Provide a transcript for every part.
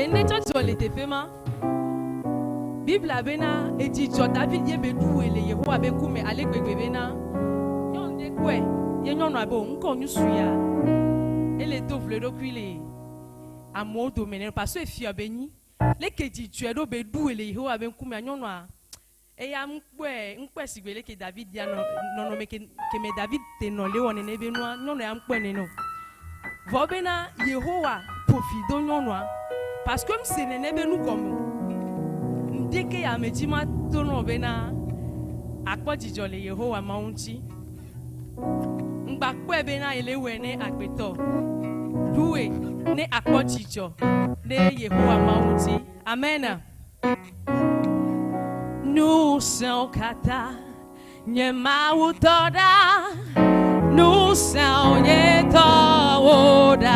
Et ne t'as les tépéma. Bible a bena et dit David y bedou et les héros avec coup mais allez que bena. Yon de quoi? Yon a bon qu'on suya. Et les deux le depuis les amours dominés parce que fia béni. Les que dit tu es do bedou et les héros avec coup mais yon a. Et y'a m'kwe si que David dit non mais que me David te non le on est benoît non y'a m'kwe non. Vobena Yehowa profido nyonwa parce que c'est nebe nous comme dès que ya medima tono bena akwa jijole Yehowa maunti mbakwe bena ele wene akbeto duwe ne akwa jijo ne Yehowa maunti amen. Nous sommes kata nyema utoda nous sommes yetoda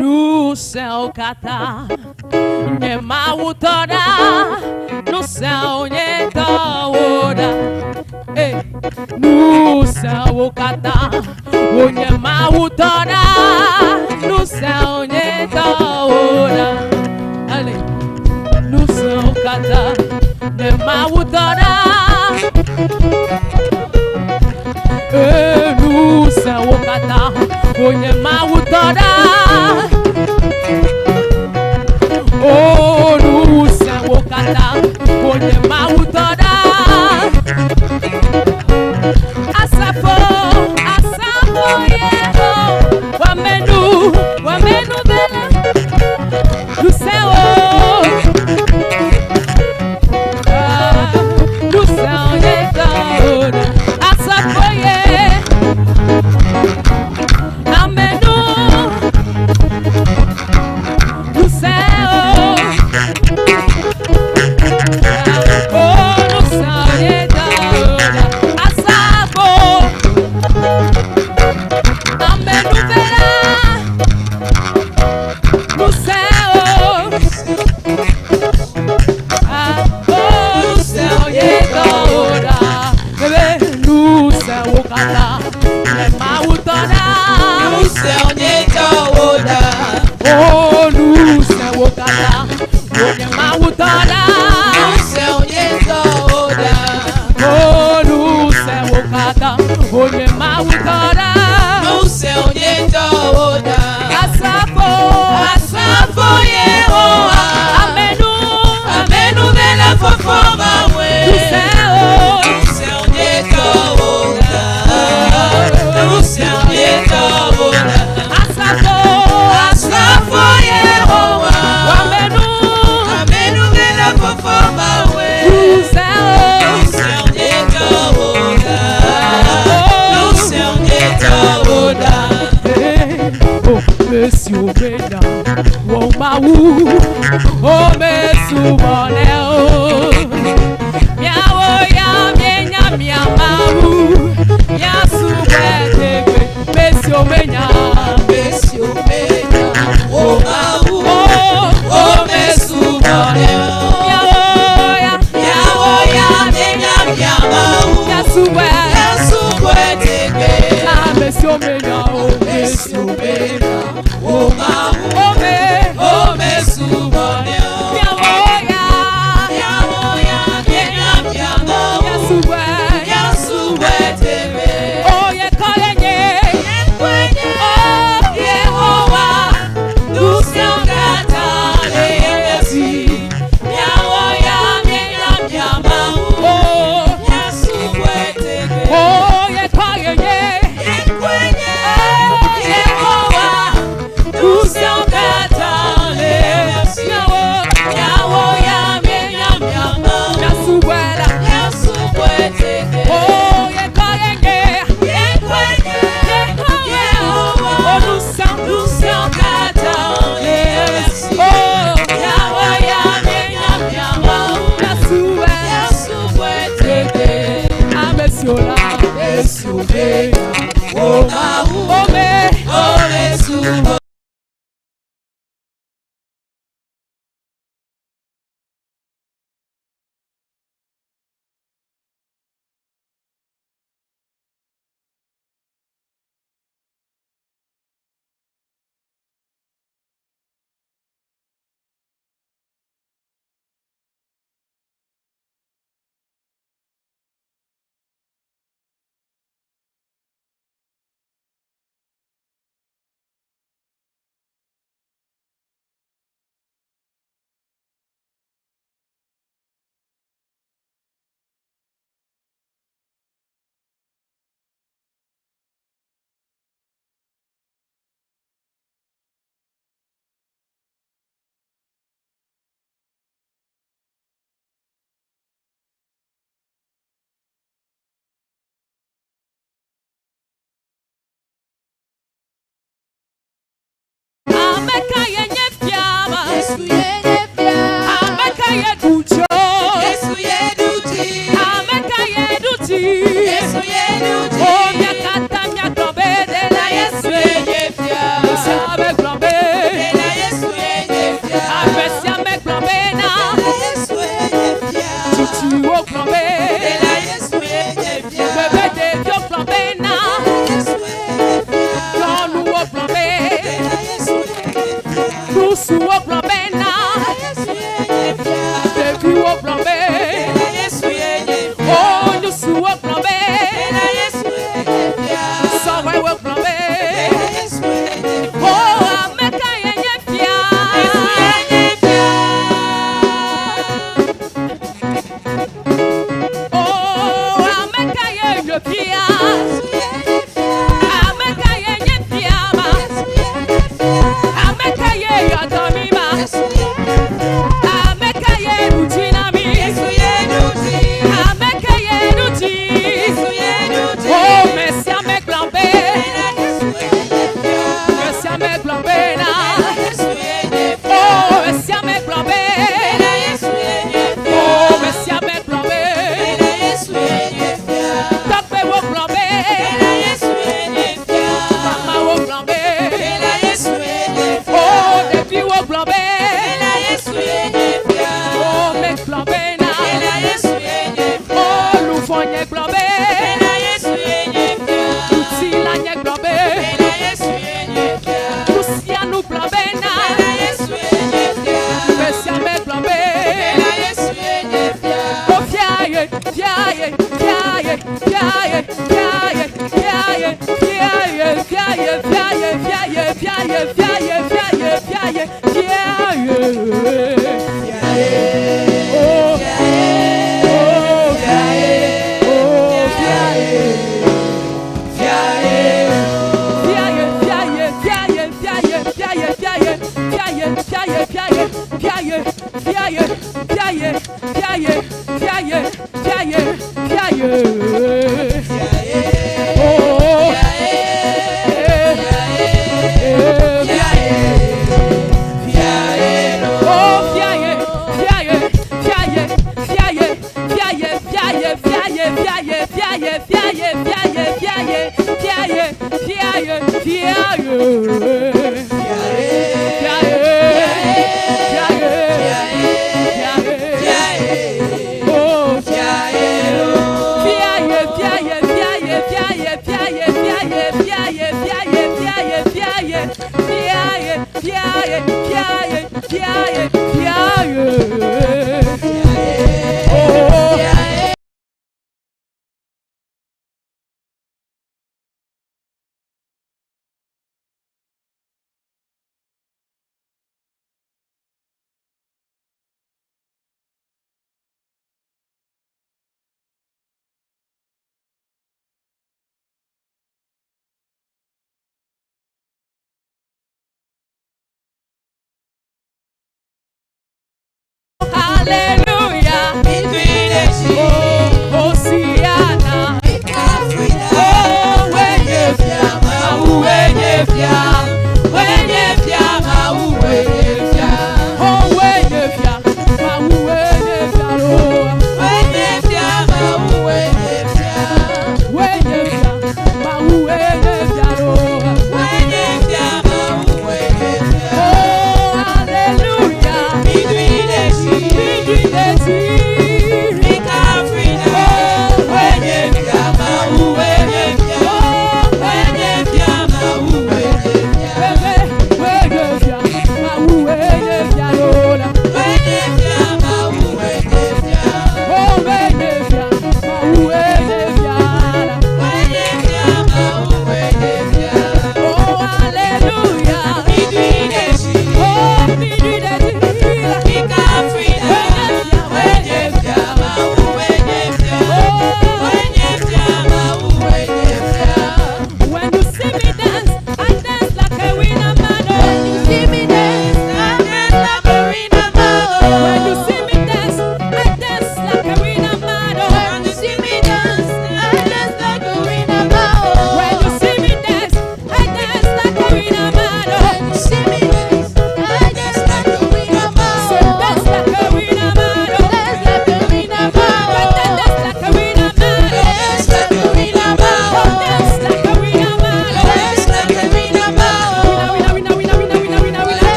nous sommes kata nyema utoda nous sommes yetoda nous sommes kata nyema utoda nous sommes yetoda allez nous sommes kata nyema utoda nous sommes kata nyema utoda oh nous sommes kata nyema utoda asafo yero wamenu bela nous sommes yero asafo oh mesu boneo miawo ya mienya miamawu ya subete mesu menya oh mawu oh mesu boneo miawo ya mienya miamawu ya subete mesu menya oh mesu menya oh mawu oh mesu boneo Lucia Lusu wo globena. Devi wo globe. Oh, Lusu wo globe. Sawa wo globe. Oh, ameka yenye fia. Oh, ameka yenye fia. Ameka yenye fia ma. Ameka yenye adomima. Ameka yenye rutinami. Ameka yenye ruti. Oh, merci amek lambe. Merci amek lambe na. Oh, merci amek lambe. Oh, merci amek lambe. Tape wo lambe. Mama wo lambe. Oh, depuis wo lambe. Oh, mek lambe na. Oh, lufonye lambe. Lutsila nye lambe. Luciano lambe na. Merci amek lambe. Oh, fiaye, fiaye, fiaye, fiaye, fiaye, fiaye, fiaye, fiaye, fiaye, fiaye, fiaye, fiaye, fiaye, fiaye, fiaye. Oh, oh, fiaye, oh, fiaye.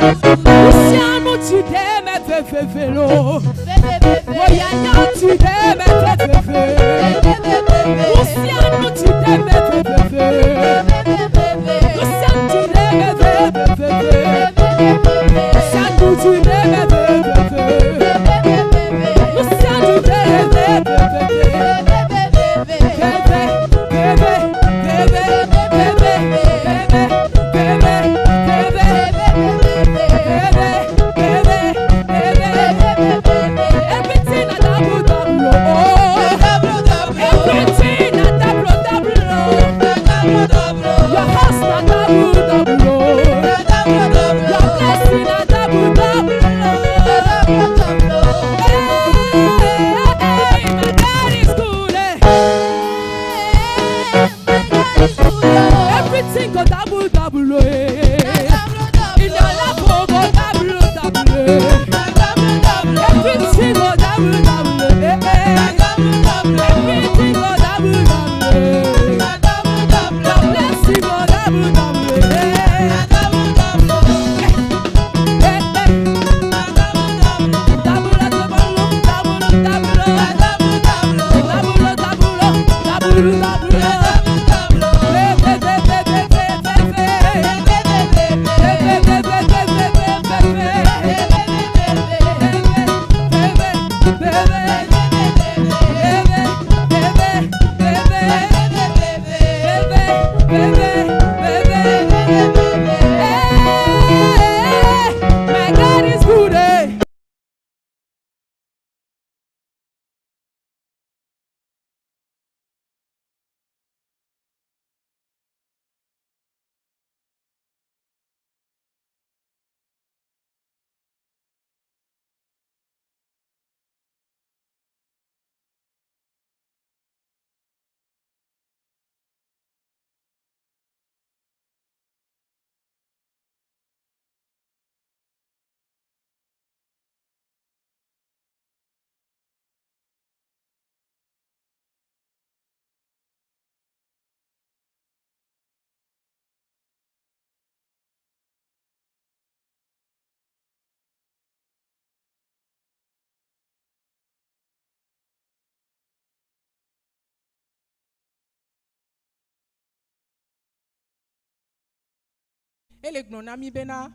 Luciano tu t'aimes vélo. Voyant tu t'aimes Luciano tu t'aimes Luciano tu t'aimes Luciano tu t'aimes Luciano tu ele gnona mi bena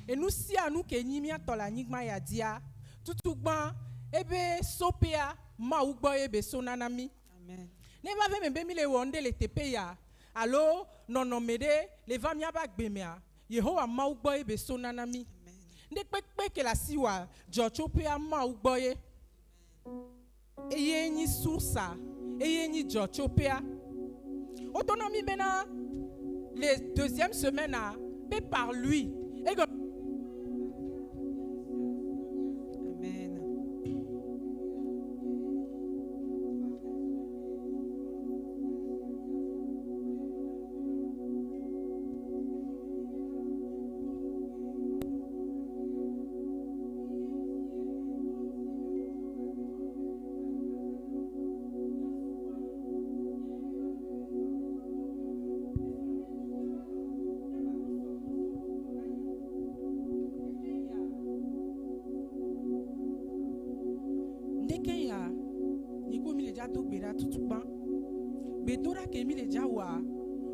enu si anu ke nyimia tola nyigma ya dia tutugban ebe sopea ma ugbo ebe sonanami amen ne ba ve membe mi le wonde le tepe ya alo nono mede le va mia ba gbemia Yehowa ma ugbo ebe sonanami amen nde pekpe ke la siwa jochopea ma ugbo ye eye nyi susa eye nyi jochopea autonomie bena les deuxième semaine à par lui. Et amen. Bedora ke mi le jawa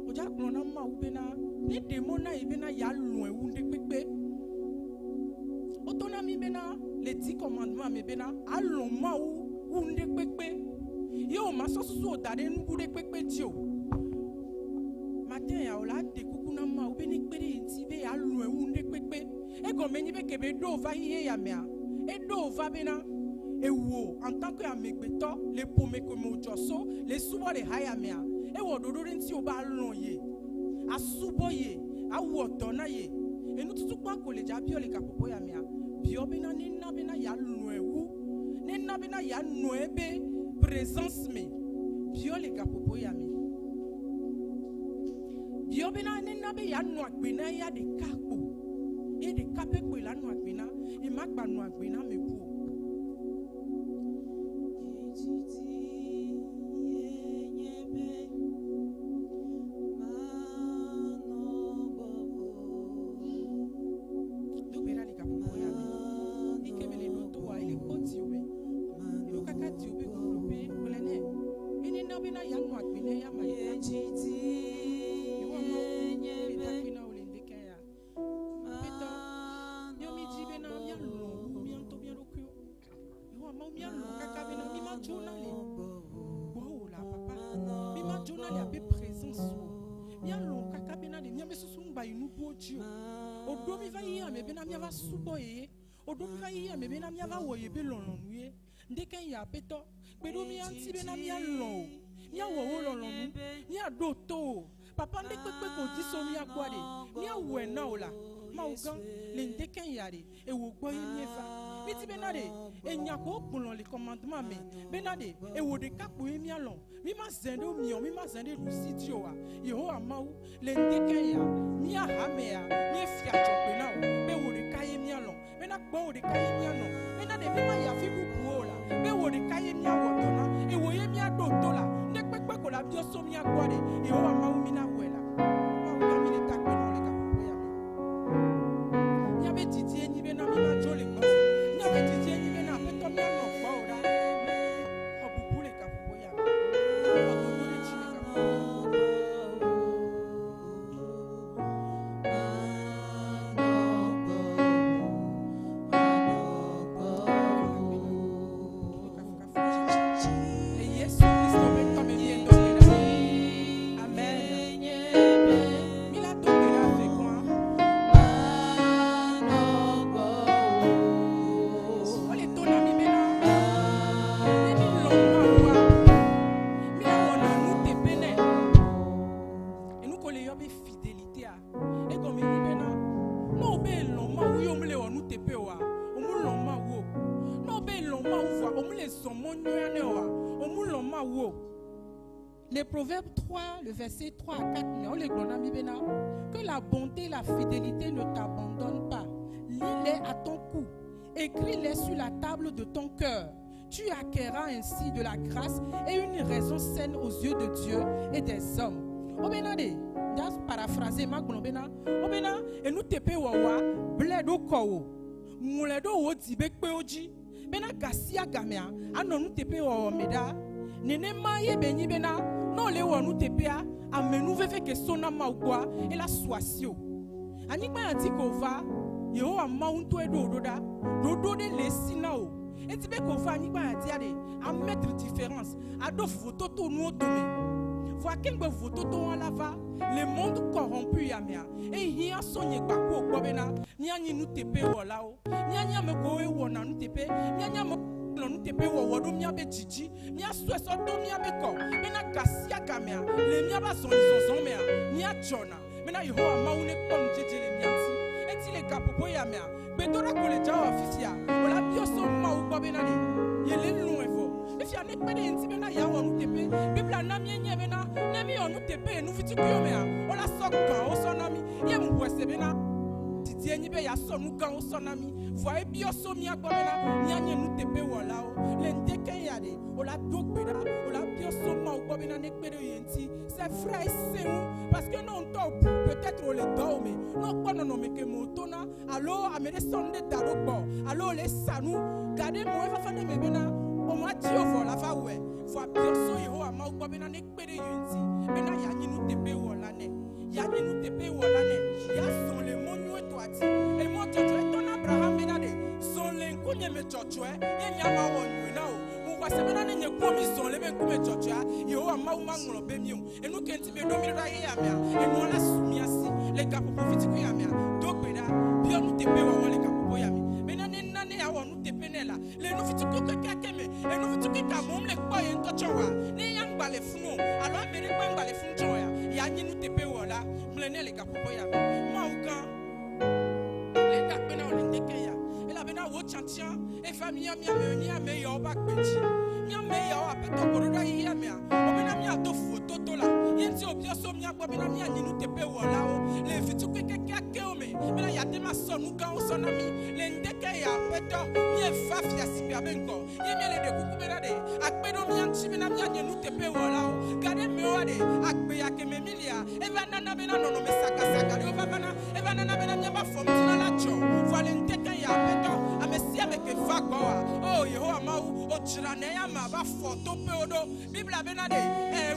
oja klona ma ubena ni demona ibena ya lu ewunde pepe autonomie bena les 10 commandements me bena alon ma unde pepe yo ma sosusu odade nbude pepe dio matin ya ola de kukuna ma ubeni pere ntibe ya lu ewunde pepe e go meni be kebe do va hiye ya mea e do va bena ewo en tant que amegbeto les pommes comme ojoso les subo de hayamia e wo dodo nti o ba lon ye asubo ye awo tona ye enu tutu kwa koleja bio le kapopo ya mia bio bena ni na bena ya lon ewu ni na bena ya no ebe présence me bio le kapopo ya mi bio bena ni na be ya no agbena ya de kapo e de kapepo la no agbena e magba no agbena me bu Odomi va y a me bena mi va suboye. Odomi va y a me bena mi va woye belononwe. Ndeken ya peto. Bedomi anti bena mi alon. Mi awo lolonu. Mi adoto. Papa ndek pepe ko diso mi akwade. Mi awe na ola. Maugan le ndeken yari e wo gbo yin eva. Miti benade e nyako kulon le commandement me. Benade e wo de kapo mi alon. Mi ma zendo mion, mi ma zende rusi dioa. Yehowa mau le ndeken ya. Mi a hamea, mi fia chokwe na o. Be wo de kaye mi alon. Bena gbo de kaye mi alon. Benade mi ma ya fi bubu ola. Be wo de kaye mi awotona. E wo ye mi adoto la. Ndek pepe ko la bioso mi akwade. Yehowa mau mi na wela. Maugan mi le takwe no le kapo ya me. Nyabe titi ni bena mi ma jole ko. Nyabe titi ni bena peto mi alon kwa ora. Obubu le kapo ya me. Obubu le chile kapo. Les Proverbes 3, le verset 3 à 4, que la bonté et la fidélité ne t'abandonnent pas. Lis-les à ton cou. Écris-les sur la table de ton cœur. Tu acquerras ainsi de la grâce et une raison saine aux yeux de Dieu et des hommes. Obenade, das paraphraser ma globena. Obena, et nous tepe wawa, bledo kowo. Muledo wo dibek peoji. Bena gasia gamea, anon nous tepe wawa meda. Nene maye benyi bena. Non le wonu tepea amenu vefe ke sona maugwa et la soisio anikma yanti ko va yo amaunto edo dodo de lesina o etibe ko va anikma yanti ade a mettre différence ado photo to nu otome voa kengbe photo to en lava le monde corrompu yamea e hia sonye gbako gbobena ni anyi nu tepe wola o ni anya me ko e wona nu tepe ni anya me nous tepe wodo mia be chichi mia sweso do mia be ko mena gasia gamea le mia ba son mea mia chona mena yo amaune kon jeje le mianti eti le kapopo ya mea betora ko le jawa ofisia ola bioso ma u ko benade yele lu efo if ya ne pede enti mena ya wonu tepe bibla na mienye mena na mi onu tepe nu fiti kuyo mea ola sokka o sonami ye mwese bena titi enyi be ya sonu gan o sonami voye bioso mi agbobena nyanye nu tepe wola o le ndeke yade ola dogbeda ola bioso ma ogbobena nekpede yenti c'est vrai c'est où parce que non to peut-être on le dorme non kono no meke motona allo amere sonde darogbo allo le sanu gade mo fa fa ne mebena o ma ti o vola fa we vo bioso yeho ama ogbobena nekpede yenti bena yanye nu tepe wola ne yanye nu tepe wola ne ya son le monu etoati e mo jojo etona Abraham benade son le kunye me jojo e mi ama wonu na o mo wa se benade nye komi son le me kume jojo yeho ama u manglo be mi o enu kenti be do mi ra ye ya me enu ala sumi asi le gapo profitiku ya me dogbeda bi onu tepe wo le gapo ya me benane nane ya wonu tepe nela le nu fitiku keke me enu fitiku ka mom le gbo ye ntocho wa ni yang gbale funu alo amere gbo gbale funu cho ya nyi nu tepe wo la mlene le gapo ya me ma ugan le takpe na ole ndeke ya ela bena wo chantian e famille mi a me yo ba kpeji mi a me yo apeto koroda yi ya me a obena mi a to photo to la yenti obia so mi agbo bena mi a nyinu tepe wo la o le fitu keke ake o me bena ya de ma so nu ga o so na mi le ndeke ya apeto mi e fa fia sipi abenko ye mi le de kuku bena de akpedo mi anchi bena mi a nyinu tepe wo la o gade me o de akpe ya ke me milia e va nana bena no me saka saka le o va bana e va nana bena mi ba fom tina la cho voile ndeke ya apeto amesia me ke va gbo wa o yeho ma u o chira ne ya ma ba foto pe odo bibla bena de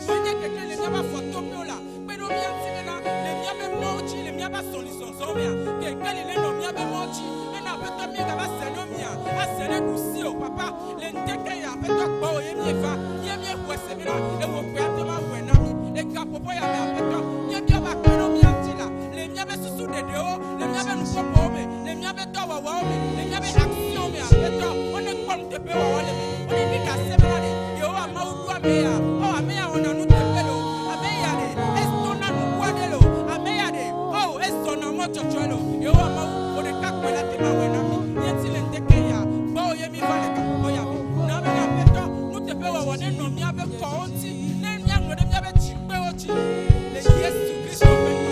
wenye keke le ba foto pe ola pero mi anti bena le mi be mochi le mi ba soni sonso mia ke kele le no mi be mochi bena peto mi ga ba seno mia a sene dusi o papa le ndeke ya peto gbo ye mi fa ye mi kwese bena e wo kwa te ma we na mi e ka popo ya me peto ye bi ba pero mi anti la le mi be susu de o le mi be nous propos, les miens avec toi, les miens avec action, mais avec toi, on est comme te paix, on est dit qu'à ces malades, yo, à Maoua, Mea, oh, Amea, on a nous te pelo, Amea, est-ce qu'on a nous guadelo, Amea, oh, est-ce qu'on a mon chocholo, yo, à Maoua, on est capé la tema, on a mis, y'a-t-il un décaillard, bon, y'a mis valé, oh, y'a mis, non, mais avec toi, nous te paix, on est non, mais avec toi, on dit, les miens, on est avec Chipé, on dit, les Jésus Christ, on est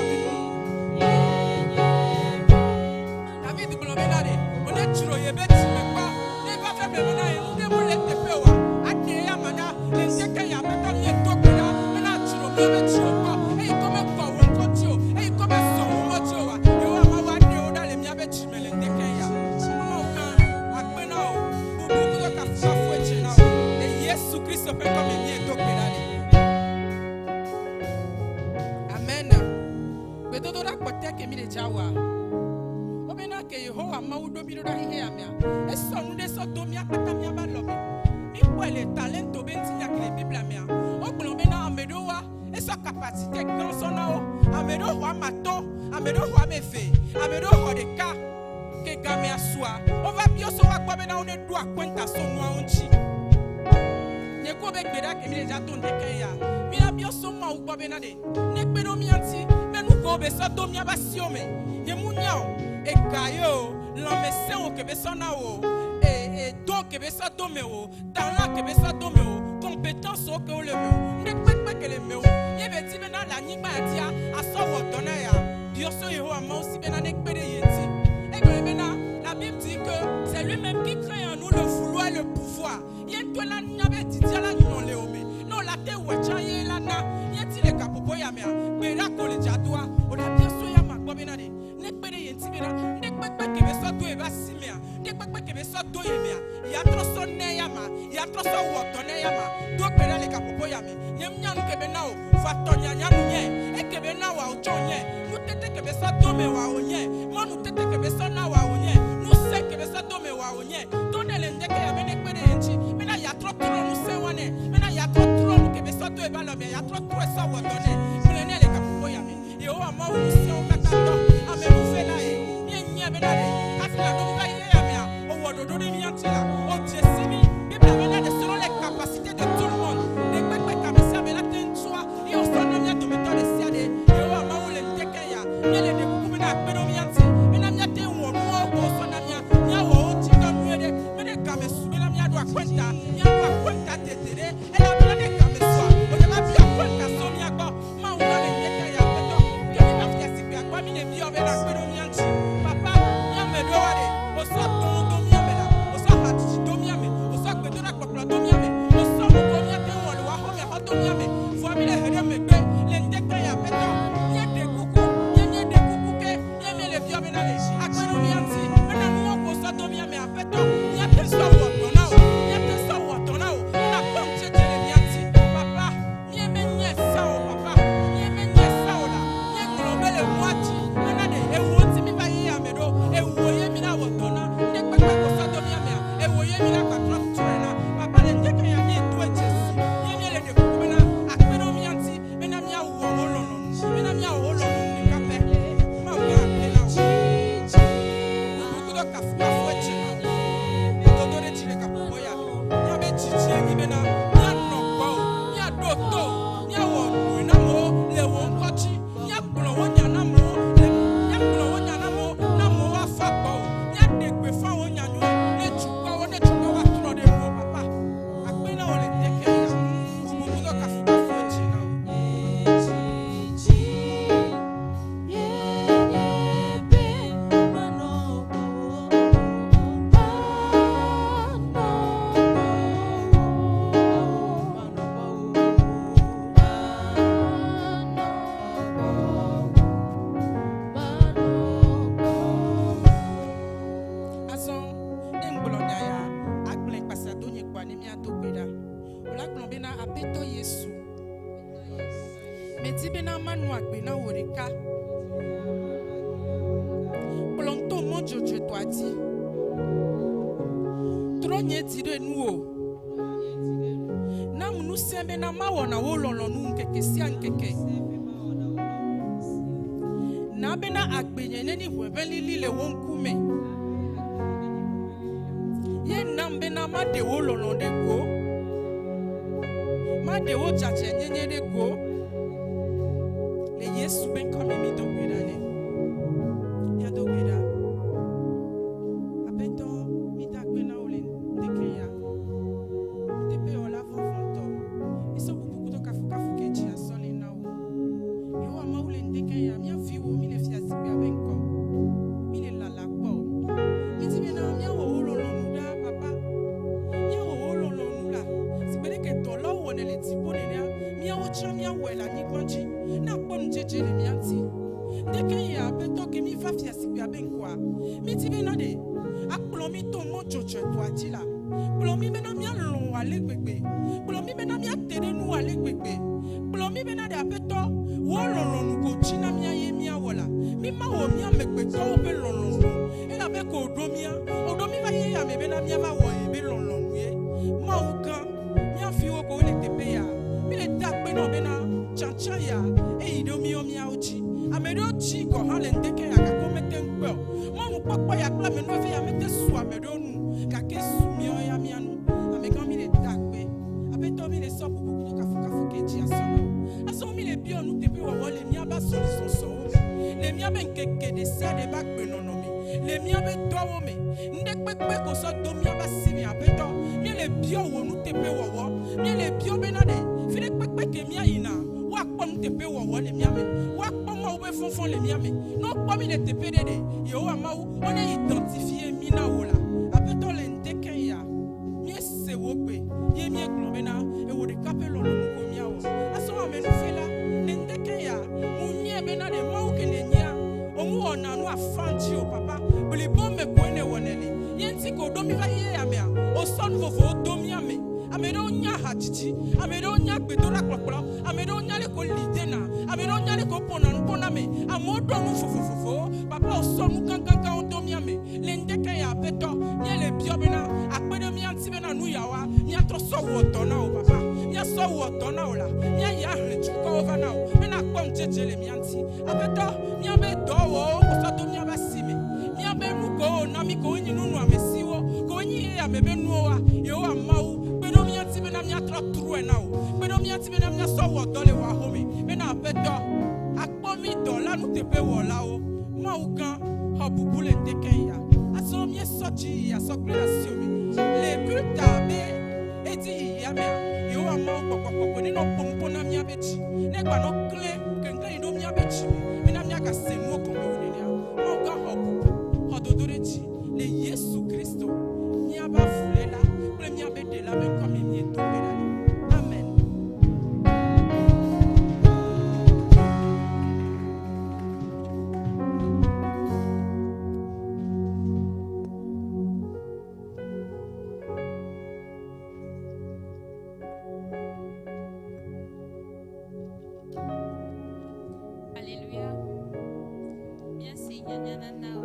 David Globelade, on est tiro yebe timekwa, ne va faire mena et nous démoler tes pewa. Ade ya mana, les seka ya meta mi tokura, mena tiro yebe tiro kwa, et comme quoi on continue, et comme ça on motiwa. Et on va voir ne oda le miabe timele ndeke ya. Mauka, akbena o, bubu ko ka fafwe chena. Et Yesu Christ fait comme mi tokura. Amen. Bedodo da kote ke mi le jawa. Que Yehovah Maudo Biroda Hiamia, et son de Sotomia Patamia Balobi. Il faut les talents au Bentia que les Bibles amia. Au Colombena Amedoa, et sa capacité grand son nao, Amedoa Mato, Amedoa Mefe, Amedoa de cas, que Gamea soit. On va bien se voir comme on est doigt à son noir en chi. Ne ko be gbeda ke mi le jaton de kaya. Mi la bien son ma ou babenade. Ne pedo mi anti, mais nous ko be Sotomia basiome. Ye munyao. Et Gayo, l'homme que besona o, et donc que besa domeo, talent que besa domeo, compétence au que le meu, ne peut pas que le meu, y avait dit maintenant la niba dia, à son ordonnaya, Dieu soit héros à moi aussi bien en expérience. Et que maintenant, la Bible dit que c'est lui-même qui crée en nous le vouloir et le pouvoir. Y a que la niabe dit la non léomé, non la te wachaye la na, y a dit les capopo ya mea, mais la colle jadua, on a bien sûr ya ma bobenade. Il y a trop son neyama, il y a trop son wotoneyama. Donc, ben les capopoyami. Yemyan kebenao, fatonya nyanye, et kebenao au chonye. Nous tete kebesa dome wa onye, moi nous tete kebesa na wa onye. Nous sais kebesa dome wa onye. Donnez l'endeke ya mene kwede enchi. Mena il y a trop nous se wane. Mena il y a trop nous kebesa to ebalome. Il y a trop ça wotone. Mene les capopoyami. Yo ama ou si on katato, ame nous fait là. Nye benade, afila no va y amia. O wodo do ni antila. O Jesimi, Bible benade selon les capacités de tout le monde. Les pépé kamisa benade ntwa. Et on s'en amia de méthode de siade. Et o ama ou le tekeya. Nye le de kuku bena pedo mi anti. Bena mi ate wo no o son amia. Nya wo o chika muede. Bena kamesu bena mi adwa kwenta. Nya adwa kwenta tetere. E la benade kamesu. O de la bia kwenta so mi akọ. Ma wo le tekeya pedo. Ke mi afia sipi akwa mi ne bi o bena pedo mi anti. agbenye neni webeli lile wonkume. Ye nambe na ma de wo lolo de go. Ma de wo chache nyenye de go. Le Yesu ben kame mi do gwedale. Ya do gweda. Apeto mi da gwena ole ndeke ya. Mi tepe ola fonfonto. Iso bubu kuto kafu kafu keji ya sole na wo. Yewa ma ole ndeke ya. Mi a fi wo mi le fi asibi a ben ko. Mi le lala ko. Mi ti bena mi a wo wo lolo nuda papa. Mi a wo wo lolo nula. Si bene ke tolo wo ne le tipo ne ya. Mi a wo cha mi a wo la ni kwanchi. Na pon jeje le mi anti. Ndeke ya apeto ke mi fa fi asibi a ben kwa. Mi ti bena de. Akplomi to mo jojo to atila. Plomi bena mi a lon wa le gbegbe. Plomi bena mi a tere nu wa le gbegbe. Plomi bena de apeto wo lon nu ko china mi a ye mi a wola. Mi ma wo mi a megbe to wo be lon. E la be ko odo mi va ye ya me bena mi a va wo e be lon ye. Ma o kan mi a fi wo ko le tepe ya. Mi le tak be no bena chancha ya. E ido mi o mi a ochi. Amedo chi ko ha le ndeke ya ka ko mete nkpo. Mo mu papa ya kla me no fe ya mete su amedo nu. Ka ke su mi o ya mi anu. Ameka mi le tak be. Abeto mi le so bubu ko ka fu ke ji asoma. Aso mi le bi onu tepe wo le mi aba so so so. Le mi abe nkeke de se de bak be no no mi. Le mi abe do wo me. Ndek pe ko so do mi aba si mi abeto. Mi le bi o wo nu tepe wo. Mi le bi o be na de. Fi de pe ke mi ayina. Wa pom tepe wo le mi ame. Wa pom ma wo fonfon le mi ame. No pom mi le tepe de de. Yo ama wo on est identifié mi na wo la. Abeto le ndeke ya. Mi se wo pe. Ye mi glombe na e wo de kapelo lo ko mi awo. Aso ma me no fela. Le ndeke ya. Mu nye be na de ma wo ke le nya. Omu ona no afanji o papa. Bele bom me ko ne wonele. Yenti ko do mi va ye ya me a. O son vovo do mi ame. Amedo nya hachichi. Amedo nya gbedora kloklo. Amedo nya le ko lidena. Amedo nya le ko pona me. Amodo nu fofofofo. Papa o son mu kankan o do mi ame. Le ndeke ya beto. Nye le biobena. Akpedo mi anti bena nu yawa. Mi ato so wo tona o papa. Mi aso wo tona o la. Mi ya hrechu ko over now. Me na kom jeje le mi anti. Abeto mi abe do wo. Ko so do mi aba sime. Mi abe nu ko na mi ko nyi nu amesiwo. Ko nyi ya mebe nu wa. Yo amawu. Bedo mi anti bena mi atro true now. Bedo mi anti bena mi aso wo dole wa home. Me na abeto. Akpo mi do la nu tepe wo la o. Ma ukan hobubule ndeke ya. Aso mi soji ya so kle na siomi. Le buta be edi ya me. Yo amawu pokopoko ni no pompo na mi abechi. Ne gba no kle kenke ndo mi abechi. Me na mi aka senu ko me ni ya. Ma ukan hobu. Hododoreji le Yesu Kristo. Mi aba fulela. Mi abe de la ben comme mi est tombé là. Amen. Alléluia. Bien Seigneur nanana.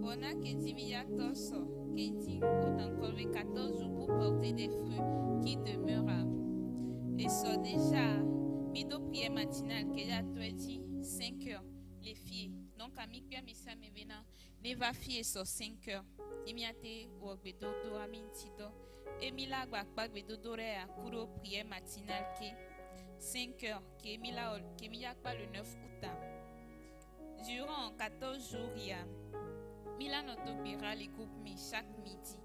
On a que Dimiyatos, qui dit encore 14 jours pour porter des fruits qui demeurent. Et ça déjà, mido prière matinale, qui a dit 5 heures, les filles. Donc, à mi-pia, missa, me vena, ne va fier sur 5 heures. Imiate, ou bedodo, amintido. Et mila, guakbak, bedodo, à kuro prière matinale, qui 5 heures, qui est mila, qui m'y a pas le 9 août. Durant 14 jours, il y a Milan Otobira les groupes chaque midi.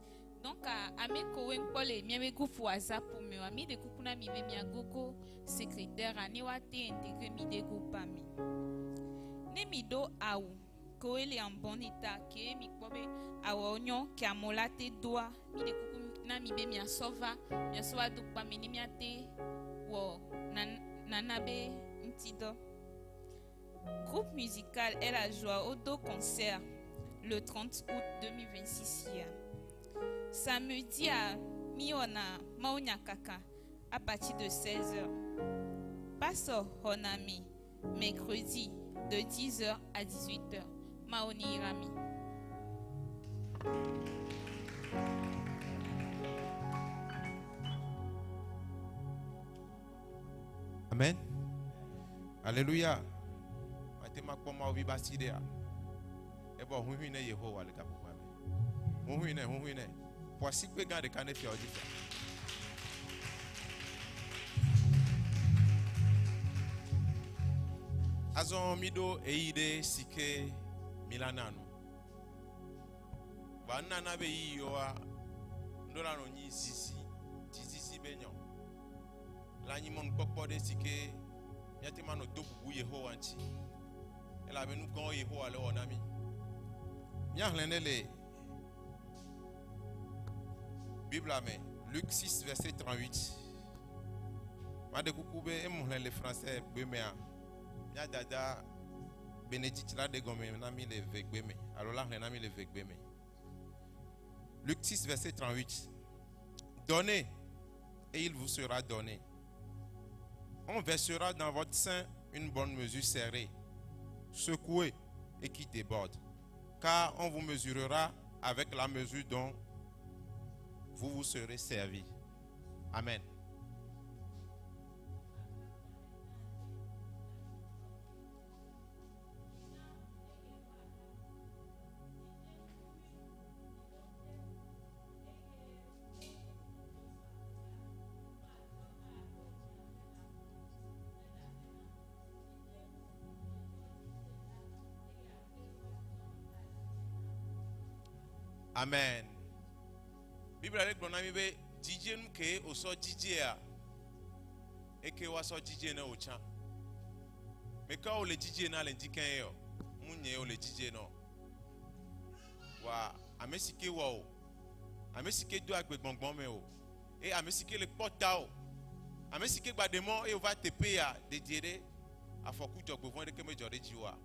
Donc à mes cowen Paul et mes groupes WhatsApp pour me ami des groupes na mi ve mi gogo secrétaire ani wate intégré mi des groupes ami. Ne mi do aou ko ele en bon état ke mi kobe awonyo ke amolate doa mi des groupes na mi be mi asova do pa mi mi ate wo nanabe ntido. Groupe musical est la joie au do concert le 30 août 2026. Samedi à Miona Maonyakaka à partir de 16h. Passo Honami, mercredi de 10h à 18h. Maoni Irami. Amen. Alléluia. Atema kpoma ovi basidea. Ebo huhine Yehowa le kapupame. Huhine. Poisi pe gande kane fi odifa. Azon mido eide sike milananu. Banana be yoa ndola no nyi sisi benyo. La nyi mon pokpo de sike yatima no dobu Yehowa nchi. Ela be nu kon Yehowa le wonami. Nya hlenele Bible amen. Luc 6 verset 38. Ma de kukube emhlen le français bemea. Nya dada Bénédicte la de gome nami le vegbeme. Alors là nami le vegbeme. Luc 6 verset 38. Donnez et il vous sera donné. On versera dans votre sein une bonne mesure serrée, secouée et qui déborde. Car on vous mesurera avec la mesure dont vous serez servi. Amen. Amen. Bible avec mon ami be DJ nous ke o so DJ a et que wa so DJ na o chan. Mais quand on le DJ na le dikan yo, munye o le DJ no. Wa amesike wa o. Amesike do agbe gbongbon me o. Et amesike le porta o. Amesike gbademo e o va te payer de dire afoku jogbo fun de ke me jore jiwa.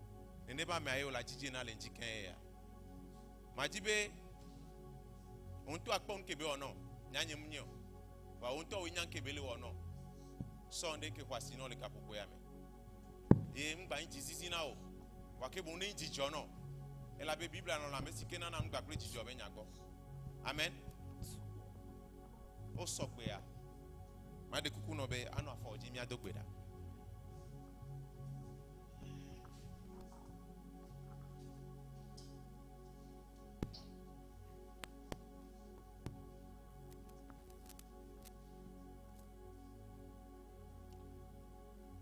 Ne ba me aye o la DJ na le dikan ya. Majibe on to akpon kebe ono nyanye munyo wa on to winyan kebele ono sonde ke kwasi no le kapoko ya me e mgba nji zizi na o wa ke bon nji jono e la be bible na mesike na mgba kle jijo be nyago amen o sokwe ya ma de kuku no be anu afọ oji mi adogbeda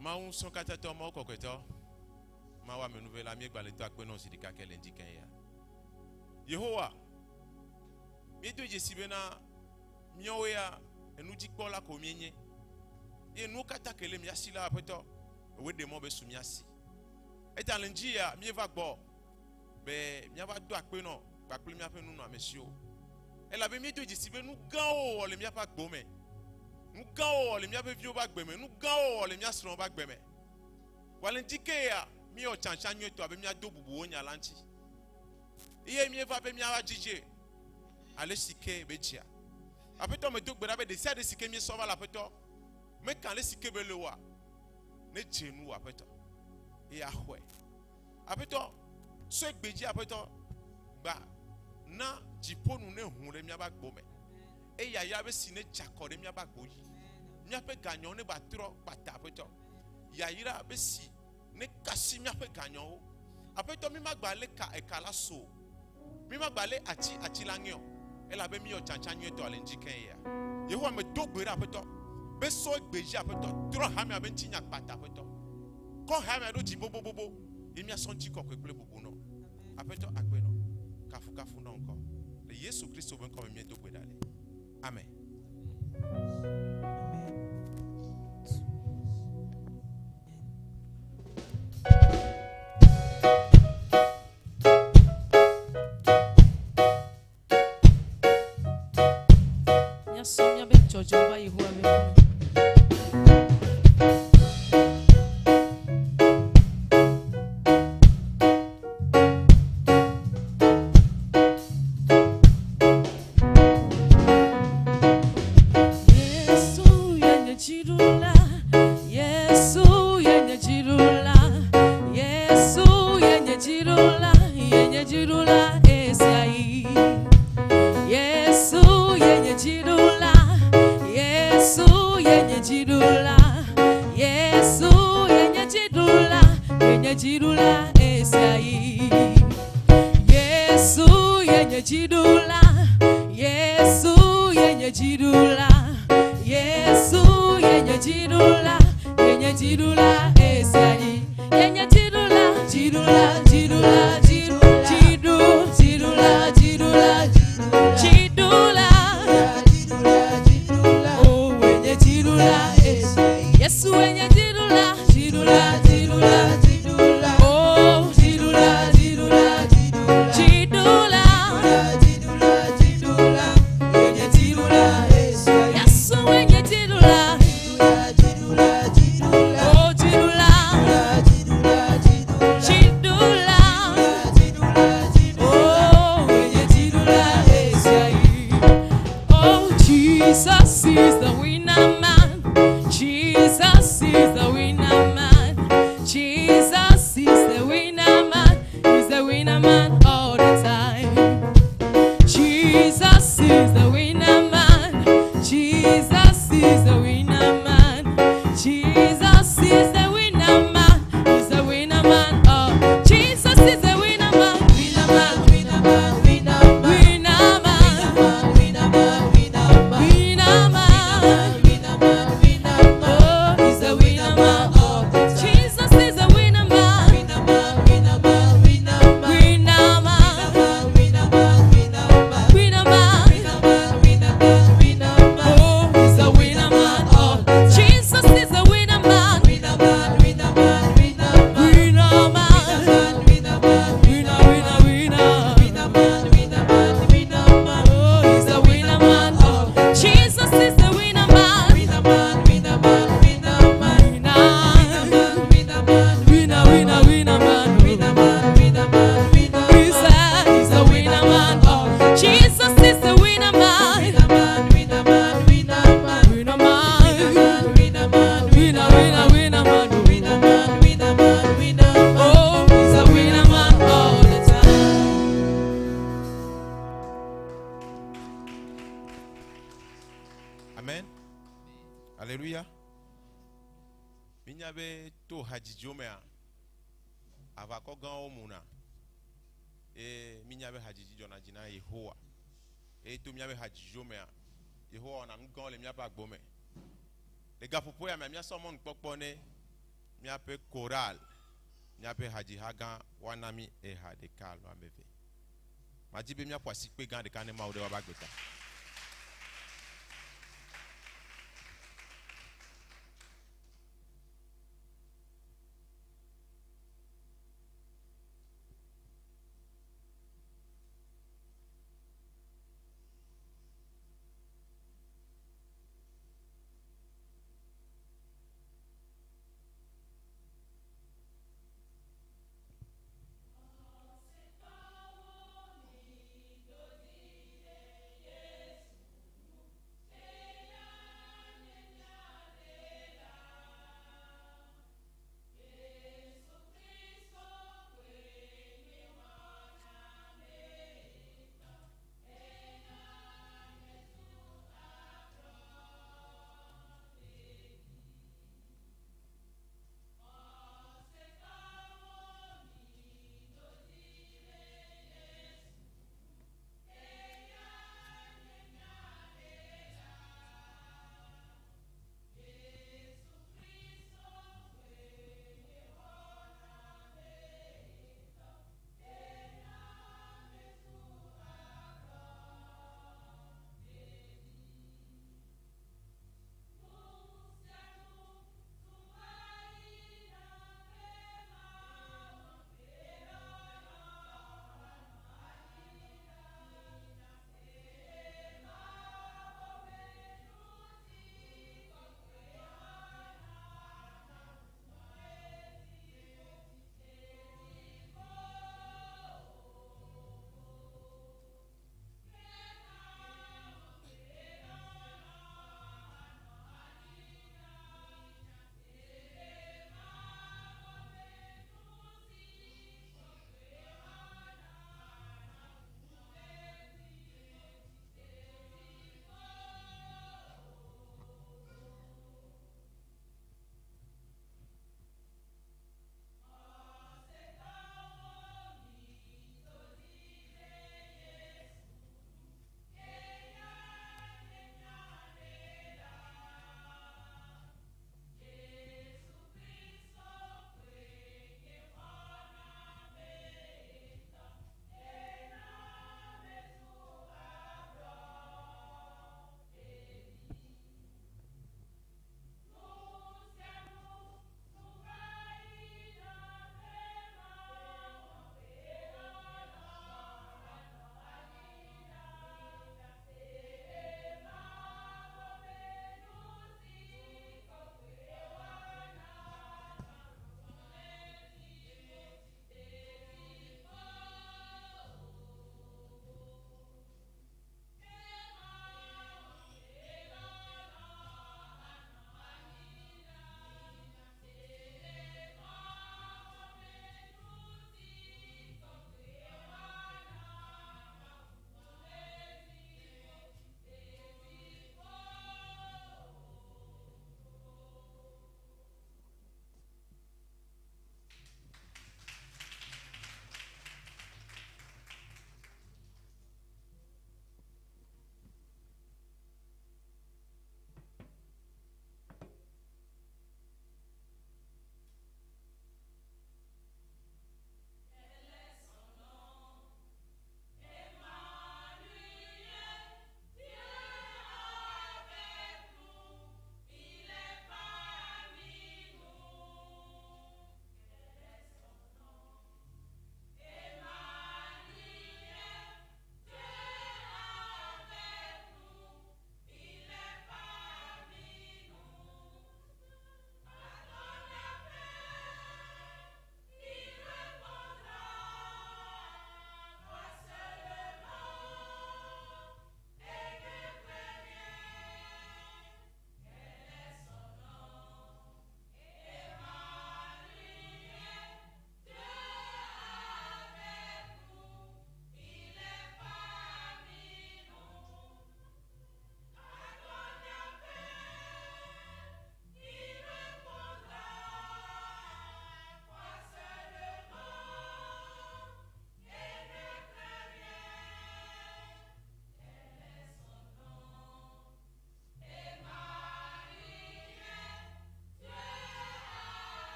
ma un son katato ma koketo ma wa me nouvelle ami gba le to akpe no sidika kele ndikan ya Yehowa mi to jesibe na miowe ya enu jikpo la ko mienye ye nu kata kele mi asila apeto we de mo be sumi asi e ta lenji ya mi va gbo be mi ava do akpe no gba pe mi ape nu no amesio e la be mi to jesibe nu gan o le mi apa gbo me nous gao les mia bevio ba gbeme nous gao les mia sron ba gbeme walentike ya mi o chanchanyo to abe mia do bubu onya lanchi iye mi eva be mia wa jije ale sike bejia apeto me do gbera be de sia de sike mi so va la peto me kan le sike be lewa ne jenu apeto e ahwe apeto so egbeji apeto gba na jiponu ne hun le mia ba gbome e ya ya be sine jakore mia ba gboyi mia pe ganyon ne ba tro pata apeto ya yira be si ne kasi mia pe ganyon o apeto mi magba le ka e kala so mi magba le achi langyo e la be mi o chanchanyo to ale njiken ya Yehowa me dogbere apeto be so egbeji apeto tro ha mi abe ntinya pata apeto ko ha mi ado ji bobobobo e mi asonti kokwe ple bobo no apeto akwe no kafu no nko le Yesu Kristo ben ko mi dogbere ale amen. Ya somya be Jojo ba Yehowa me kono. Yesu miabe to hajijomea avako gan omuna e minyabe hajiji jona jina Yehowa e to miabe hajijomea Yehowa na ngon le miaba gbome le gapopo ya mia somon pokpone miape choral miape haji hagan wanami e hade kalo ameve majibe mia kwasi pe gan de kanema ode wabagbeta.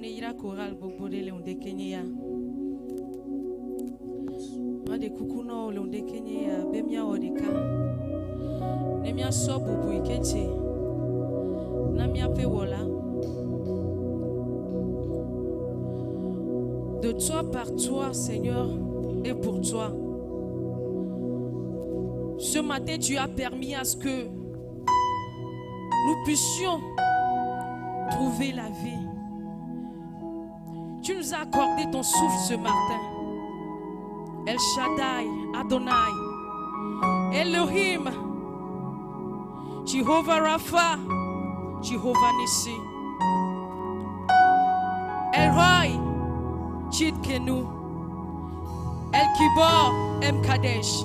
ira choral bobore le onde Kenya. Ma de kukuno le onde Kenya bemia odeka. Nemia so bubu ikeche. Na mia pe wola. De toi par toi, Seigneur, et pour toi. Ce matin, tu as permis à ce que nous puissions trouver la vie. Tu nous as accordé ton souffle ce matin. El Shaddai, Adonai, Elohim, Jehovah Rapha, Jehovah Nissi, El Roi, Chidkenu, El Kibor, M. Kadesh.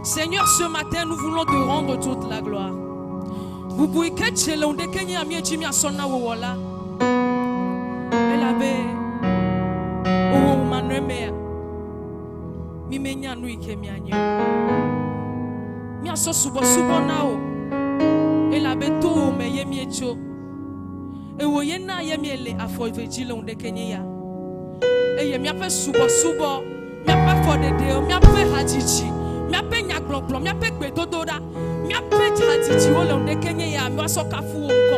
Seigneur, ce matin, nous voulons te rendre toute la gloire. Vous pouvez que tu l'on décaigné à mieux Jimmy à son awola. Elle avait oh manume mi menya nui ke mi anyo. Mi aso subo nao. Elle avait tout me ye mi echo. E wo ye na ye mi ele afo veji l'on décaigné ya. E ye mi ape subo mi ape for de deo mi ape hajiji. Mi ape nyagloplo mi ape gbedododa. Mi ape hajiji wo l'on décaigné ya mi aso kafu onko.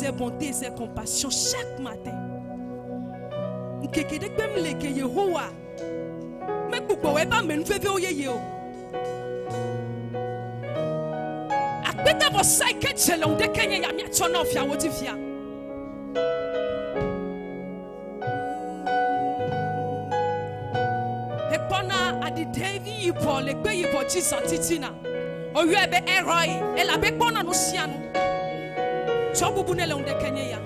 ses bontés et ses compassions chaque matin. Nkeke de kwem leke Yehowa. Me kukwa weba men feve oye yo. Akbeta vo saike chelon de kenye ya mia chono fia wotifia. Hepona adi Davi yipo lekbe yipo chisantitina. Oyebe eroi ela be pona no sianu. Chobu bunele onde kenye ya.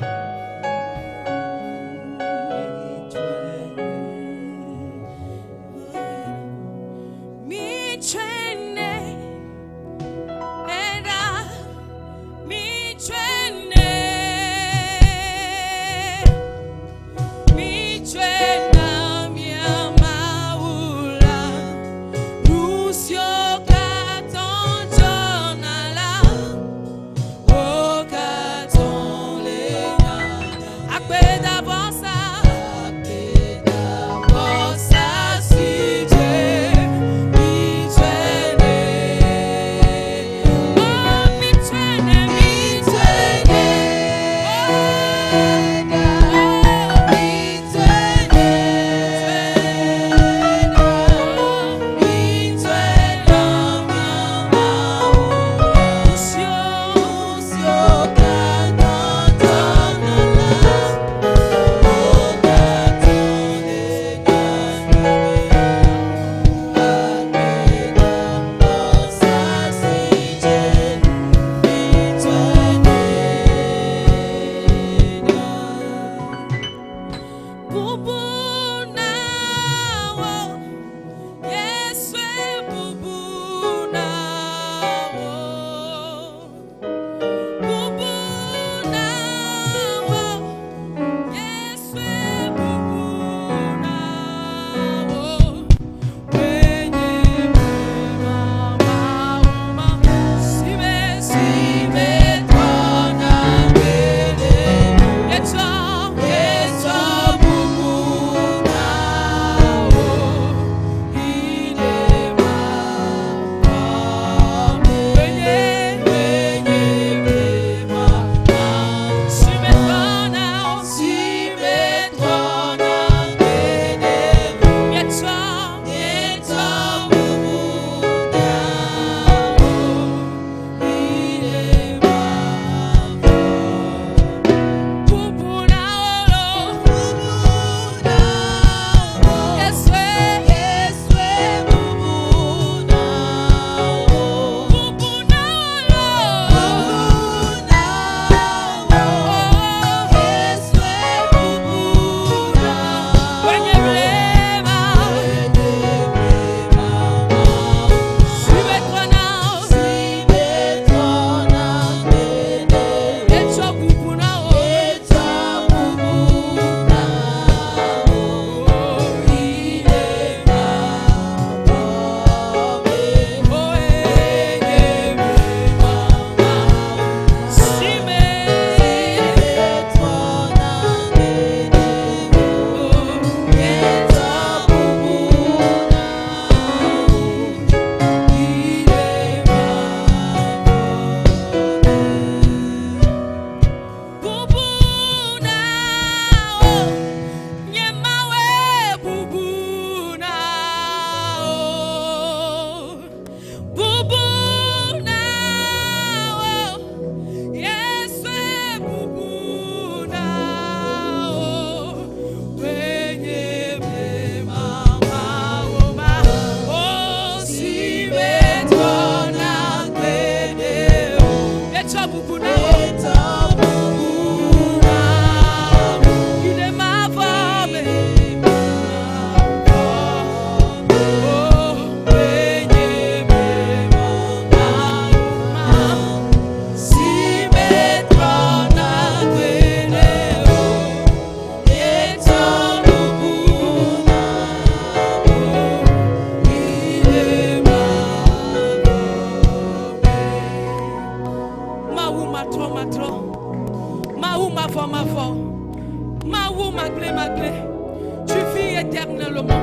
Tu vis éternellement.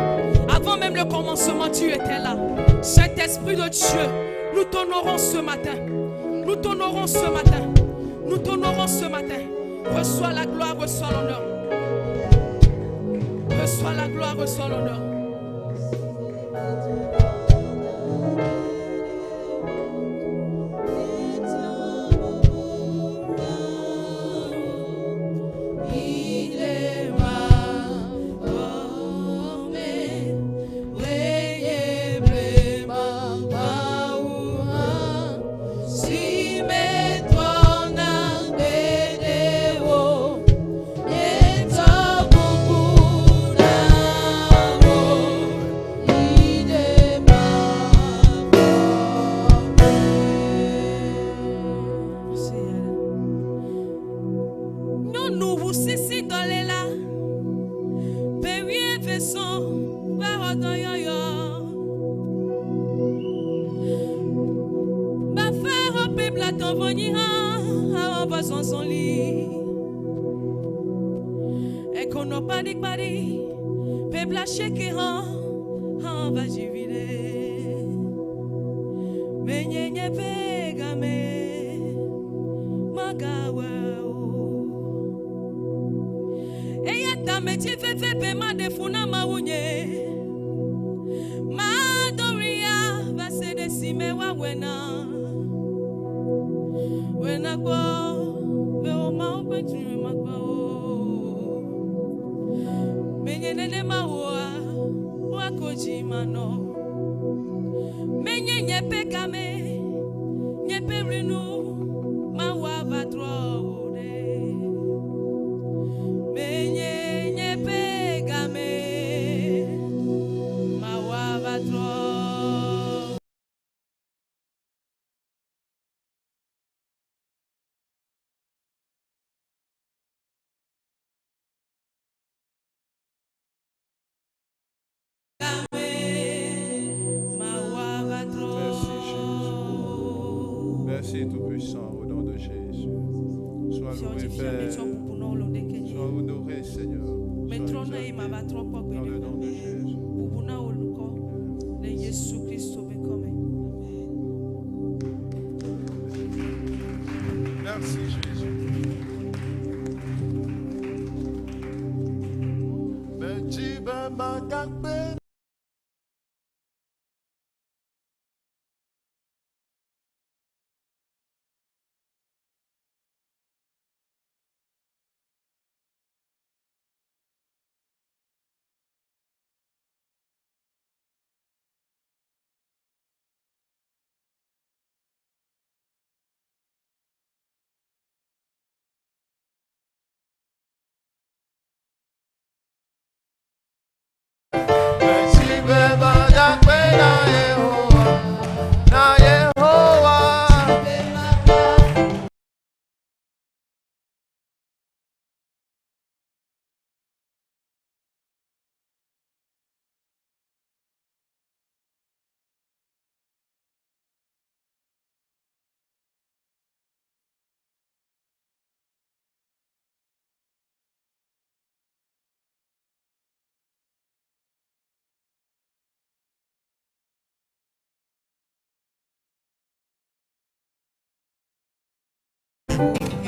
Avant même le commencement, tu étais là. Saint-Esprit de Dieu, nous t'honorons ce matin. Nous t'honorons ce matin. Nous t'honorons ce matin. Reçois la gloire, reçois l'honneur. Reçois la gloire, reçois l'honneur. Merci Tout-Puissant, au nom de Jésus. Sois loué, Père. Sois honoré, Seigneur. Sois exalté dans le nom de Jésus. Merci Jésus. Thank you.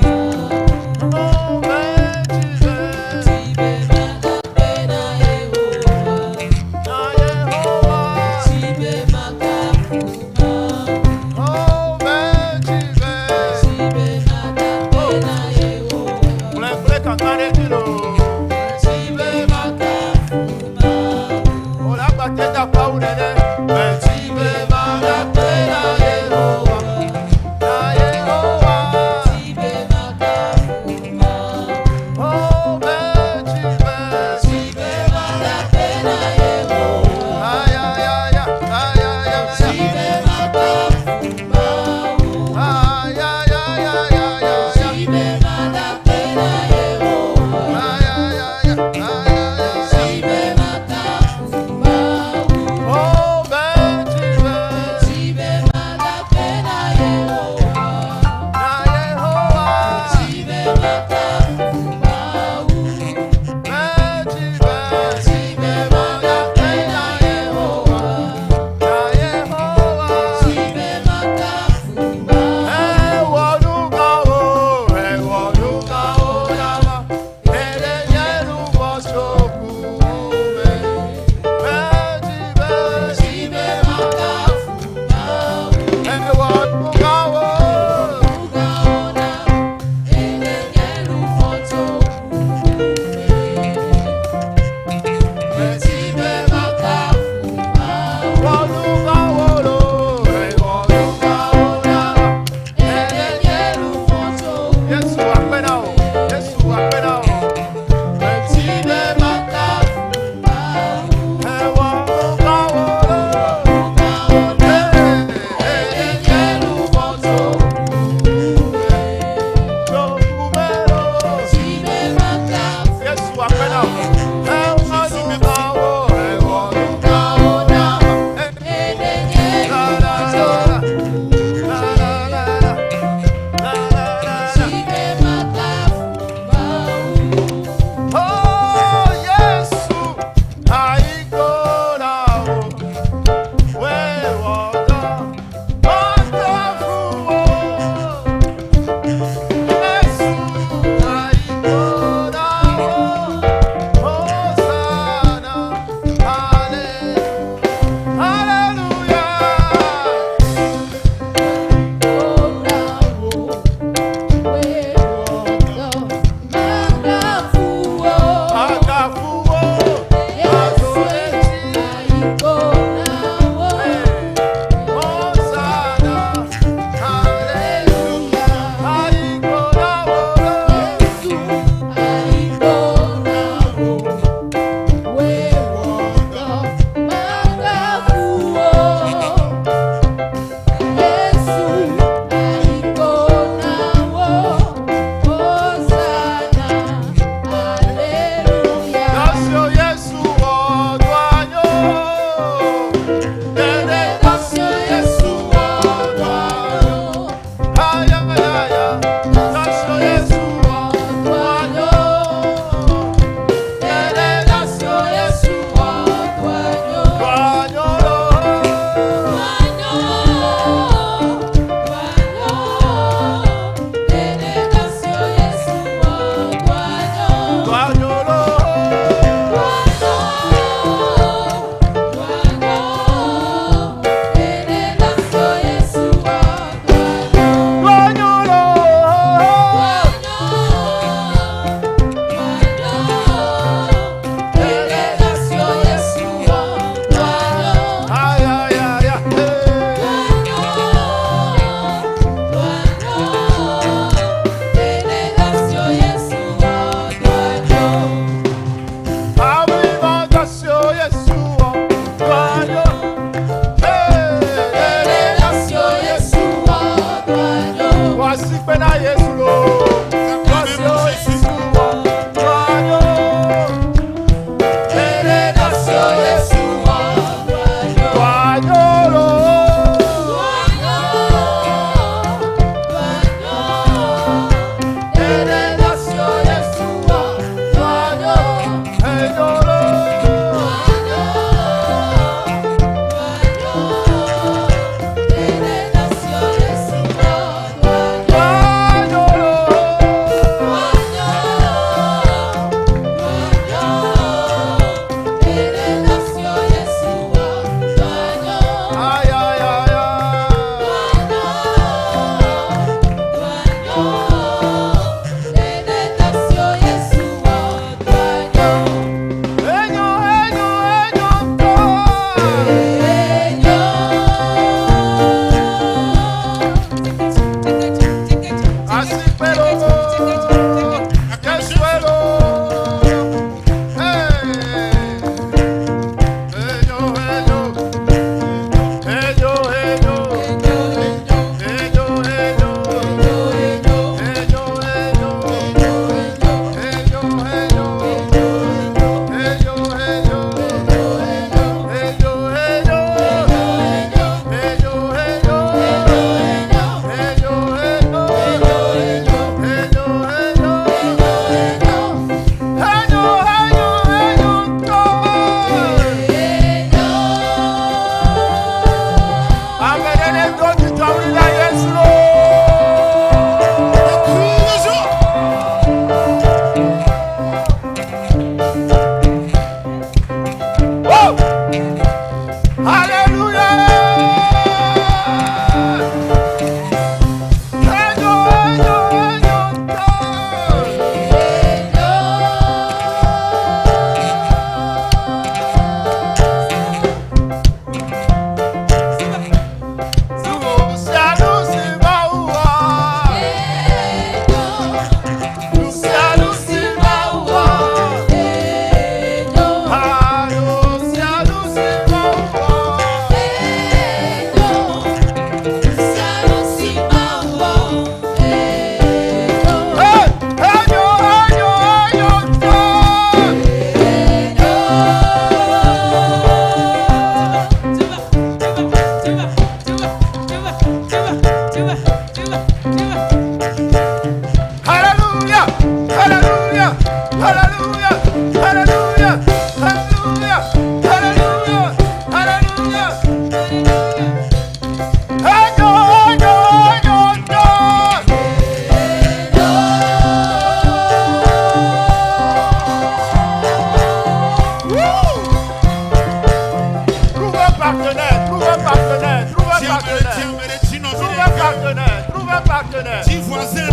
Trouve un partenaire. Trouve un partenaire. Dis voisin,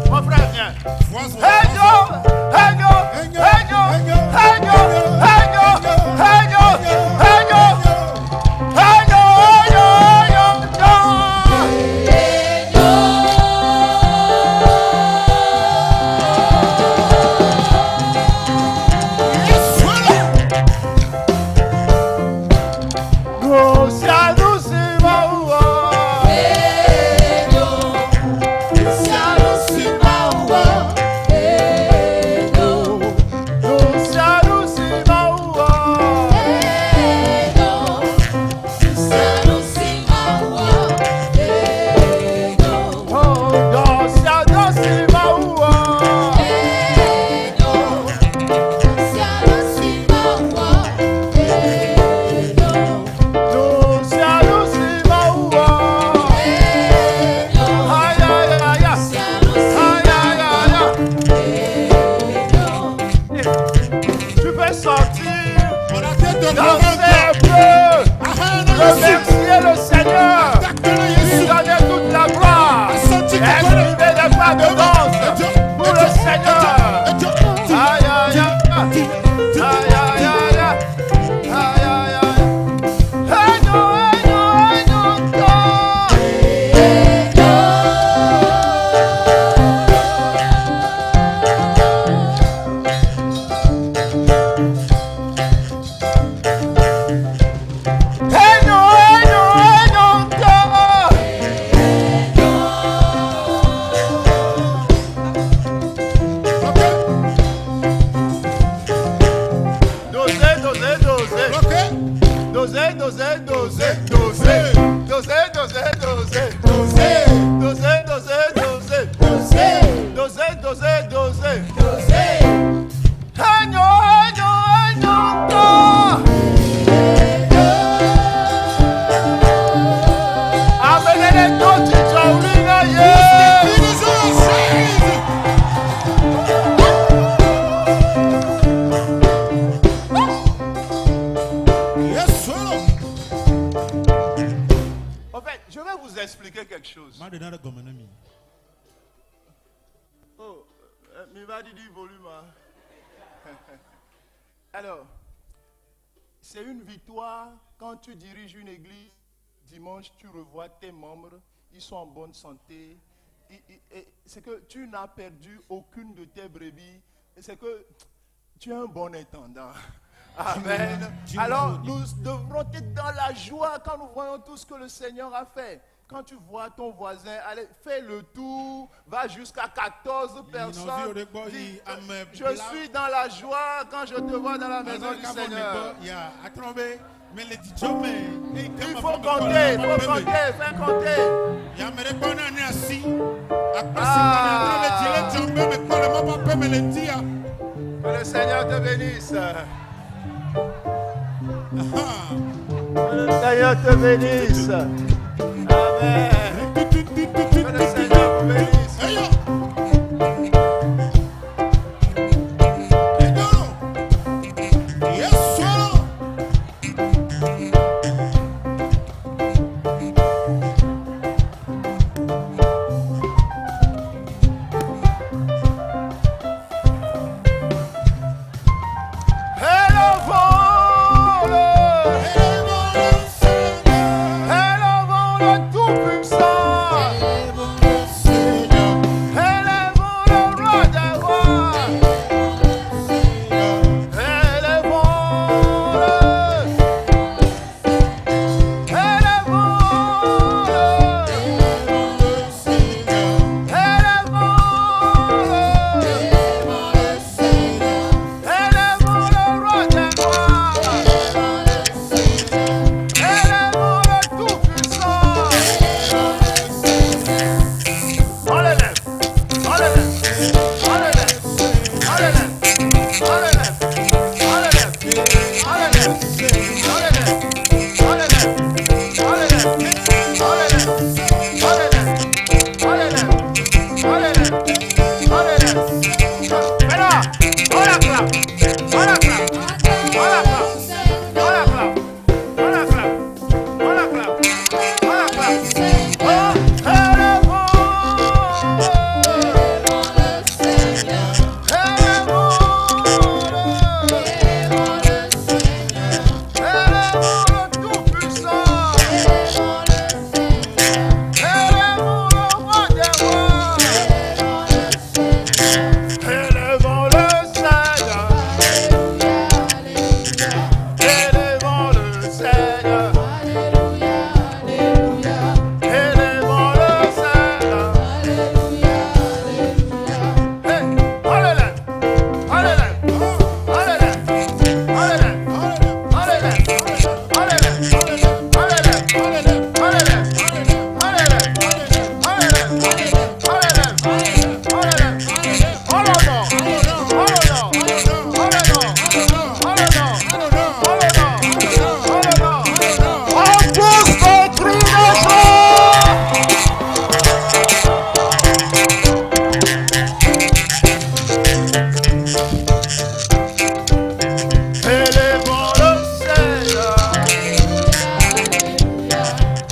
Mon frère, viens. voisin. Remerciez le Seigneur. Lui donner toute la gloire. Inscrivez des pas de danse pour le Seigneur. Aïe, aïe, aïe. Aïe, aïe, aïe, aïe. Aïe, aïe, aïe. Aïe, non, aïe, non, aïe, non, expliquer quelque chose. Oh, mi va dire volume. Alors, c'est une victoire quand tu diriges une église. Dimanche, tu revois tes membres, ils sont en bonne santé. C'est que tu n'as perdu aucune de tes brebis. C'est que tu es un bon intendant. Amen. Alors, nous devrons être dans la joie quand nous voyons tout ce que le Seigneur a fait. Quand tu vois ton voisin, allez, fais le tour, va jusqu'à 14 personnes. Dis, je suis dans la joie quand je te vois dans la maison du Seigneur. Il faut compter, fais compter. Que le Seigneur te bénisse. Que le Seigneur te bénisse. Amen. Que le Seigneur te bénisse. Élevons le Tout-Puissant.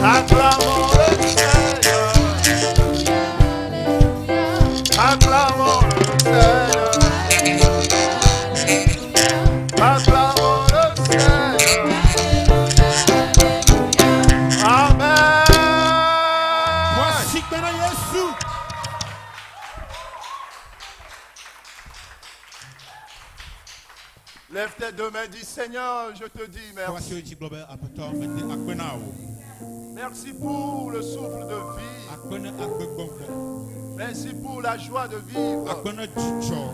Acclamons le Seigneur. Acclamons le Seigneur. Acclamons le Seigneur. Amen. Voici que na Yesu. Lève tes deux mains, dis Seigneur, je te dis merci. Voici o ti globe apeto mede akpena o. Merci pour le souffle de vie. Akpena agbegbongbon. Merci pour la joie de vivre. Akpena dzidzɔ.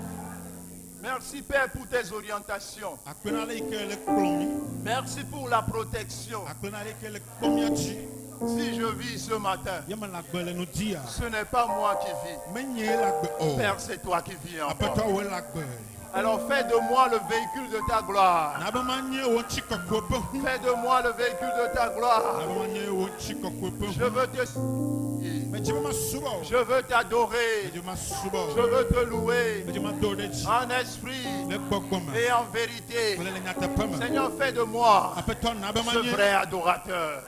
Merci Père pour tes orientations. Akpena le ike le kplɔmi. Merci pour la protection. Akpena le ike le kpɔmia dzi. Si je vis ce matin, Yeme la gbe le nu dia. ce n'est pas moi qui vis. Menye la gbe o. Père, c'est toi qui vis en Apeto moi. wo la gbe. Alors fais de moi le véhicule de ta gloire. Na be ma nye wo tsi kɔkɔe pe hu. Fais de moi le véhicule de ta Na gloire. be ma nye wo tsi kɔkɔe pe Je hu. veux te... Medzi be ma subɔ o. Je veux t'adorer. Medzi be ma subɔ Je o. veux te louer Medzi be ma do ɖe dzi. en esprit Le gbɔgbɔ me. et en vérité. Kple le nyateƒe me. Seigneur, fais de moi Apeto na be ma ce nye vrai adorateur.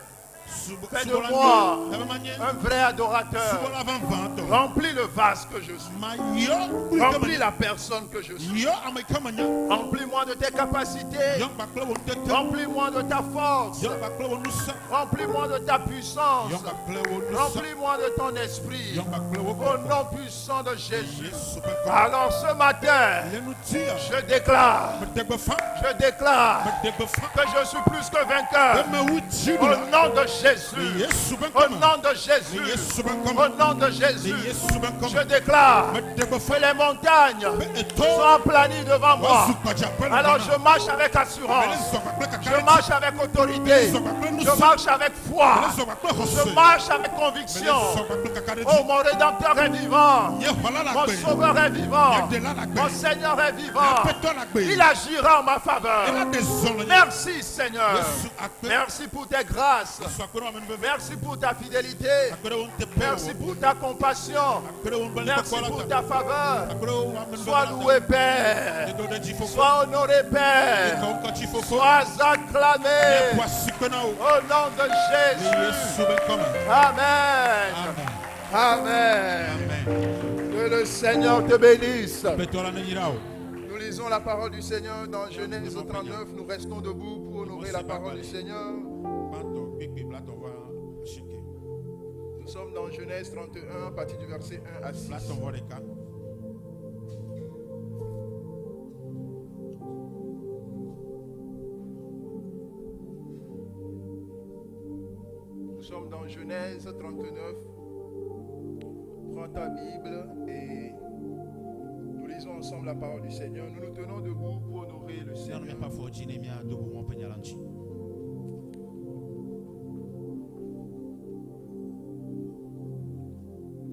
subɔ Fais de subɔla moi na be ma nye un vrai adorateur. subɔla vavãtɔ. Remplis le vase que je suis. Ma yɔ kpli ke Remplis me la personne que je suis. yɔ ame ke me nye. Remplis-moi de tes capacités. Yɔ kpakple wo ŋutete. Remplis-moi de ta force. Yɔ kpakple wo ŋusẽ. Remplis-moi de ta puissance. Yɔ kpakple wo ŋusẽ. Remplis-moi de ton esprit. Yɔ kpakple wo Au gbɔgbɔ. nom puissant de Jésus. Yesu ƒe ŋkɔ. Alors ce matin, Le nu dia. je déclare Mede gbefa. que je suis plus que vainqueur. Eme wu Au dziɖula. nom de Le Jésus. Yesu ƒe Au ŋkɔ me. nom de Le Jésus. Yesu ƒe ŋkɔ Au me. nom de Le Jésus. Yesu ƒe ŋkɔ Je me. déclare Mede que gbefa. les montagnes Be eto. sont aplanies devant moi. Wozu gbadza ƒe Alors ŋgɔna. je marche avec Mele assurance. zɔ kpakple Je kakaɖedzi. marche avec autorité. Mele zɔ kpakple Je nusẽ. marche avec foi. Mele zɔ kpakple Je xɔse. marche avec Mele conviction. zɔ kpakple kakaɖedzi. Oh, mon Rédempteur est vivant. Nye xɔla la Mon gbe. Sauveur est vivant. Nye ɖela la gbe. Mon Seigneur est vivant. Aƒetɔ la gbe. Il agira en ma Ela faveur. ɖe zɔ le nye. Merci Seigneur. Yesu akpe. Merci pour tes grâces. Yesu akpe ɖe wo ame nu veve. Merci pour ta fidélité. Akpe ɖe wo ŋuteƒe Merci wɔwɔ. pour ta compassion. Akpe ɖe wo ŋugbe Merci nukpɔkpɔ la pour ta. ta faveur. Akpe ɖe wo ame nu Sois veve la loué ta. Père. Edo ɖe dzi fofo. Sois honoré Père. Eka wo ŋkɔtsi fofo. Sois acclamé. Ƒo asikpe na wo. Au nom de Le Jésus. Yesu ƒe ŋkɔ me. Amen. Amen. Amen. Amen. Que le Seigneur te bénisse. Aƒetɔ la neyra wo. Nous lisons la parole du Seigneur dans Genèse 39. Nous restons debout pour honorer la parole du Seigneur. Gbãtɔ kpekpe blatɔ va asike. Nous sommes dans Genèse 31 à partir du verset 1 à 6. Blatɔ vɔ ɖeka. Nous sommes dans Genèse 39. Prends ta Bible et nous lisons ensemble la parole du Seigneur. Nous nous tenons debout pour honorer le Seigneur Seigneur. mia pa fɔ dzi ne mia do ʋu mɔ ƒe nya la ŋuti.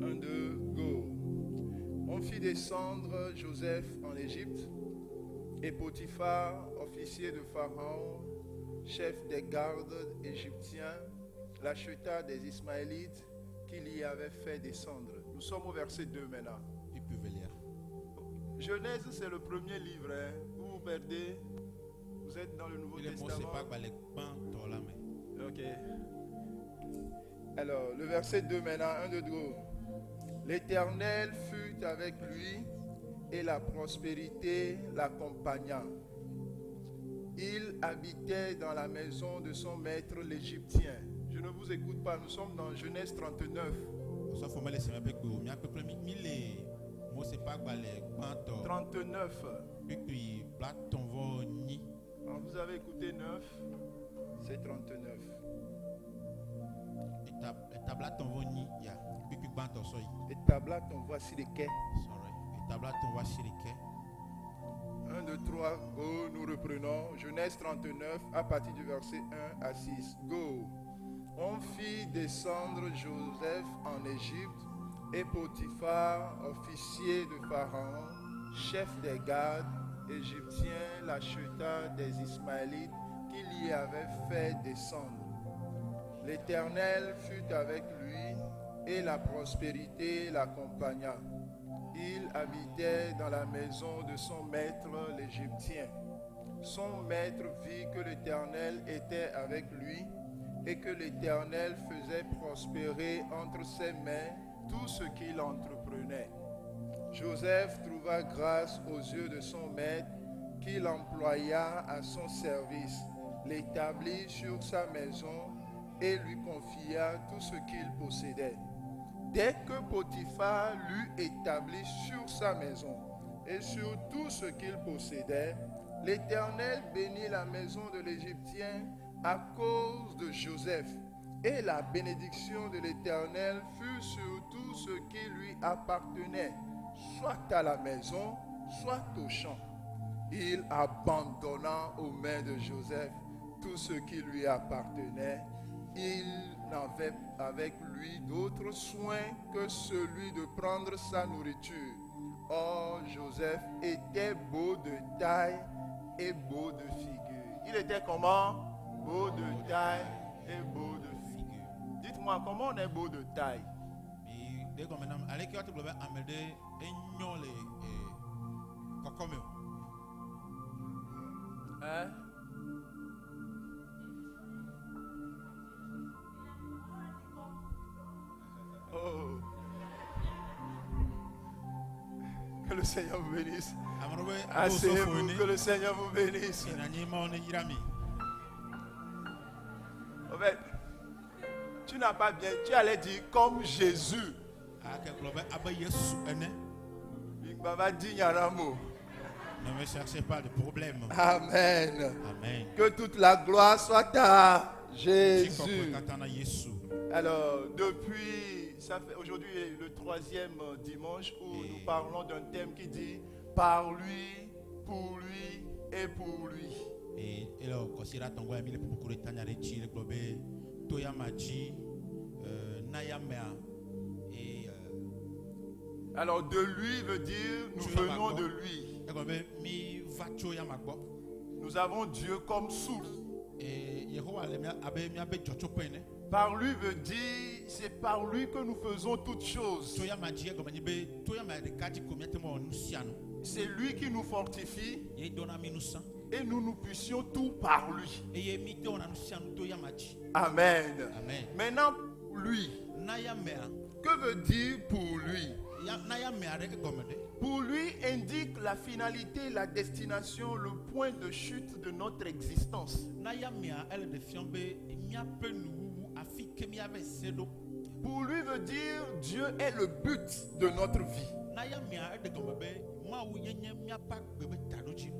Un, deux, go. On fit descendre Joseph en Égypte et Potiphar, officier de Pharaon, chef des gardes égyptiens, l'acheta des Ismaélites qu'il y avait fait descendre. Nous sommes au verset 2 maintenant. Pipi velia. Genèse, c'est le premier livre. Hein. Vous vous perdez. Vous êtes dans le Nouveau Il est mot c'est Testament. pas gbalẽ gbãtɔ la me. Ok. Alors, le verset 2 maintenant, 1, 2, 2. L'Éternel fut avec lui et la prospérité l'accompagna. Il habitait dans la maison de son maître l'Égyptien. Je ne vous écoute pas, nous sommes dans Genèse 39. Sɔ fɔ mele sɛmɛ ƒe gbe o miaƒe kple mi le mɔ se ƒe agbalẽ gbãtɔ 39. kpekpe blatɔ vɔ nyi. Alors, vous avez écouté 9, c'est 39. Eta blatɔ vɔ nyi ya kpekpe gbãtɔ sɔ yi. Et tabla, on voit si les quais. Sɔrɔ eta blatɔ vɔ asi ɖeke. 1, 2, 3, go, nous reprenons. Genèse 39 à partir du verset 1 à 6. Go. On fit descendre Joseph en Égypte et Potiphar, officier de Pharaon, chef des gardes égyptiens, l'acheta des Ismaélites qu'il y avait fait descendre. L'Éternel fut avec lui et la prospérité l'accompagna. Il habitait dans la maison de son maître l'Égyptien. Son maître vit que l'Éternel était avec lui et que l'Éternel faisait prospérer entre ses mains tout ce qu'il entreprenait. Joseph trouva grâce aux yeux de son maître, qu'il employa à son service, l'établit sur sa maison et lui confia tout ce qu'il possédait. Dès que Potiphar l'eut établi sur sa maison et sur tout ce qu'il possédait, l'Éternel bénit la maison de l'Égyptien à cause de Joseph. Et la bénédiction de l'Éternel fut sur tout ce qui lui appartenait, soit à la maison, soit au champ. Il abandonna aux mains de Joseph tout ce qui lui appartenait. Il n'avait avec lui d'autre soin que celui de prendre sa nourriture. Or, Joseph était beau de taille et beau de figure. Il était comment? Beau de taille et beau de figure. Dites-moi, comment on est beau de taille? Hein? Oh. Que le Seigneur vous bénisse. Asseyez-vous, que le Seigneur vous bénisse. En fait, tu n'as pas bien, tu allais dire comme Jésus. Ne me cherchez pas de problème. Amen. Amen. Que toute la gloire soit à Jésus. Alors, depuis, ça fait aujourd'hui le 3e dimanche où nous parlons d'un thème qui dit par lui, pour lui et pour lui. Alors, de lui veut dire nous venons de lui. Nous avons Dieu comme source. Par lui veut dire c'est par lui que nous faisons toutes choses. C'est lui qui nous fortifie et nous puissions tout par lui. Amen. Amen. Maintenant, lui, que veut dire pour lui? Pour lui indique la finalité, la destination, le point de chute de notre existence. Pour lui veut dire Dieu est le but de notre vie.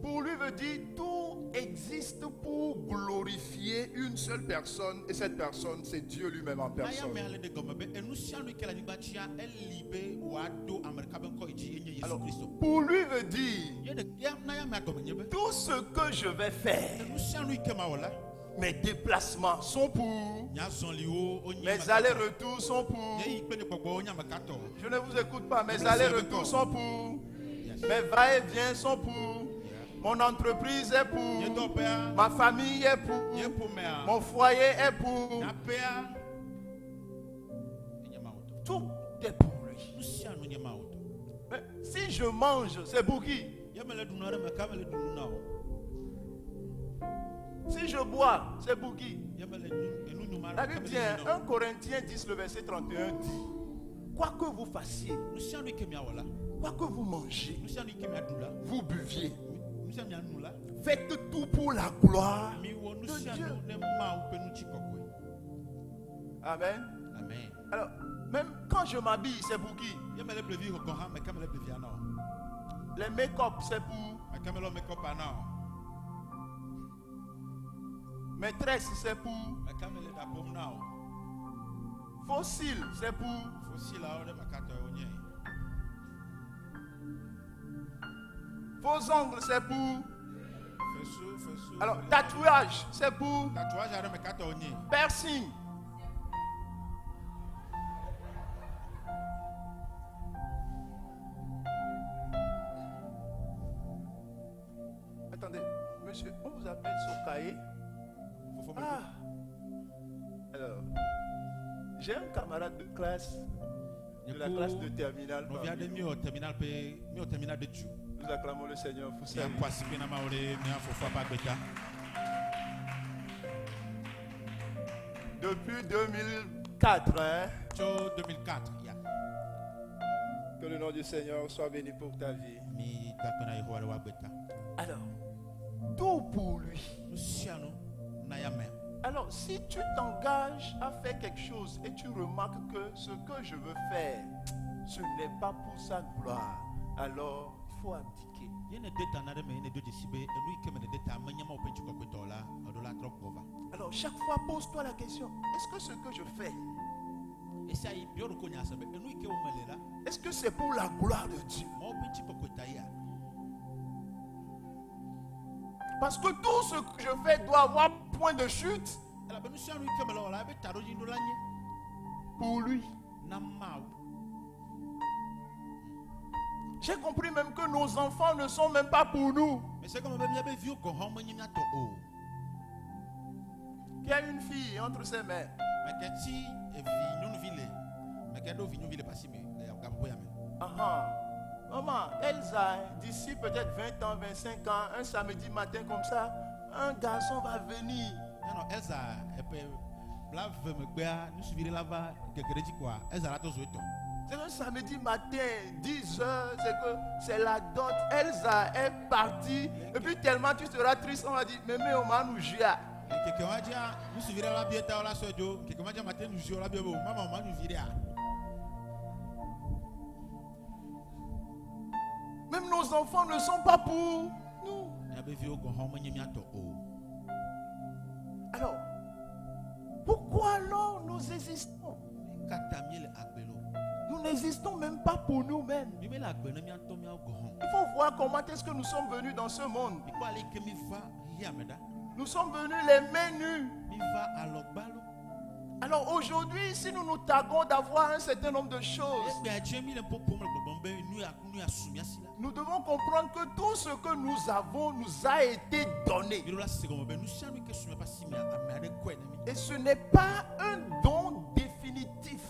Pour lui veut dire tout existe pour glorifier une seule personne et cette personne c'est Dieu lui-même en personne. Alors, pour lui veut dire tout ce que je vais faire, mes déplacements sont pour, mes allers-retours sont pour. Je ne vous écoute pas, mes allers-retours sont pour, mes va-et-vient sont pour, mon entreprise est pour, ma famille est pour, mon foyer est pour. Tout est pour lui. Mais si je mange, c'est pour qui? Si je bois, c'est pour qui? La Bible dit, 1 Corinthiens 10, le verset 31 dit, quoi que vous fassiez, quoi que vous mangez, vous buviez, faites tout pour la gloire de Dieu. Amen. Amen. Alors, même quand je m'habille, c'est pour qui? Les make-up, c'est pour. Mes tresses, c'est pour. Fossiles, c'est pour. Vos ongles, c'est pour. Alors, tatouage, c'est pour. Piercing. Attendez, monsieur, on vous appelle Sokaye. Ah. Alors, j'ai un camarade de classe, de la classe de terminale. Nous acclamons le Seigneur pour ça. Depuis 2004, hein, Tso 2004 ya. que le nom du Seigneur soit béni pour ta vie. Mi dakpena Yehowa le wa gbeta. Alors, tout pour lui. Nu sia nu na ya me. Alors, si tu t'engages à faire quelque chose et tu remarques que ce que je veux faire, ce n'est pas pour sa gloire, alors il faut abdiquer. Yene deta na de me ne do jesibe enu ike me ne deta manya ma openchi kokweto la odola trop gova. Alors, chaque fois, pose-toi la question, est-ce que ce que je fais, Esa yi bioro ko nya sabe enu ike o melela. est-ce que c'est pour la gloire de Dieu? Ma openchi kokweta ya. Parce que tout ce que je fais doit avoir point de chute Ala be nu sia nu ike me la ola be taro ji ndo la nye. pour lui. Na ma. J'ai compris même que nos enfants ne sont même pas pour nous. Mais c'est comme be mi be vio ko hon manyi mi ato o. Il y a une fille entre ses mains. Mais que ti e vi nyonu vile. Mais que do vi nyonu vile pasi me gapo ya me. Ah, maman, Elsa, d'ici peut-être 20 ans, 25 ans, un samedi matin comme ça, un garçon va venir. Non, Elsa, epe blave me gbea, nu suvire lava gegereji kwa. Elsa la to zo eto. C'est un samedi matin, 10 heures, c'est la dot. Elsa est partie. Et puis tellement tu seras triste, on va dire, mais on m'a nous joué. Keke wadia, nu suvire la bieta ola sojo. Keke wadia matin nu jo la biebo. Mama ma nu vire a. Même nos enfants ne sont pas pour nous. Ya be vio ko hon manyi mi ato o. Alors, pourquoi alors nous existons? Kata mi le agbelo. Nous n'existons même pas pour nous-mêmes. Mi me la agbelo mi ato mi go hon. Il faut voir comment est-ce que nous sommes venus dans ce monde. Mi kwa le ke mi va ya meda. Nous sommes venus les mains nues. Mi va alogbalo. Alors aujourd'hui, si nous nous targuons d'avoir un certain nombre de choses, Egbe aje mi le popo mo gbogbo nu ya sumi asila. nous devons comprendre que tout ce que nous avons nous a été donné. Mi la se gomo be nu sia nu ke sumi pasi mi amade ko ene mi. Et ce n'est pas un don définitif.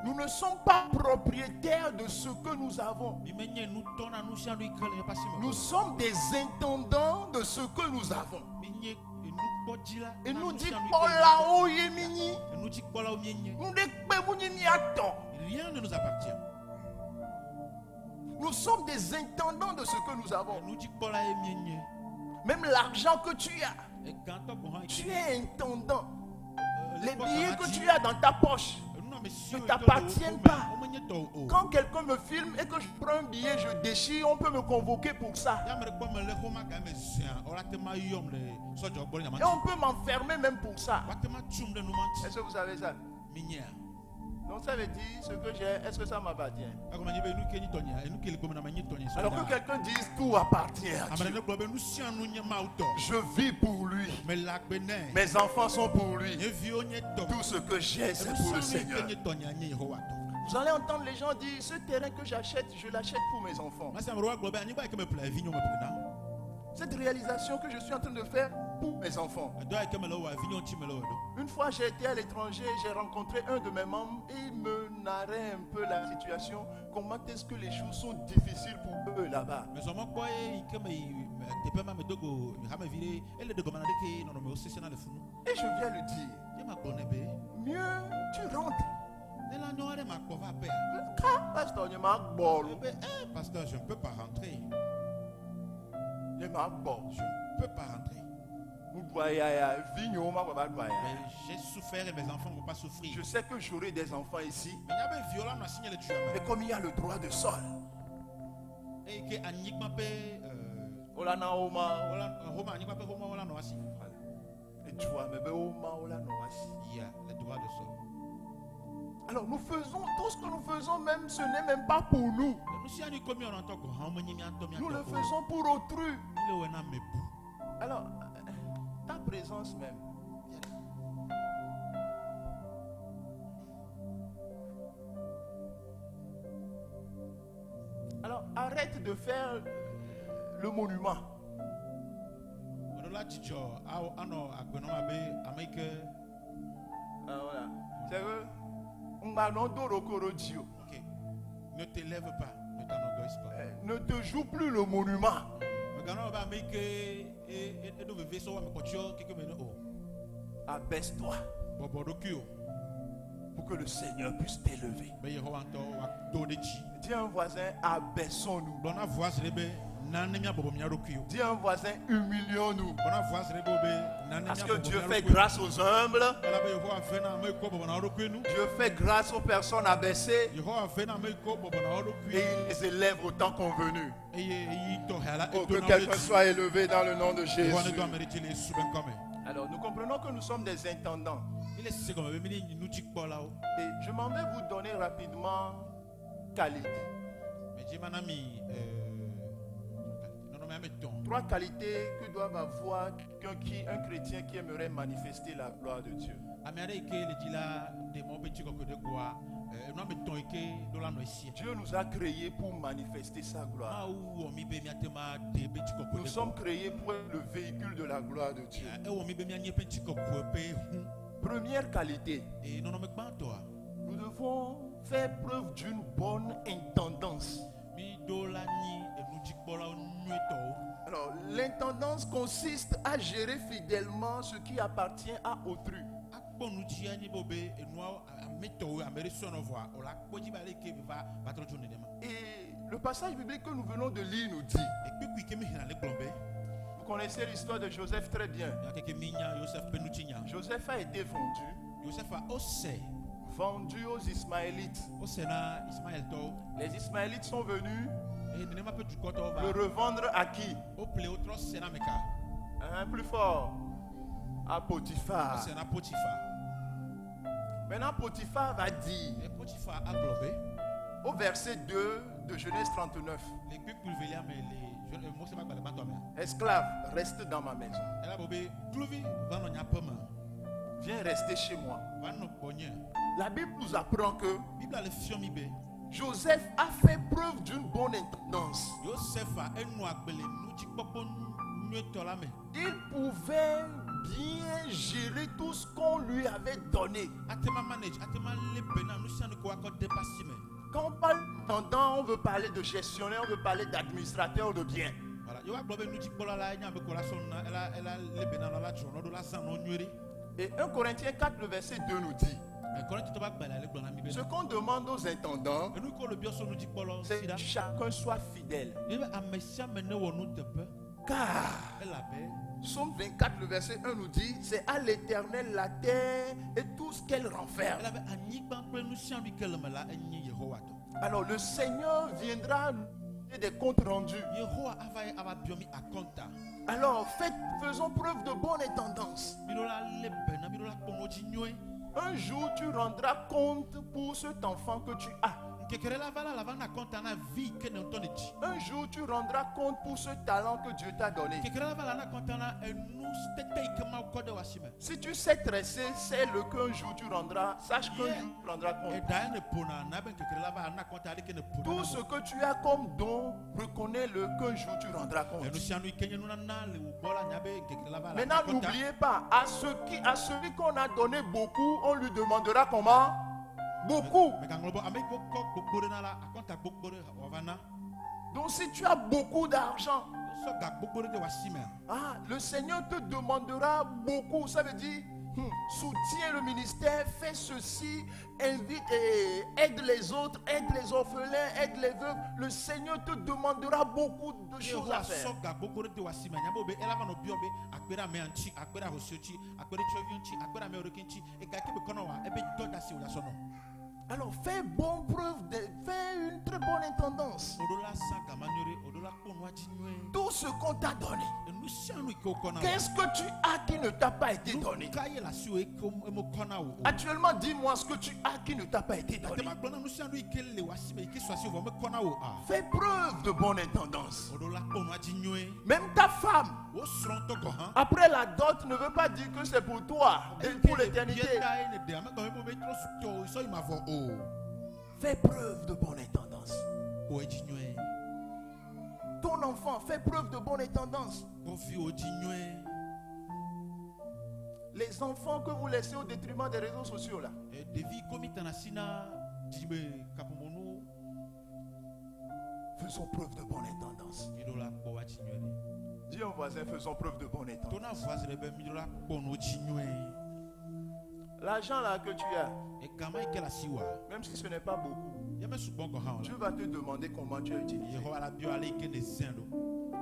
Nous ne sommes pas propriétaires de ce que nous avons. Nous sommes des intendants de ce que nous avons. Et nous disons, rien ne nous appartient. Nous sommes des intendants de ce que nous avons. Même l'argent que tu es intendant. Les billets que tu as dans ta poche ne t'appartiennent pas. Quand quelqu'un me filme et que je prends un billet, je déchire, on peut me convoquer pour ça. Et on peut m'enfermer même pour ça. Est-ce que vous savez ça? Donc ça veut dire ce que j'ai, est-ce que ça m'appartient? Alors que quelqu'un dise tout appartient à Dieu. Je vis pour lui. Mes enfants sont pour lui. Tout ce que j'ai, c'est pour le Seigneur. Vous allez entendre les gens dire, ce terrain que j'achète, je l'achète pour mes enfants. Cette réalisation que je suis en train de faire pour mes enfants. Une fois j'ai été à l'étranger, j'ai rencontré un de mes membres et il me narrait un peu la situation. Comment est-ce que les choses sont difficiles pour eux là-bas. Et je viens lui dire, mieux tu rentres. Pasteur, je ne peux pas rentrer. Je ne peux pas rentrer. Mais j'ai souffert et mes enfants ne vont pas souffrir. Je sais que j'aurai des enfants ici. Mais comme il y a le droit de sol. Il y a le droit de sol. Alors nous faisons tout ce que nous faisons, même ce n'est même pas pour nous. Nous le faisons pour autrui. Alors, ta présence même. Alors, arrête de faire le monument. Voilà. C'est que ok. Ne t'élève pas, ne t'enorgueille pas. Ne te joue plus le monument. Abaisse-toi bɔbɔ ɖokui o pour que le Seigneur puisse t'élever. be yehowa ŋutɔ woado ɖe dzi. Dis à un voisin, abaissons-nous. Gblɔ na voisin ɖe be nane míabɔbɔ mía ɖokui o. Dis à un voisin, humilions-nous. Gblɔ na voisin ɖe be nane Parce que míabɔbɔ Dieu mía fait ɖokui o. grâce aux humbles. Elabe yehowa ve na ame yike bɔbɔ na wo ɖokui nu. Dieu fait grâce aux personnes abaissées. Yehowa ve na ame yike bɔbɔ na wo ɖokui. Et il les élève au temps convenu. Eye eyi tɔxɛ la Oh, edo que na wo quelqu'un ɖe dzi. soit élevé dans le nom de Yehowa Jésus. ne do ame ɖe dzi le Yesu be ŋkɔ me. Alors, nous comprenons que nous sommes des intendants. Mi le se gɔme be mi ne nudzikpɔlawo. Et je m'en vais vous donner rapidement qualité. Mais dzi ma na mi nɔnɔme ame etɔ̃. 3 qualités que doivent avoir un chrétien qui aimerait manifester la gloire de Dieu. Ame aɖe yike le dzi la ɖe mɔ be tsikɔkɔ ɖe goa enu ame etɔ̃ yike ɖo la nɔ esia. Dieu nous a créés pour manifester sa gloire. Mawu wɔ mi be miate ma ɖe be tsikɔkɔ Nous ɖe sommes goa. créés pour être le véhicule de la gloire de Dieu. Ewɔ mi be mianye ƒe tsikɔkɔ ƒe hu. Première qualité, Eye nɔnɔme gbãtɔa nous devons faire preuve d'une bonne intendance. mi ɖo la nyi enudzikpɔlawo nyuietɔwo. Alors, l'intendance consiste à gérer fidèlement ce qui appartient à autrui. Akpɔ nu dzi anyi be enuawo ametɔwo ame ɖe sɔ nɔ vɔa o la kpɔ dzi be ale ke va trɔ tso nenema. Et le passage biblique que nous venons de lire nous dit, Ekpekui ke mi hena le gblɔ be vous connaissez l'histoire de Joseph très bien. keke mi nya Yosef ƒe nutsinya. Joseph a été vendu, Yosefa vendu aux Ismaélites. ose na Ismaeltɔwo Les Ismaélites sont venus eye nenema ƒe dukɔtɔwo le va revendre à qui? wople wotrɔ se na meka Plus fort. À Potiphar. ose na Potifa. Maintenant, Potiphar va dire, Eye Potifa agblɔ be au verset 2 de Genèse 39, le kpekui velia me le Mose ƒe agbalẽ gbãtɔ mea. esclave, reste dans ma maison. Ela be be kluvi va nɔ nyaƒe me Viens rester chez moi. va nɔ gbɔnye. La Bible nous apprend que Biblia le fiɔ mi be Joseph a fait preuve d'une bonne intendance. Yosefa enu agbe le nudzikpɔkpɔ nyuietɔ la me. Il pouvait bien gérer tout ce qu'on lui avait donné. Atema manage, atema le bena nu sia nu ko akɔ de pasi me. Quand on parle d'intendant, on veut parler de gestionnaire, on veut parler d'administrateur de biens. Voilà, yo agblɔ be nudzikpɔla la nya be ko la sɔ na ela le bena la trɔ nɔ do la zã nɔ nyuie ɖe. Et 1 Corinthiens 4, le verset 2 nous dit, Kɔrɔntitɔ ba gbalẽ le gblɔ na mi be ce qu'on demande aux intendants, enu ko le biɔ so nudzikpɔlawo c'est si que ɖa. chacun soit fidèle. Ye be ame sia ame ne wɔ nu teƒe Car, elabe Psaume 24, le verset 1 nous dit, c'est à l'Éternel la terre et tout ce qu'elle renferme. elabe anyigba kple nu sia nu yi ke le me la enye Yehowa tɔ. Alors le Seigneur viendra nous donner des comptes rendus. Yehowa ava biɔ mi akɔnta. Alors faisons preuve de bonne intendance. Mi ɖo la le bena, mi ɖo la kpɔ nu dzi nyuie. Un jour, tu rendras compte pour cet enfant que tu as. Nkekere la va na akɔnta na vi ke ne ŋutɔ ne dzi. Un jour, tu rendras compte pour ce talent que Dieu t'a donné. Nkekere la na akɔnta na enu tete yi ke Mawu kɔ ɖe wò asi me. Si tu sais tresser, sais-le qu'un jour tu rendras, sache qu'un Yeah. jour tu rendras compte. Eɖa ne ƒona na be nkekere la na akɔnta aɖeke ne ƒona. Tout ce que tu as comme don, reconnais-le qu'un jour tu rendras compte. Enu sia nu yi ke nye nunana le wo gbɔ la nya be nkekere la na Maintenant, akɔnta. n'oubliez pas, à celui qu'on a donné beaucoup, on lui demandera comment? Beaucoup. Megaŋlɔ be ame yi ke kɔ gbogbo ɖe na la akɔnta gbogbo ɖe wòava na. Donc si tu as beaucoup d'argent, Sɔ ga gbogbo ɖe wò asi me. le Seigneur te demandera beaucoup. Ça veut dire, soutiens le ministère, fais ceci, invite et aide les autres, aide les orphelins, aide les veuves. Le Seigneur te demandera beaucoup de choses à Yehowa faire. sɔ ga gbogbo ɖe wò asi me. Nya be wo be ela va nɔ biɔ be akpe ɖe amea ŋuti, akpe ɖe ahosio ŋuti, akpe ɖe tsyɔ̃evi ŋuti, akpe ɖe ame ɖeke ŋuti. Ega ke be kɔnɔ wa ebe dɔ da si wò asɔ nɔ. Alors fais bonne preuve, fais une très bonne intendance. Oɖo la sa gama nyuie ɖe, oɖo la kpɔ nua dzi nyuie. Tout ce qu'on t'a donné, Enu sia nu yi ke wokɔ na wo. qu'est-ce que tu as qui ne t'a pas été donné? Ka ye le asi wo yi ke eme kɔ na wo o. Actuellement, dis-moi ce que tu as qui ne t'a pas été donné. Atema gblɔ na nu sia nu yi ke le wò asi me yi ke sɔ asi wo vɔ mekɔ na wo a. Fais preuve de bonne intendance. Oɖo la kpɔ nua dzi nyuie. Même ta femme, Wo srɔ̃ ŋutɔ gɔ hã. après la dot, ne veut pas dire que c'est pour toi et pour l'éternité. Bieda ye ne ɖe ame gɔme be trɔ sutɔ sɔ yi ma vɔ o. Fais preuve de bonne intendance. Wo dzi nyuie. Ton enfant, fais preuve de bonne intendance. Wo vi wo dzi nyuie. Les enfants que vous laissez au détriment des réseaux sociaux là, Ɖevi komi tana si na dzime kaƒomɔnuwo. faisons preuve de bonne intendance. Mi ɖo la kpɔ wa dzi nyuie ɖe. Dis à un voisin, faisons preuve de bonne To intendance. na voisin ɖe be mi ɖo la kpɔ nu dzi nyuie. L'argent là que tu as, Et comment est-ce qu'elle a si wa? même si ce n'est pas beaucoup, Il y a même souvent qu'on a. Dieu va te demander comment tu as utilisé. Il y a la bio aller que des saints.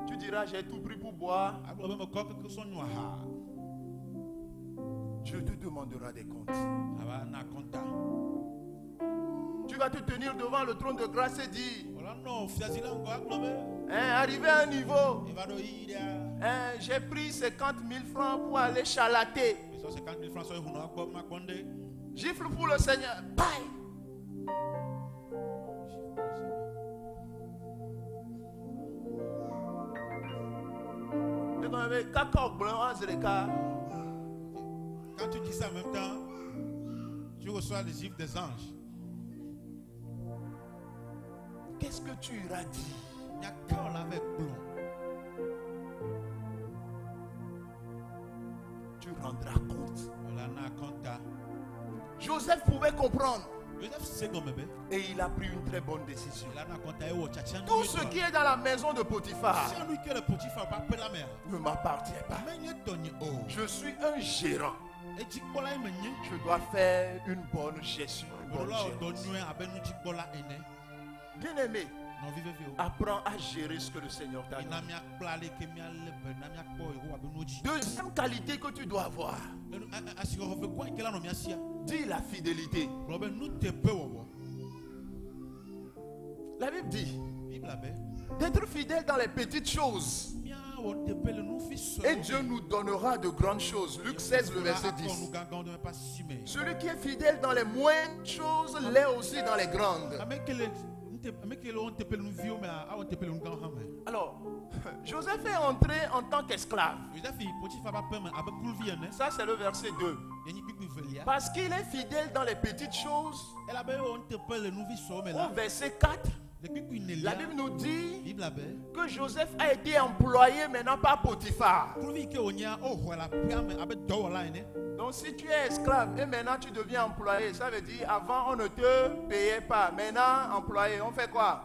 Tu diras, j'ai tout pris pour boire. Aglo même encore que son noir. Dieu te demandera des comptes. Ava na conta. Tu vas te tenir devant le trône de grâce et dire, Voilà non, fiazila encore aglo me. arrivé à un niveau, Il va do ida. j'ai pris 50 000 francs pour aller chalater. Mais ça 50 000 francs, ça vous n'a pas ma conde. Gifle pour le Seigneur. Bye. Quand tu dis ça en même temps, tu reçois les gifles des anges. Qu'est-ce que tu iras dire? Il y a qu'un avec plomb. Tu rendras compte. Voilà na conta. Joseph pouvait comprendre Joseph c'est comme bébé. et il a pris une très bonne décision. Là na conta e wo tchatchan. Tout ce qui est dans la maison de Potiphar Si lui que le petit fa pas pe la mère. ne m'appartient pas. Mais il tonne oh. Je suis un gérant. Et tu kola menye. Je dois faire une bonne gestion. Une bonne Voilà gérance. donne abenu tu kola ene. Bien aimé, Non vive vive. apprends à gérer ce que le Seigneur t'a Il donné. n'a mia plale que mia lebe na mia ko e wo abenu ji. Deuxième qualité que tu dois avoir, Asiko ho fe kwa ikela no mia sia. dis la fidélité. Robert nous te pe wo. La Bible dit Bible la be. d'être fidèle dans les petites choses. Mia wo te pe le nous fi so. Et Dieu nous donnera de grandes choses. Luc 16, le verset 10. Nous gagons de pas simer. Celui qui est fidèle dans les moindres choses l'est aussi dans les grandes. Avec le on te pe nous vieux mais on te pe nous grand hame. Alors, Joseph est entré en tant qu'esclave. Joseph petit fa pas pe mais avec coulvi ne. Ça, c'est le verset 2. Yeni bibi velia. Parce qu'il est fidèle dans les petites choses. Elle a be on te pe le nous vi so mais Au là. verset 4, Depuis une la Bible nous dit Bible la be. que Joseph a été employé maintenant par Potiphar. Coulvi que onya oh voilà pe mais avec do là ne. Donc si tu es esclave et maintenant tu deviens employé, ça veut dire avant on ne te payait pas. Maintenant employé, on fait quoi?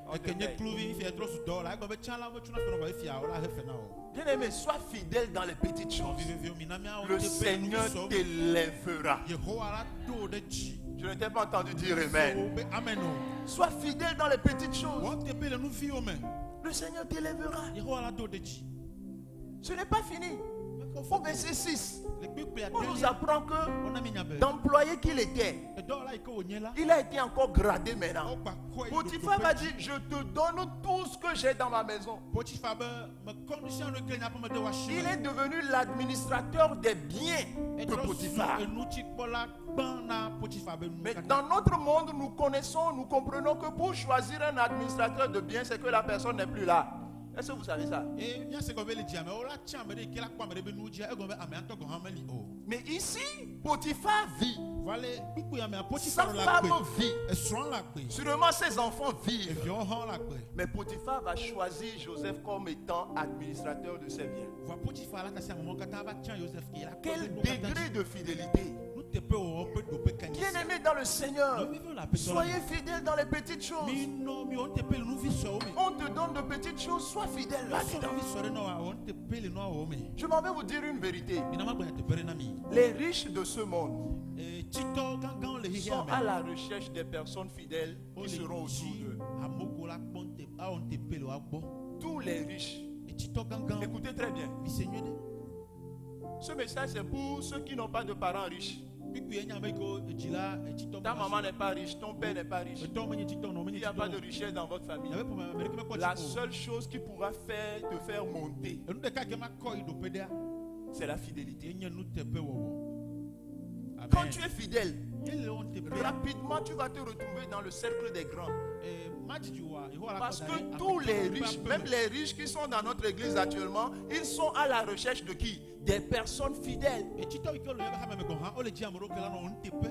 On Et te que nye paye. coulvi fait trop sur do là. Ko be chan la tu na fe no ba fi a la he fe na o. Bien aimé, sois fidèle dans les petites choses. Vive vieux minamia on Le te pe Seigneur nous so. t'élèvera. Yehowa la do de ji. Je ne t'ai pas entendu dire amen. Amen. Oh. Sois fidèle dans les petites choses. On te pe le nous vi o mais. Le Seigneur t'élèvera. Yehowa la do de ji. Ce n'est pas fini. Au verset 6, Le pipe on nous apprend que on a mis nyabe. d'employé qu'il était, Et do là iko onye là. il a été encore gradé O maintenant. pa ko. Potiphar va dire, je te donne tout ce que j'ai dans ma maison. Potiphar be me condition le que n'a pas me de wa Il est devenu l'administrateur des biens de Potiphar. Et nous ti kola ban na Potiphar be nous. Mais dans notre monde, nous connaissons, nous comprenons que pour choisir un administrateur de biens, c'est que la personne n'est plus là. Est-ce que vous savez ça? Et bien c'est comme le dia mais o la tia me de que la kwa me be nous dia e go be amen to go hameli o. Mais ici, Potiphar vit. Vale pipu ya me Sa Potiphar la femme gbe. vit. E sron la gbe. Sûrement ses enfants E vivent. vion han la gbe. Mais Potiphar va choisir Joseph comme étant administrateur de ses biens. Va Potiphar la kasi moment kata va tia Joseph qui la. Quel degré de fidélité. nous te pe o pe do pe kanya. Bien aimé dans le Seigneur, Nous vivons la paix. soyez fidèles dans les petites choses. Mi no mi on te pe nous vi so mi. On te donne de petites choses, sois fidèle La so là-dedans. vi so no on te pe le no o mi. Je m'en vais vous dire une vérité. Mi na ma gbe te pe na mi. Les riches de ce monde E tito gangan le hihi sont ame. à la recherche des personnes fidèles qui seront autour d'eux. Amoko la ponte a on te pe le agbo. Tous les riches. E tito gangan Écoutez très bien. mi seigneur de. Ce message c'est pour ceux qui n'ont pas de parents riches. Piku enya me ko ejila e tito. Ta maman n'est pas riche, ton père n'est pas riche. E to me tito no me Il n'y tito. a pas de richesse dans votre famille. Ya be pour me me ko La tiko. seule chose qui pourra te faire monter, E nu de ka ke ma ko ido pe de. c'est la fidélité. Enye nu te pe wo. Quand tu es fidèle, Ele on te pe. rapidement tu vas te retrouver dans le cercle des grands. E maji juwa e ho la Parce que tous les riches, même les riches qui sont dans notre église actuellement, ils sont à la recherche de qui? Des personnes fidèles. e tito iko lo ha me ko ha o le ji amoro ke la no on te pe.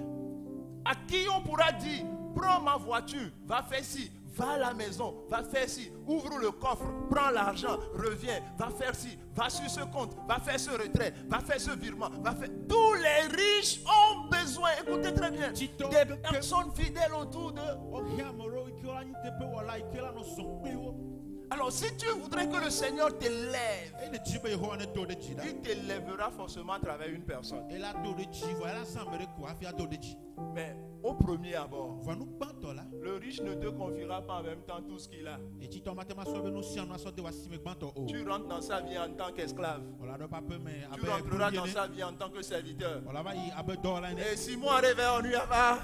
À qui on pourra dire, prends ma voiture, va faire ci, va à la maison, va faire ci, ouvre le coffre, prends l'argent, reviens, va faire ci, va sur ce compte, va faire ce retrait, va faire ce virement, va faire... Tous les riches ont besoin, écoutez très bien, des personnes fidèles autour d'eux. O hi amoro iko la ni te pe wala iko la no so pe wo. Alors si tu voudrais que le Seigneur t'élève, Et le Dieu be Yehowa ne do de ji da. il t'élèvera forcément à travers une personne. Et la do de ji, voilà ça me ko afia do de ji. Mais au premier abord, Va nous banto là. le riche ne te confiera pas en même temps tout ce qu'il a. Et tu tombes matema so be nous si on a so de wa si me banto o. Tu rentres dans sa vie en tant qu'esclave. Ola do pas peu mais Tu rentreras dans sa vie en tant que serviteur. Ola va y abe do là Et Simon arrivé en lui va.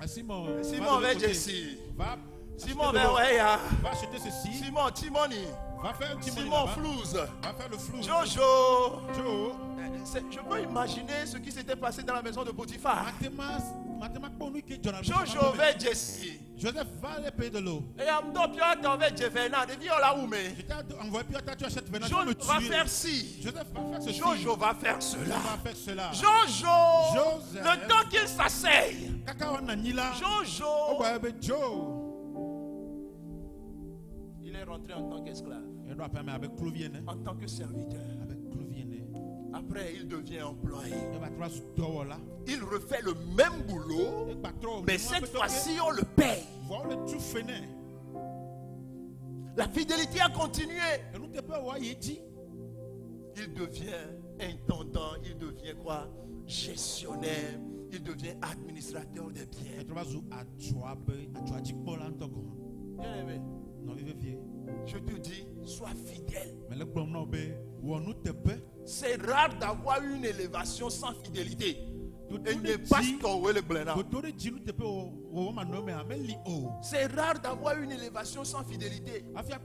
Simon. Simon va Jesse. Va. Simon va Weya. Va acheter ceci. Simon Timoni. Va faire un petit Simon Flouze. Va faire le flou. Jojo. Joe. Je peux imaginer ce qui s'était passé dans la maison de Potiphar. Matema ko nous qui Jonathan. Jojo va Jesse. Joseph va aller payer de l'eau. Et Amdo Pio t'envoie Jefferna. Deviens la oume. Je t'ai envoyé puis tu achètes Venant Jojo me va tuer. faire ci. Joseph va faire ceci. Jojo va faire cela. va faire cela. Jojo. Joseph. Le temps qu'il s'asseye. Kaka wana nila. Jojo. Oh ouais, ben Joe. Il est rentré en tant qu'esclave. Il doit permettre avec Clouvienne. En tant que serviteur. Avec Clouvienne. Après, il devient employé. Il va trouver ce dos là. Il refait le même boulot. Et pas trop. Mais cette fois-ci, on le paye. Voilà le tout fainé. La fidélité a continué. Et nous te peux voir dit. Il devient intendant. Il devient quoi? Gestionnaire. Il devient administrateur des biens. Et tu vas à Joab, à Joab, Bien aimé, non, vieux. je te dis, sois fidèle. Mais le problème non, où nous te paie. C'est rare d'avoir une élévation sans fidélité. Et n'est pas ce qu'on veut le blénard. C'est rare d'avoir une élévation sans fidélité. C'est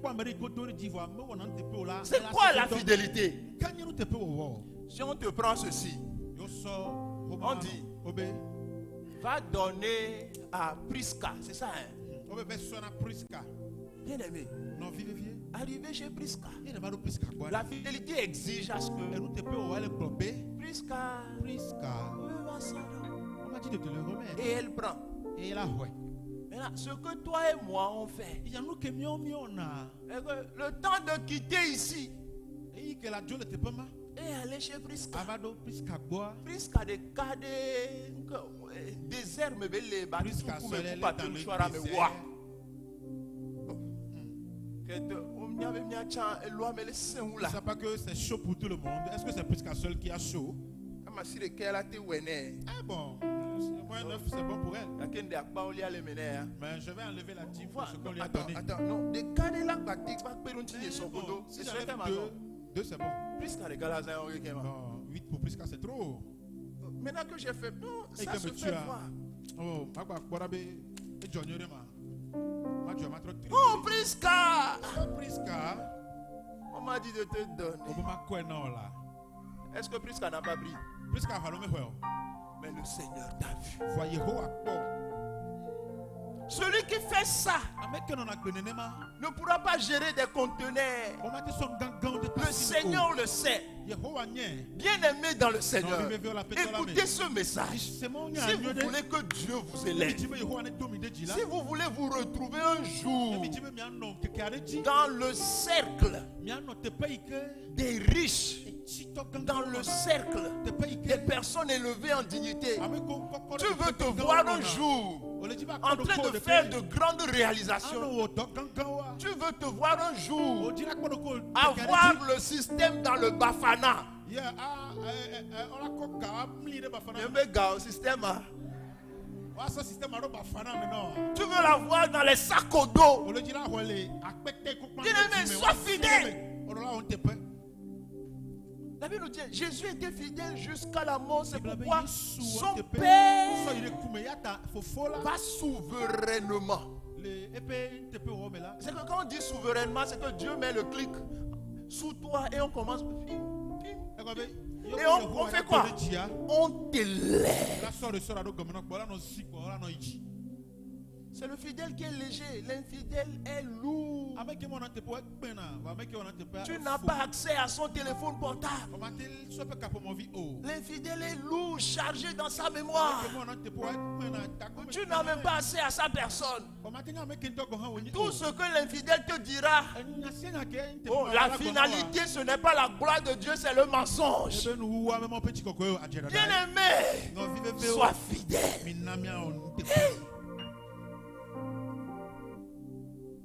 quoi la fidélité? Si on te prend ceci, on dit, va donner à Prisca, c'est ça hein? Bien aimé, arrivé chez Prisca, la fidélité exige à ce que Prisca va s'en donner. Et elle prend. Maintenant, ce que toi et moi on fait, et que le temps de quitter ici et aller chez Prisca. Prisca de cadre désert me belle Prisca seul pas tout choix me voir. C'est pas que c'est chaud pour tout le monde. Est-ce que c'est Prisca seul qui a chaud? Ah bon, c'est bon pour elle. Mais je vais enlever la dîme pour ce qu'on lui a donné. Attends, non. Deux, c'est bon. Prisca de Galazin, non, 8 pour Prisca, c'est trop. Maintenant que j'ai fait, non, ça se fait voir. Oh, Prisca! Prisca! On m'a dit de te donner. Est-ce que Prisca n'a pas pris? Prisca va le faire. Mais le Seigneur t'a vu. Voyez celui qui fait ça ne pourra pas gérer des conteneurs. Le Seigneur le sait. Bien aimé dans le Seigneur, écoutez ce message. Si vous voulez que Dieu vous élève, si vous voulez vous retrouver un jour dans le cercle des riches, dans le cercle des personnes élevées en dignité, tu veux te voir un jour en train de faire de grandes réalisations. Tu veux te voir un jour avoir le système dans le Bafana. Tu veux l'avoir dans les sacs au dos. Bien-aimé, sois fidèle. La Bible nous dit, Jésus était fidèle jusqu'à la mort. C'est pourquoi son Père va souverainement. C'est que quand on dit souverainement, c'est que Dieu met le clic sous toi et on commence. Et on fait quoi? On t'élève. C'est le fidèle qui est léger. L'infidèle est lourd. Tu n'as pas accès à son téléphone portable. L'infidèle est lourd, chargé dans sa mémoire. Tu n'as même pas accès à sa personne. Tout ce que l'infidèle te dira, oh, la finalité, ce n'est pas la gloire de Dieu, c'est le mensonge. Bien aimé, sois fidèle.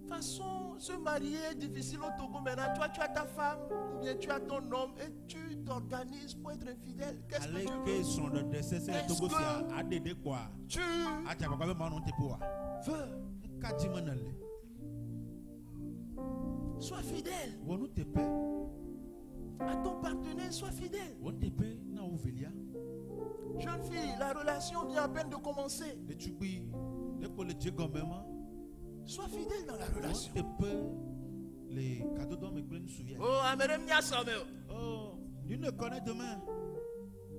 De toute façon, se marier est difficile au Togo maintenant. Toi, tu as ta femme, ou bien tu as ton homme, et tu t'organises pour être infidèle. Qu'est-ce que tu veux? Tu veux. Sois fidèle. À ton partenaire, sois fidèle. Jeune fille, la relation vient à peine de commencer. Sois fidèle dans la relation. Oh, Amerem Niasome. Oh, nul ne connaît demain.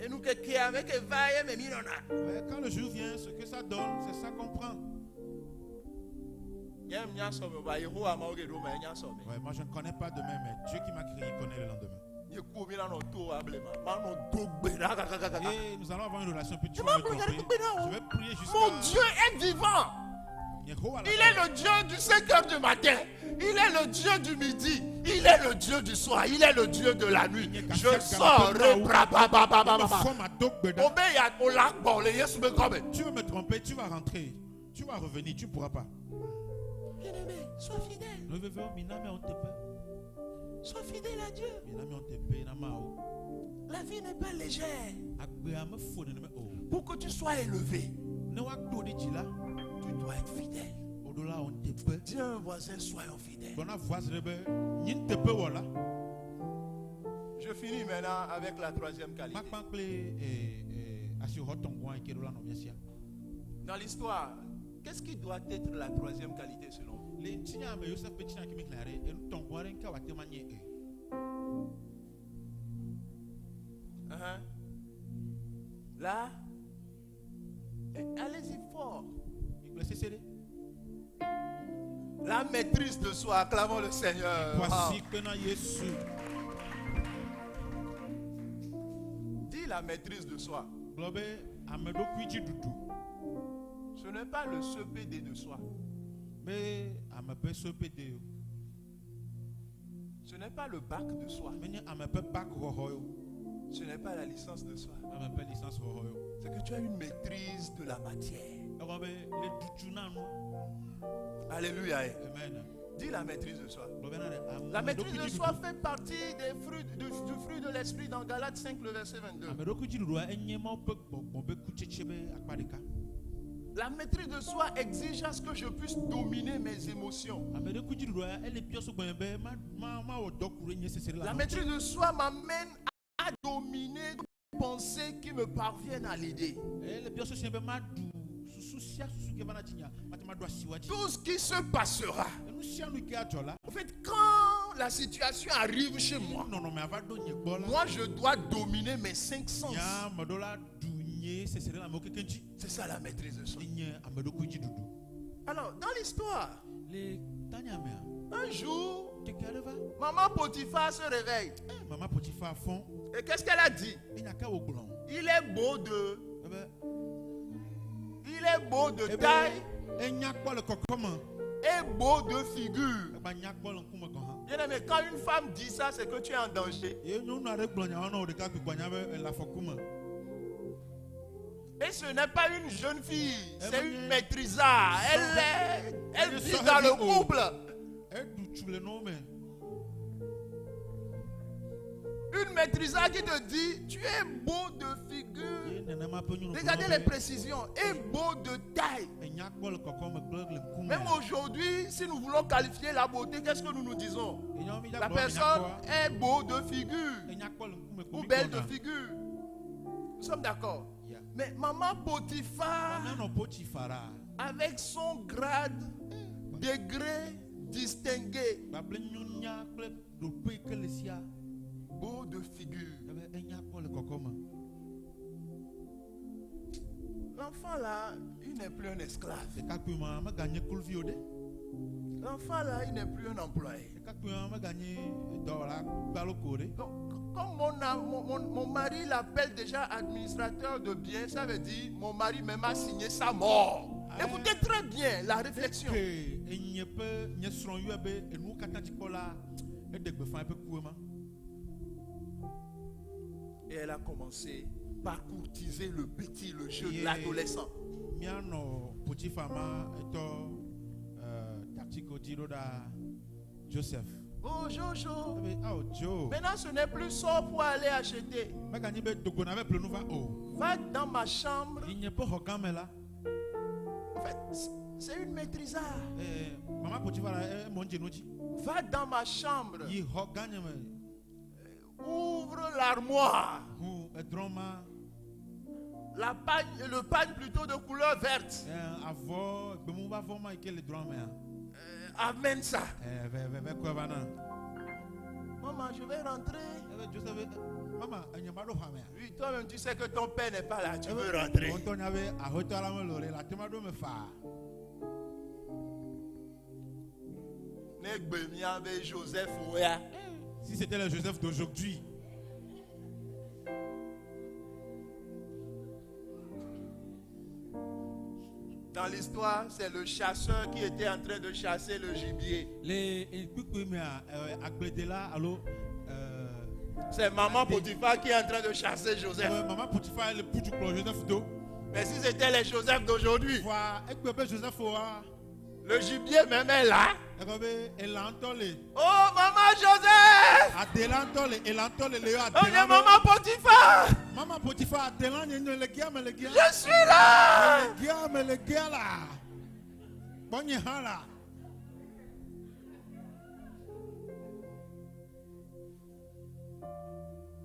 Et nous qui avec Evaïe, mais Milona. Quand le jour vient, ce que ça donne, c'est ça qu'on prend. Ouais, moi je ne connais pas demain, mais Dieu qui m'a créé connaît le lendemain. Et nous allons avoir une relation, puis tu vas me tromper. Je vais prier jusqu'à... Mon Dieu est vivant. Il est le Dieu du 5h du matin. Il est le Dieu du midi. Il est le Dieu du soir. Il est le Dieu de la nuit. Je saurai. Tu veux me tromper, tu vas rentrer. Tu vas revenir, tu ne pourras pas. Bien-aimé, sois fidèle. Sois fidèle à Dieu. La vie n'est pas légère. Pour que tu sois élevé, tu dois être fidèle. Dis à un voisin, soyons fidèles. Je finis maintenant avec la troisième qualité. Dans l'histoire, qu'est-ce qui doit être la troisième qualité selon vous? Là, allez-y fort. La maîtrise de soi, acclamons le Seigneur. Dis la maîtrise de soi. Ce n'est pas le CPD de soi. Ce n'est pas le bac de soi. Ce n'est pas la licence de soi. C'est que tu as une maîtrise de la matière. Alléluia. Amen. Dis la maîtrise de soi. La maîtrise de soi fait partie du fruit de l'esprit dans Galates 5, le verset 22. La maîtrise de soi exige à ce que je puisse dominer mes émotions. La maîtrise de soi m'amène à dominer les pensées qui me parviennent à l'idée. Tout ce qui se passera. En fait, quand la situation arrive chez moi, moi je dois dominer mes 5 sens. C'est ça la maîtrise de soi. Alors, dans l'histoire, un jour, maman Potiphar se réveille. Et qu'est-ce qu'elle a dit? Il est beau de taille et beau de figure. Bien aimé, quand une femme dit ça, c'est que tu es en danger. Et ce n'est pas une jeune fille, c'est une maîtrisard. Elle vit dans le couple. Une maîtrisard qui te dit, tu es beau de figure. Regardez les précisions. Et beau de taille. Même aujourd'hui, si nous voulons qualifier la beauté, qu'est-ce que nous nous disons? La personne est beau de figure. Ou belle de figure. Nous sommes d'accord. Mais maman Potiphar, avec son grade, degré distingué, beau de figure. L'enfant là, il n'est plus un esclave. L'enfant là, il n'est plus un employé. Donc, comme mon mari l'appelle déjà administrateur de biens, ça veut dire mon mari même a signé sa mort. Écoutez très bien la réflexion. Et elle a commencé par courtiser le petit, le jeune, l'adolescent. Joseph. Oh Jojo. Oh Joe. Maintenant ce n'est plus ça pour aller acheter. Va dans ma chambre. En fait, c'est une maîtrisard. Va dans ma chambre. Ouvre l'armoire. Le pagne plutôt de couleur verte. Amène ça. Maman, je vais rentrer. Oui, toi-même, tu sais que ton père n'est pas là. Tu veux rentrer. Joseph. Si c'était le Joseph d'aujourd'hui. Dans l'histoire, c'est le chasseur qui était en train de chasser le gibier. C'est maman Potiphar qui est en train de chasser Joseph. Maman Potiphar est le pouls du Joseph d'eau. Mais si c'était les Joseph d'aujourd'hui, le gibier même est là. Oh maman Joseph! Oh maman Potiphar! Maman Potiphar, je suis là!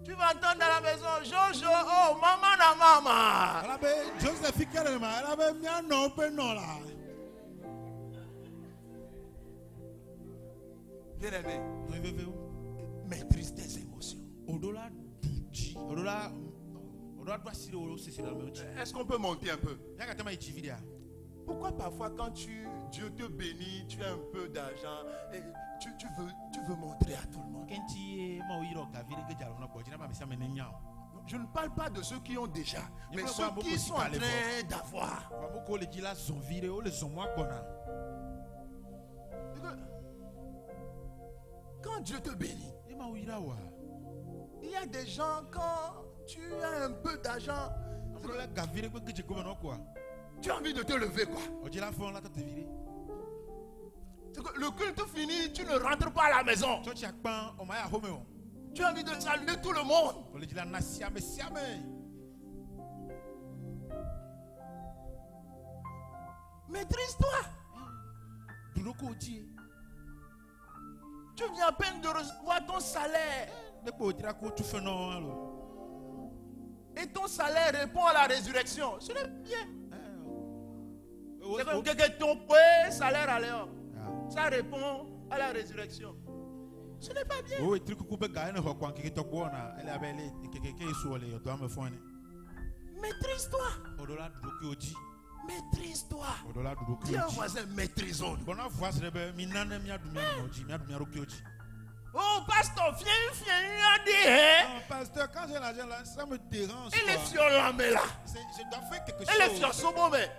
Tu vas entendre dans la maison, Jojo, oh maman na maman. Joseph, bien-aimé, maîtrise tes émotions. Est-ce qu'on peut monter un peu? Pourquoi parfois quand Dieu te bénit, tu as un peu d'argent et tu veux montrer à tout le monde? Je ne parle pas de ceux qui ont déjà, mais ceux qui sont en train d'avoir. Quand Dieu te bénit, il y a des gens, quand tu as un peu d'argent, tu as envie de te lever quoi. Le culte fini, tu ne rentres pas à la maison. Tu as envie de saluer tout le monde. Maîtrise-toi. Tu viens à peine de recevoir ton salaire. Et ton salaire répond à la résurrection. Ce n'est bien. C'est comme que ton salaire à l'heure. Ça répond à la résurrection. Ce n'est pas bien. Maîtrise-toi. Maîtrise-toi. Dis à un voisin, maîtrisons-nous. Oh, pasteur, viens, pasteur, quand j'ai l'argent là, ça me dérange. Et les violents, mais là. Je dois faire quelque chose. Et les violents, mais.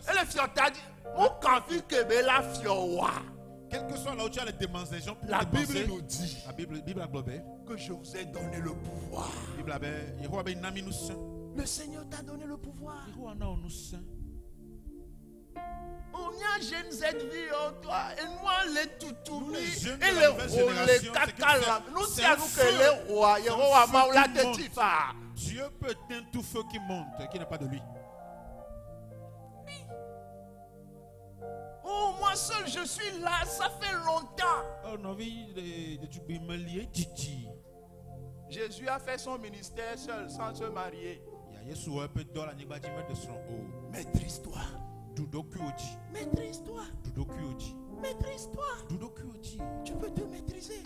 Et les violents, t'as dit, mon canfi que la fiowa. Quel que soit là où tu as les démonstrations, la Bible nous dit que je vous ai donné le pouvoir. Le Seigneur t'a donné le pouvoir. On y a jeunes cette vie en toi et moi les toutoumis et les rois, les cacala. Nous savons que les rois, les rois maoula te tifa. Dieu peut éteindre tout feu qui monte, qui n'est pas de lui. Oh, moi seul je suis là, ça fait longtemps. Jésus a fait son ministère seul, sans se marier. Maîtrise-toi. Maîtrise-toi. Maîtrise-toi. Tu peux te maîtriser.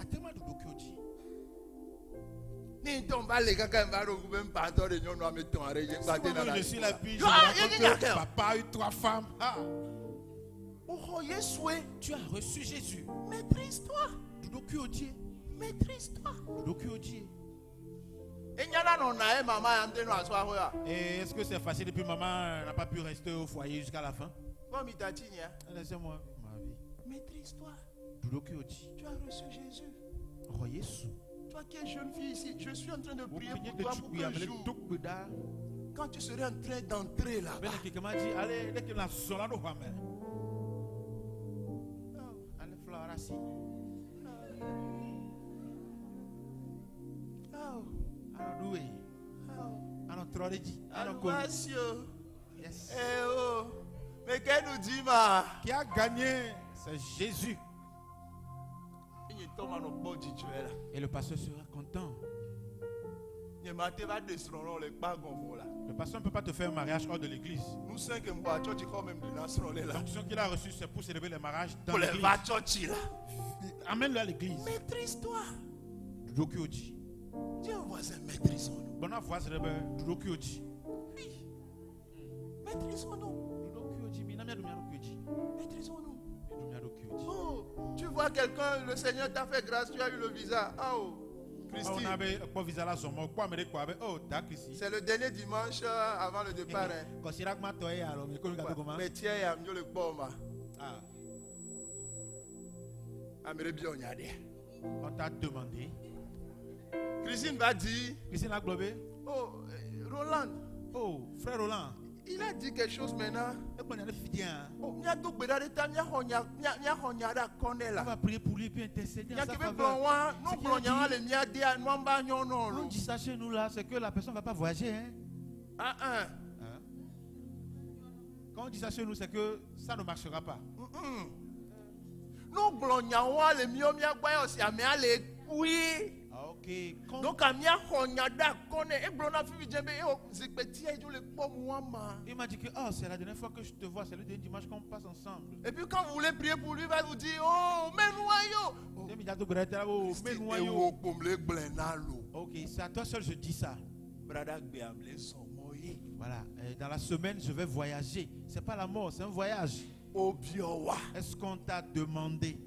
Je suis la fille, papa a eu 3 femmes. Oh, tu as reçu Jésus. Maîtrise-toi. Maîtrise-toi. Et est-ce que c'est facile depuis maman n'a pas pu rester au foyer jusqu'à la fin? Laissez-moi ma vie. Maîtrise-toi. Tu as reçu Jésus. Toi qui es jeune fille ici, je suis en train de prier pour toi pour qu'un jour, quand tu serais en train d'entrer là-bas, Yes. Eh oh. Mais qu'elle nous dit, ma? Qui a gagné, c'est Jésus. Et le pasteur sera content. Le pasteur ne peut pas te faire un mariage hors de l'église. Donc ce qu'il a reçu, c'est pour célébrer le mariage dans l'église. Amène-le à l'église. Maîtrise-toi. Dis un voisin, maîtrisons-nous. Oui. Maîtrisons-nous. Maîtrisons-nous. Oh, tu vois quelqu'un, le Seigneur t'a fait grâce, tu as eu le visa. Oh, Christy. C'est le dernier dimanche avant le départ. Mais tiens, il y a mieux le poma. On t'a demandé. Christine va dire. Christine a globé. Oh, Roland. Oh, frère Roland. Il a dit quelque chose maintenant. On va prier pour lui et intercéder en sa faveur. On dit ça chez nous là, c'est que la personne ne va pas voyager. Hein? Quand on dit ça chez nous, c'est que ça ne marchera pas. Okay. Donc il m'a dit que c'est la dernière fois que je te vois, c'est le dernier dimanche qu'on passe ensemble. Et puis quand vous voulez prier pour lui, il va vous dire ok, c'est à toi seul je dis ça. Voilà, dans la semaine je vais voyager. C'est pas la mort, c'est un voyage. Est-ce qu'on t'a demandé?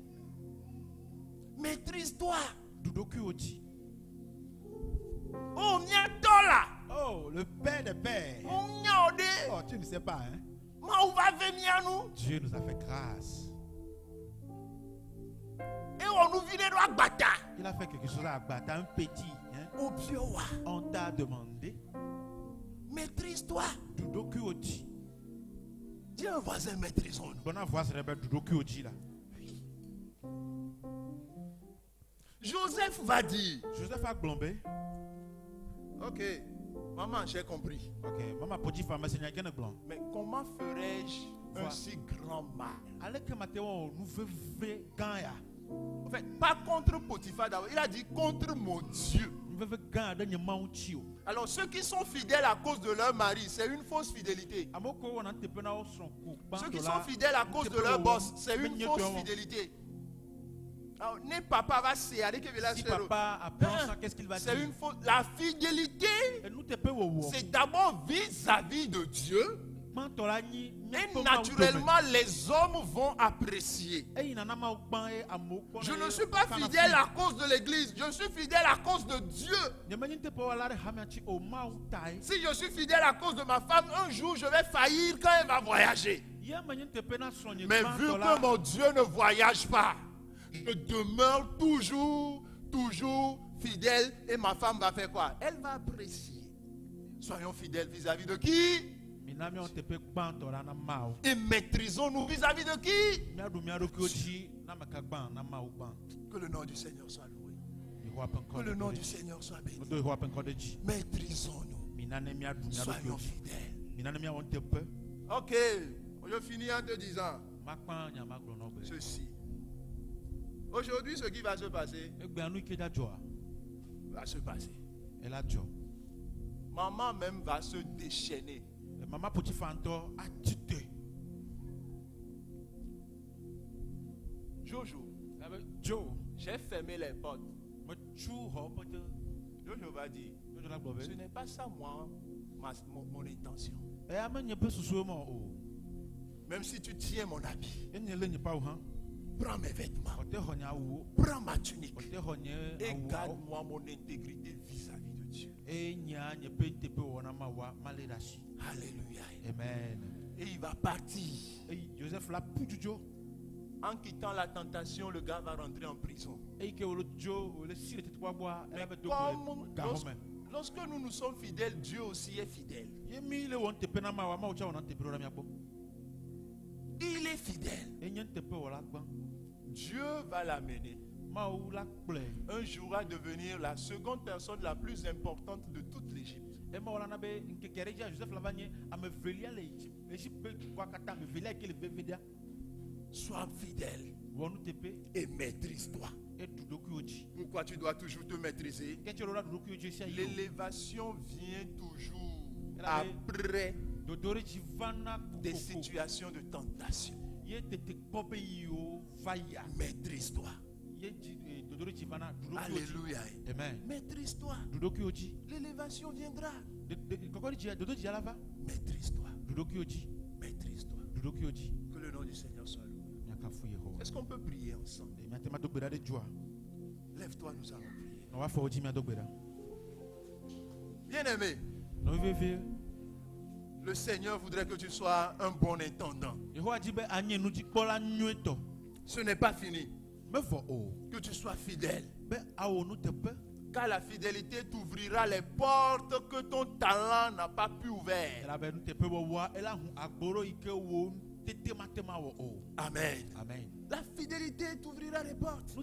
Maîtrise-toi. Oh, le Père des Pères. Oh, tu ne sais pas, hein? Dieu nous a fait grâce. Il a fait quelque chose à Agbata, un petit. Hein? On t'a demandé. Maîtrise-toi. Dis un voisin, maîtrisons-nous. Joseph va dire. Joseph a glombé. Ok, maman, j'ai compris. Ok, maman Potiphar, mais comment ferais-je un si grand mal? En fait, pas contre Potiphar d'abord, il a dit contre mon Dieu. Alors ceux qui sont fidèles à cause de leur mari, c'est une fausse fidélité. Ceux qui sont fidèles à cause de leur boss, c'est une fausse fidélité. Alors, ne papa va se aller que si papa apprend ça, qu'est-ce qu'il va dire? C'est une faute. La fidélité, c'est d'abord vis-à-vis de Dieu. Et naturellement, les hommes vont apprécier. Je ne suis pas fidèle à cause de l'église, je suis fidèle à cause de Dieu. Si je suis fidèle à cause de ma femme, un jour je vais faillir quand elle va voyager. Mais vu que mon Dieu ne voyage pas, je demeure toujours fidèle et ma femme va faire quoi? Elle va apprécier. Soyons fidèles vis-à-vis de qui? Et maîtrisons-nous vis-à-vis de qui? Que le nom du Seigneur soit loué. Que le nom du Seigneur soit béni. Maîtrisons-nous. Soyons fidèles. Ok, je finis en te disant ceci. Aujourd'hui, ce qui va se passer va se passer. Maman même va se déchaîner. Maman Potiphar a tué. Jojo, j'ai fermé les portes. Jojo va dire, ce n'est pas ça moi, mon intention. Même si tu tiens mon habit, prends mes vêtements, prends ma tunique et garde-moi mon intégrité vis-à-vis de Dieu. Alléluia. Amen. Et il va partir. En quittant la tentation, le gars va rentrer en prison. Lorsque nous nous sommes fidèles, Dieu aussi est fidèle. Il est fidèle. Dieu va l'amener. un jour à devenir la seconde personne la plus importante de toute l'Égypte. Sois fidèle et maîtrise-toi. Pourquoi tu dois toujours te maîtriser? L'élévation vient toujours après des situations de tentation. Maîtrise-toi. Alléluia. Amen. Maîtrise-toi. L'élévation viendra. Maîtrise-toi. Maîtrise-toi. Que le nom du Seigneur soit loué. Est-ce qu'on peut prier ensemble? Lève-toi, nous allons prier. Bien-aimé, le Seigneur voudrait que tu sois un bon intendant. Ce n'est pas fini. Que tu sois fidèle. Car la fidélité t'ouvrira les portes que ton talent n'a pas pu ouvrir. Amen. Amen. La fidélité t'ouvrira les portes.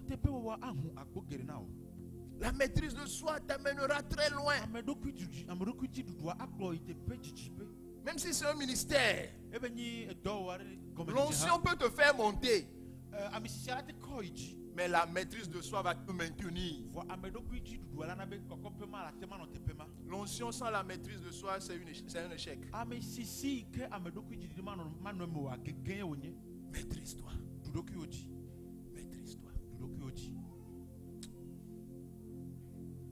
La maîtrise de soi t'amènera très loin. Même si c'est un ministère, l'onction peut te faire monter. Mais la maîtrise de soi va te maintenir. L'onction sans la maîtrise de soi, c'est un échec. Maîtrise-toi. Maîtrise-toi.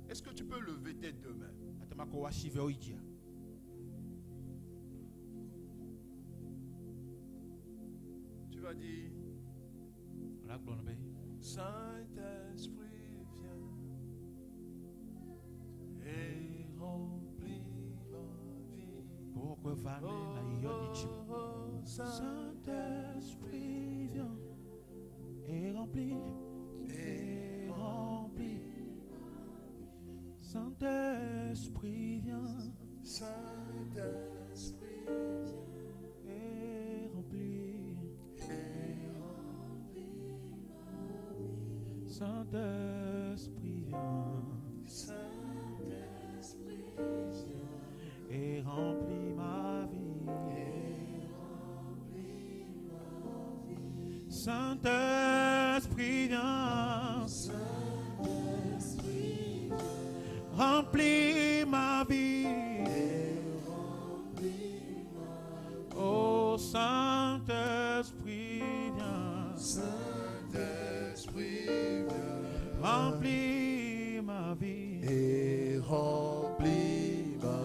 Est-ce que tu peux lever tes deux mains? Tu vas dire: Saint-Esprit, viens et remplis ma vie. Saint-Esprit, viens et remplis. Saint-Esprit, viens. Saint-Esprit, viens et remplis. Saint-Esprit, viens. Saint-Esprit, viens et remplis ma vie. Saint-Esprit, viens. Remplis ma vie. Oh Saint-Esprit, viens. Saint-Esprit, viens remplis ma vie. Et remplis ma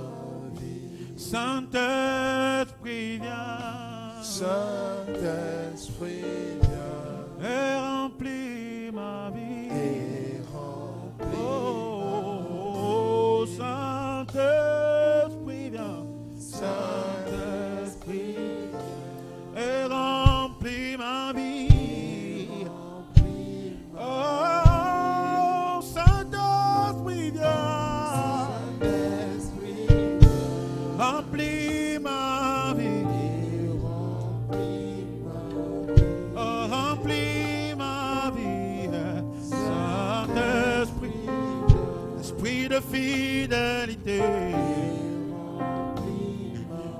vie. Saint-Esprit, viens. Saint-Esprit, viens et remplis ma vie. Et remplis oh Saint-Esprit, viens. Saint-Esprit, et remplis ma vie. Oh Saint-Esprit, viens. Remplis ma vie. Oh, remplis ma vie. Saint-Esprit, esprit de fidélité.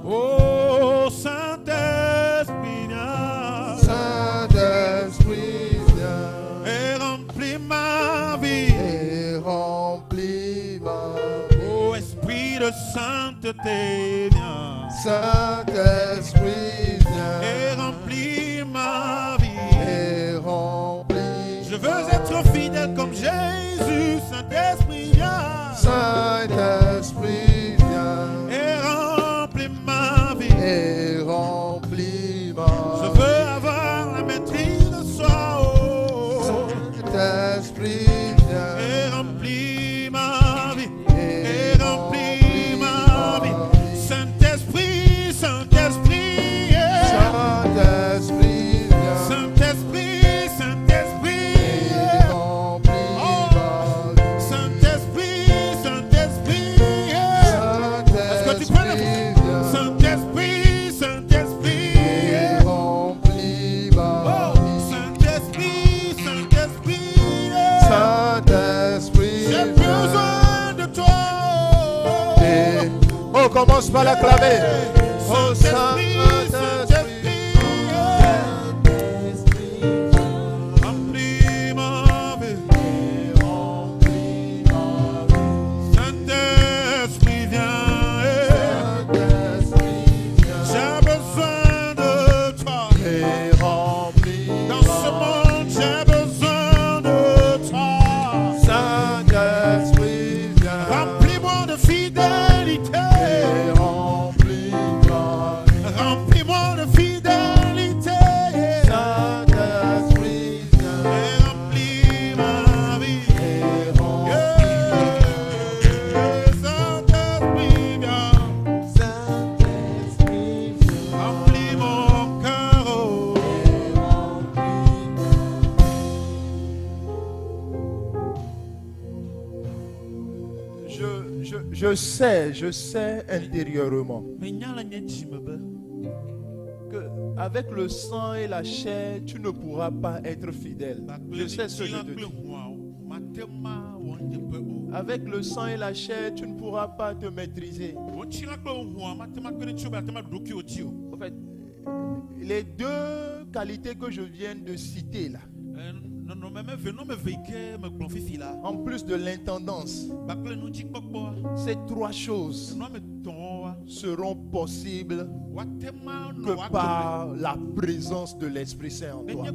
Oh Saint-Esprit, viens. Saint-Esprit, viens et remplis ma vie. et remplis ma vie. Oh esprit de sainteté, viens. Saint-Esprit, viens Et remplis ma vie. et remplis. Je veux être fidèle comme Jésus. Saint-Esprit, viens. Saint-Esprit, viens Et remplis ma vie. et remplis ma Je vie. veux avoir la maîtrise de soi. Oh. Saint-Esprit, viens Et remplis ma vie. Et remplis ma vie. Saint-Esprit, Saint-Esprit, Je sais intérieurement que avec le sang et la chair, tu ne pourras pas être fidèle. Je sais ce que je te dis. Avec le sang et la chair, tu ne pourras pas te maîtriser. En fait, les deux qualités que je viens de citer là, en plus de l'intendance, ces trois choses seront possibles que par la présence de l'Esprit Saint en toi.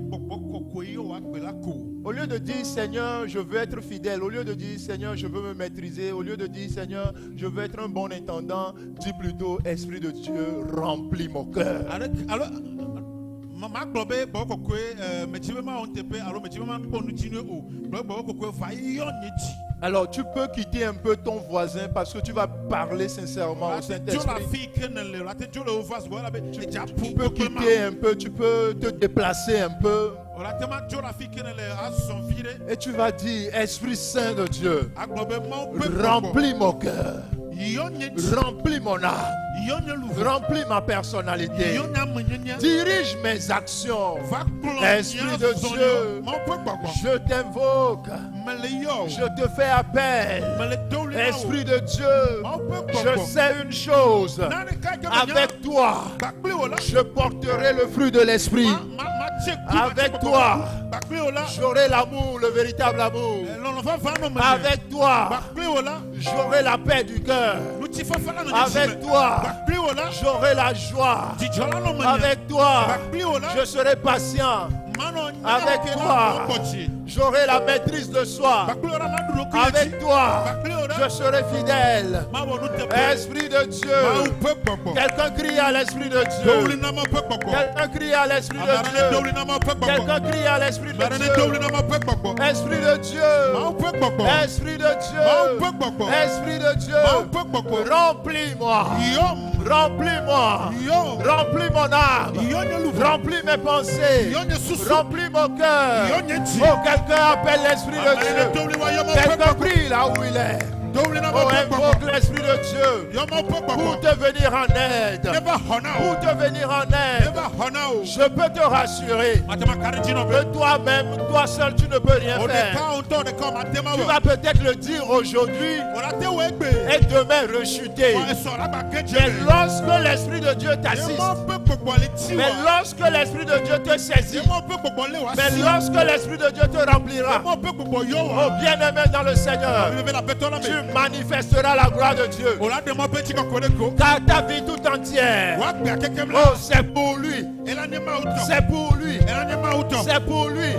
Au lieu de dire Seigneur, je veux être fidèle, au lieu de dire Seigneur, je veux me maîtriser, au lieu de dire Seigneur, je veux être un bon intendant, dis plutôt Esprit de Dieu, remplis mon cœur. Alors tu peux quitter un peu ton voisin parce que tu vas parler sincèrement au Saint-Esprit. Tu peux quitter un peu, tu peux te déplacer un peu. Et tu vas dire, Esprit Saint de Dieu, remplis mon cœur, remplis mon âme, remplis ma personnalité, dirige mes actions. Esprit de Dieu, je t'invoque, je te fais appel. Esprit de Dieu, je sais une chose, avec toi, je porterai le fruit de l'Esprit. Avec toi, j'aurai l'amour, le véritable amour. Avec toi, j'aurai la paix du cœur. Avec toi, j'aurai la joie. Avec toi, je serai patient. Avec toi, j'aurai la maîtrise de soi. Avec toi, je serai fidèle. Esprit de Dieu, quelqu'un crie à l'Esprit de Dieu. Quelqu'un crie à l'Esprit de Dieu. Quelqu'un crie à l'Esprit de Dieu. Esprit de Dieu, Esprit de Dieu, Esprit de Dieu, remplis-moi. Remplis-moi, remplis mon âme, remplis mes pensées, remplis mon cœur. Oh, quelqu'un appelle l'Esprit de Dieu. Quelqu'un prie là où il est. Oh, invoque l'Esprit de Dieu pour te venir en aide. Pour te venir en aide. Je peux te rassurer que toi-même, toi seul, tu ne peux rien faire. Tu vas peut-être le dire aujourd'hui et demain rechuter. Mais lorsque l'Esprit de Dieu t'assiste, mais lorsque l'Esprit de Dieu te saisit, mais lorsque l'Esprit de Dieu te remplira, oh bien-aimé dans le Seigneur, tu manifesteras la gloire de Dieu. Car ta vie tout entière, oh, c'est pour lui. C'est pour lui. C'est pour lui.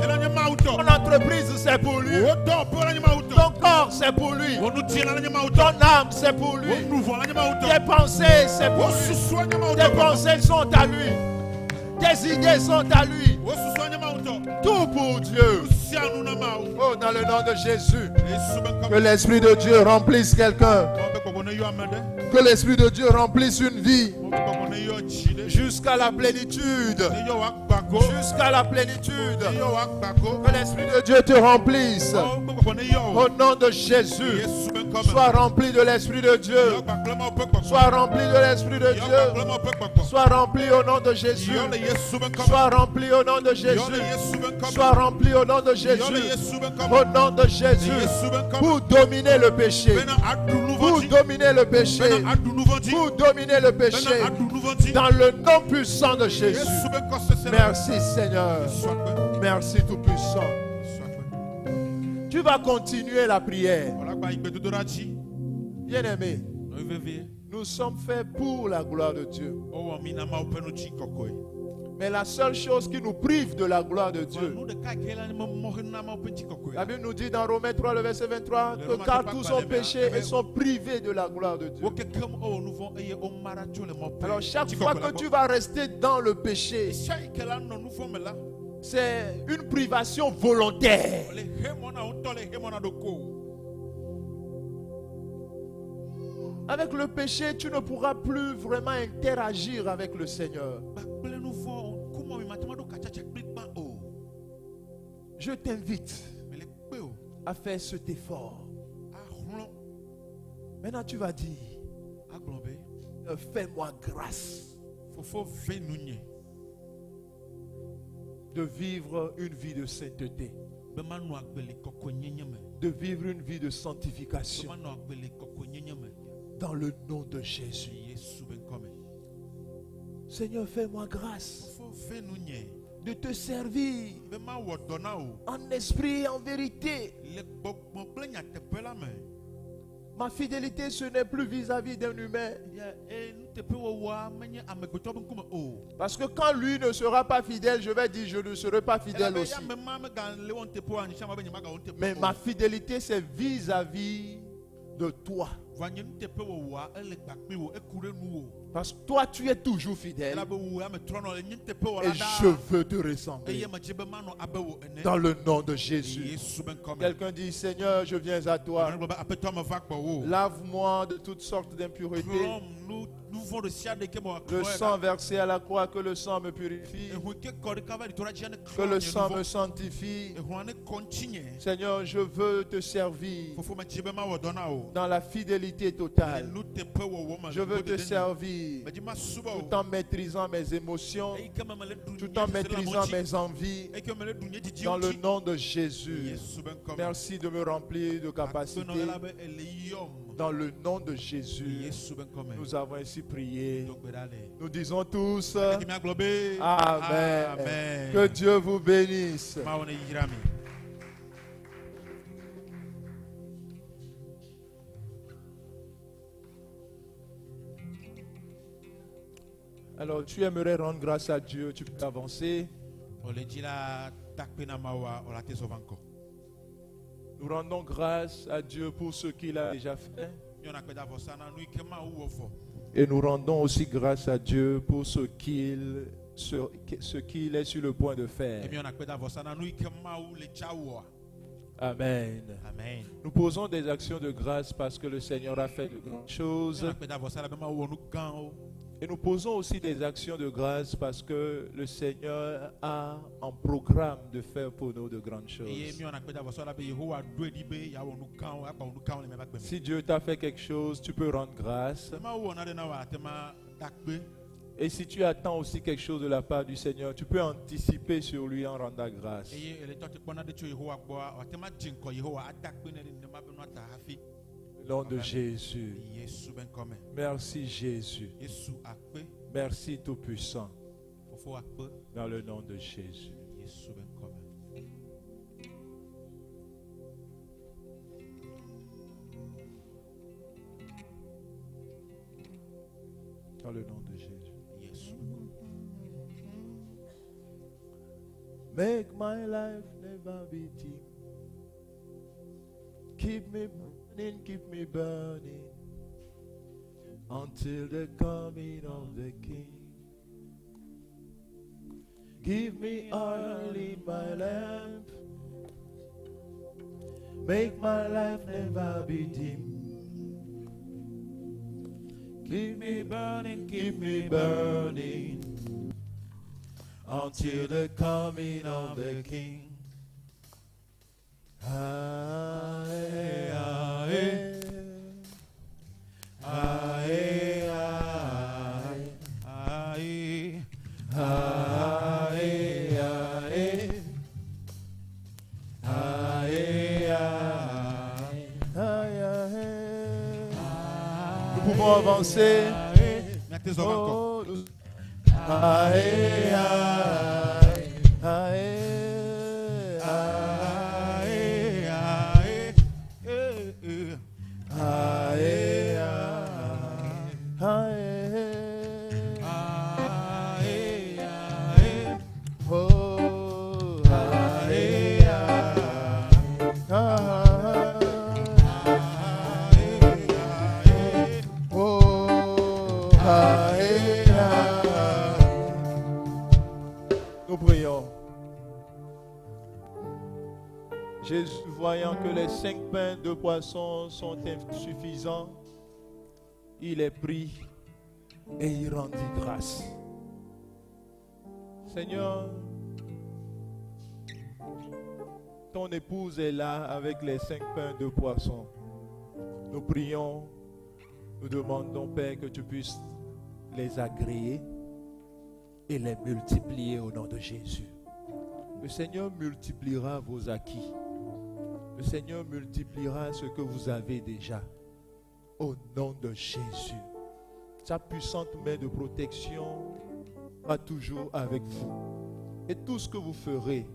Ton entreprise, c'est pour lui. Ton corps, c'est pour lui. Ton âme, c'est pour lui. Tes pensées, c'est pour lui. Tes pensées sont à lui. Tes idées sont à lui. Tout pour Dieu. Oh, dans le nom de Jésus. Que l'Esprit de Dieu remplisse quelqu'un. Que l'Esprit de Dieu remplisse une vie. Jusqu'à la plénitude. Jusqu'à la plénitude. Que l'Esprit de Dieu te remplisse. Au nom de Jésus. Sois rempli de l'Esprit de Dieu. Sois rempli de l'Esprit de Dieu. Sois rempli au nom de Jésus. Sois rempli au nom de Jésus. Sois rempli au nom de Jésus. Au nom de Jésus. Pour dominer le péché. Pour dominer le péché. Pour dominer le péché. Dans le nom puissant de Jésus. Merci Seigneur. Merci Tout-Puissant. Tu vas continuer la prière. Bien-aimé, nous sommes faits pour la gloire de Dieu. Mais la seule chose qui nous prive de la gloire de Dieu, la Bible nous dit dans Romains 3, le verset 23, que car tous ont péché et sont privés de la gloire de Dieu. Alors chaque fois que tu vas rester dans le péché, c'est une privation volontaire. Avec le péché, tu ne pourras plus vraiment interagir avec le Seigneur. Je t'invite à faire cet effort. Maintenant, tu vas dire, fais-moi grâce de vivre une vie de sainteté, de vivre une vie de sanctification dans le nom de Jésus. Seigneur, fais-moi grâce de te servir en esprit et en vérité. Ma fidélité, ce n'est plus vis-à-vis d'un humain. Parce que quand lui ne sera pas fidèle, je vais dire je ne serai pas fidèle aussi. Mais ma fidélité, c'est vis-à-vis de toi. Parce que toi, tu es toujours fidèle. Et je veux te ressembler. Dans le nom de Jésus. Quelqu'un dit, Seigneur, je viens à toi. Lave-moi de toutes sortes d'impuretés. Le sang versé à la croix, que le sang me purifie. Que le sang me sanctifie. Seigneur, je veux te servir dans la fidélité totale. Je veux te servir tout en maîtrisant mes émotions, tout en maîtrisant mes envies, dans le nom de Jésus. Merci de me remplir de capacité. Dans le nom de Jésus, nous avons ainsi prié. Nous disons tous Amen. Amen. Que Dieu vous bénisse. Alors, tu aimerais rendre grâce à Dieu, tu peux avancer. Nous rendons grâce à Dieu pour ce qu'il a déjà fait. Et nous rendons aussi grâce à Dieu pour ce qu'il est sur le point de faire. Amen. Amen. Nous posons des actions de grâce parce que le Seigneur a fait de grandes choses. Et nous posons aussi des actions de grâce parce que le Seigneur a un programme de faire pour nous de grandes choses. Si Dieu t'a fait quelque chose, tu peux rendre grâce. Et si tu attends aussi quelque chose de la part du Seigneur, tu peux anticiper sur lui en rendant grâce. Nom de Jésus. Merci Jésus. Merci Tout-Puissant. Dans le nom de Jésus. Dans le nom de Jésus. Make my life never be dim. Keep me burning until the coming of the King. Give me oil in my lamp. Make my life never be dim. Keep me burning until the coming of the King. Aye, aye, aye, aye, aye, aye, aye, aye, aye. Nous pouvons avancer. Oh, aye, aye, aye. Nous prions. Jésus, voyant que les 5 pains de poisson sont insuffisants, il est pris et il rendit grâce. Seigneur, ton épouse est là avec les 5 pains de poisson. Nous prions Nous demandons, Père, que tu puisses les agréer et les multiplier au nom de Jésus. Le Seigneur multipliera vos acquis. Le Seigneur multipliera ce que vous avez déjà. Au nom de Jésus. Sa puissante main de protection sera toujours avec vous. Et tout ce que vous ferez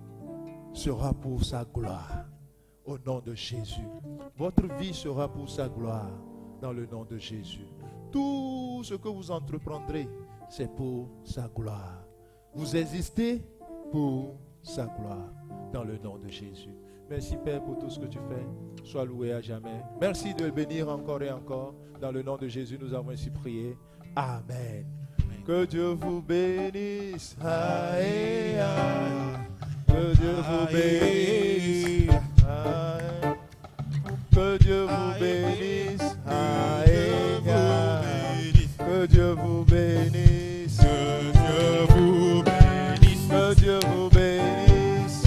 sera pour sa gloire. Au nom de Jésus. Votre vie sera pour sa gloire. Dans le nom de Jésus. Tout ce que vous entreprendrez, c'est pour sa gloire. Vous existez pour sa gloire. Dans le nom de Jésus. Merci Père pour tout ce que tu fais. Sois loué à jamais. Merci de le bénir encore et encore. Dans le nom de Jésus, nous avons ainsi prié. Amen. Que Dieu vous bénisse. Aïe, aïe. Que Dieu vous bénisse. Aïe. Que Dieu vous bénisse. Aïe, aïe. Que Dieu vous bénisse. Que Dieu vous bénisse. Que Dieu vous bénisse.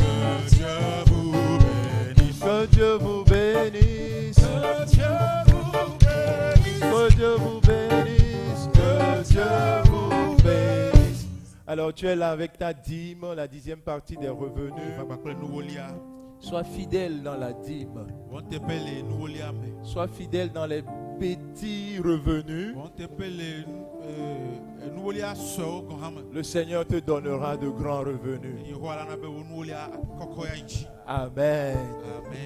Que Dieu vous bénisse. Que Dieu vous bénisse. Que Dieu vous bénisse. Que Dieu vous bénisse. Alors tu es là avec ta dîme, la 10e partie des revenus. Sois fidèle dans la dîme. Sois fidèle dans les petits revenus. Le Seigneur te donnera de grands revenus. Amen.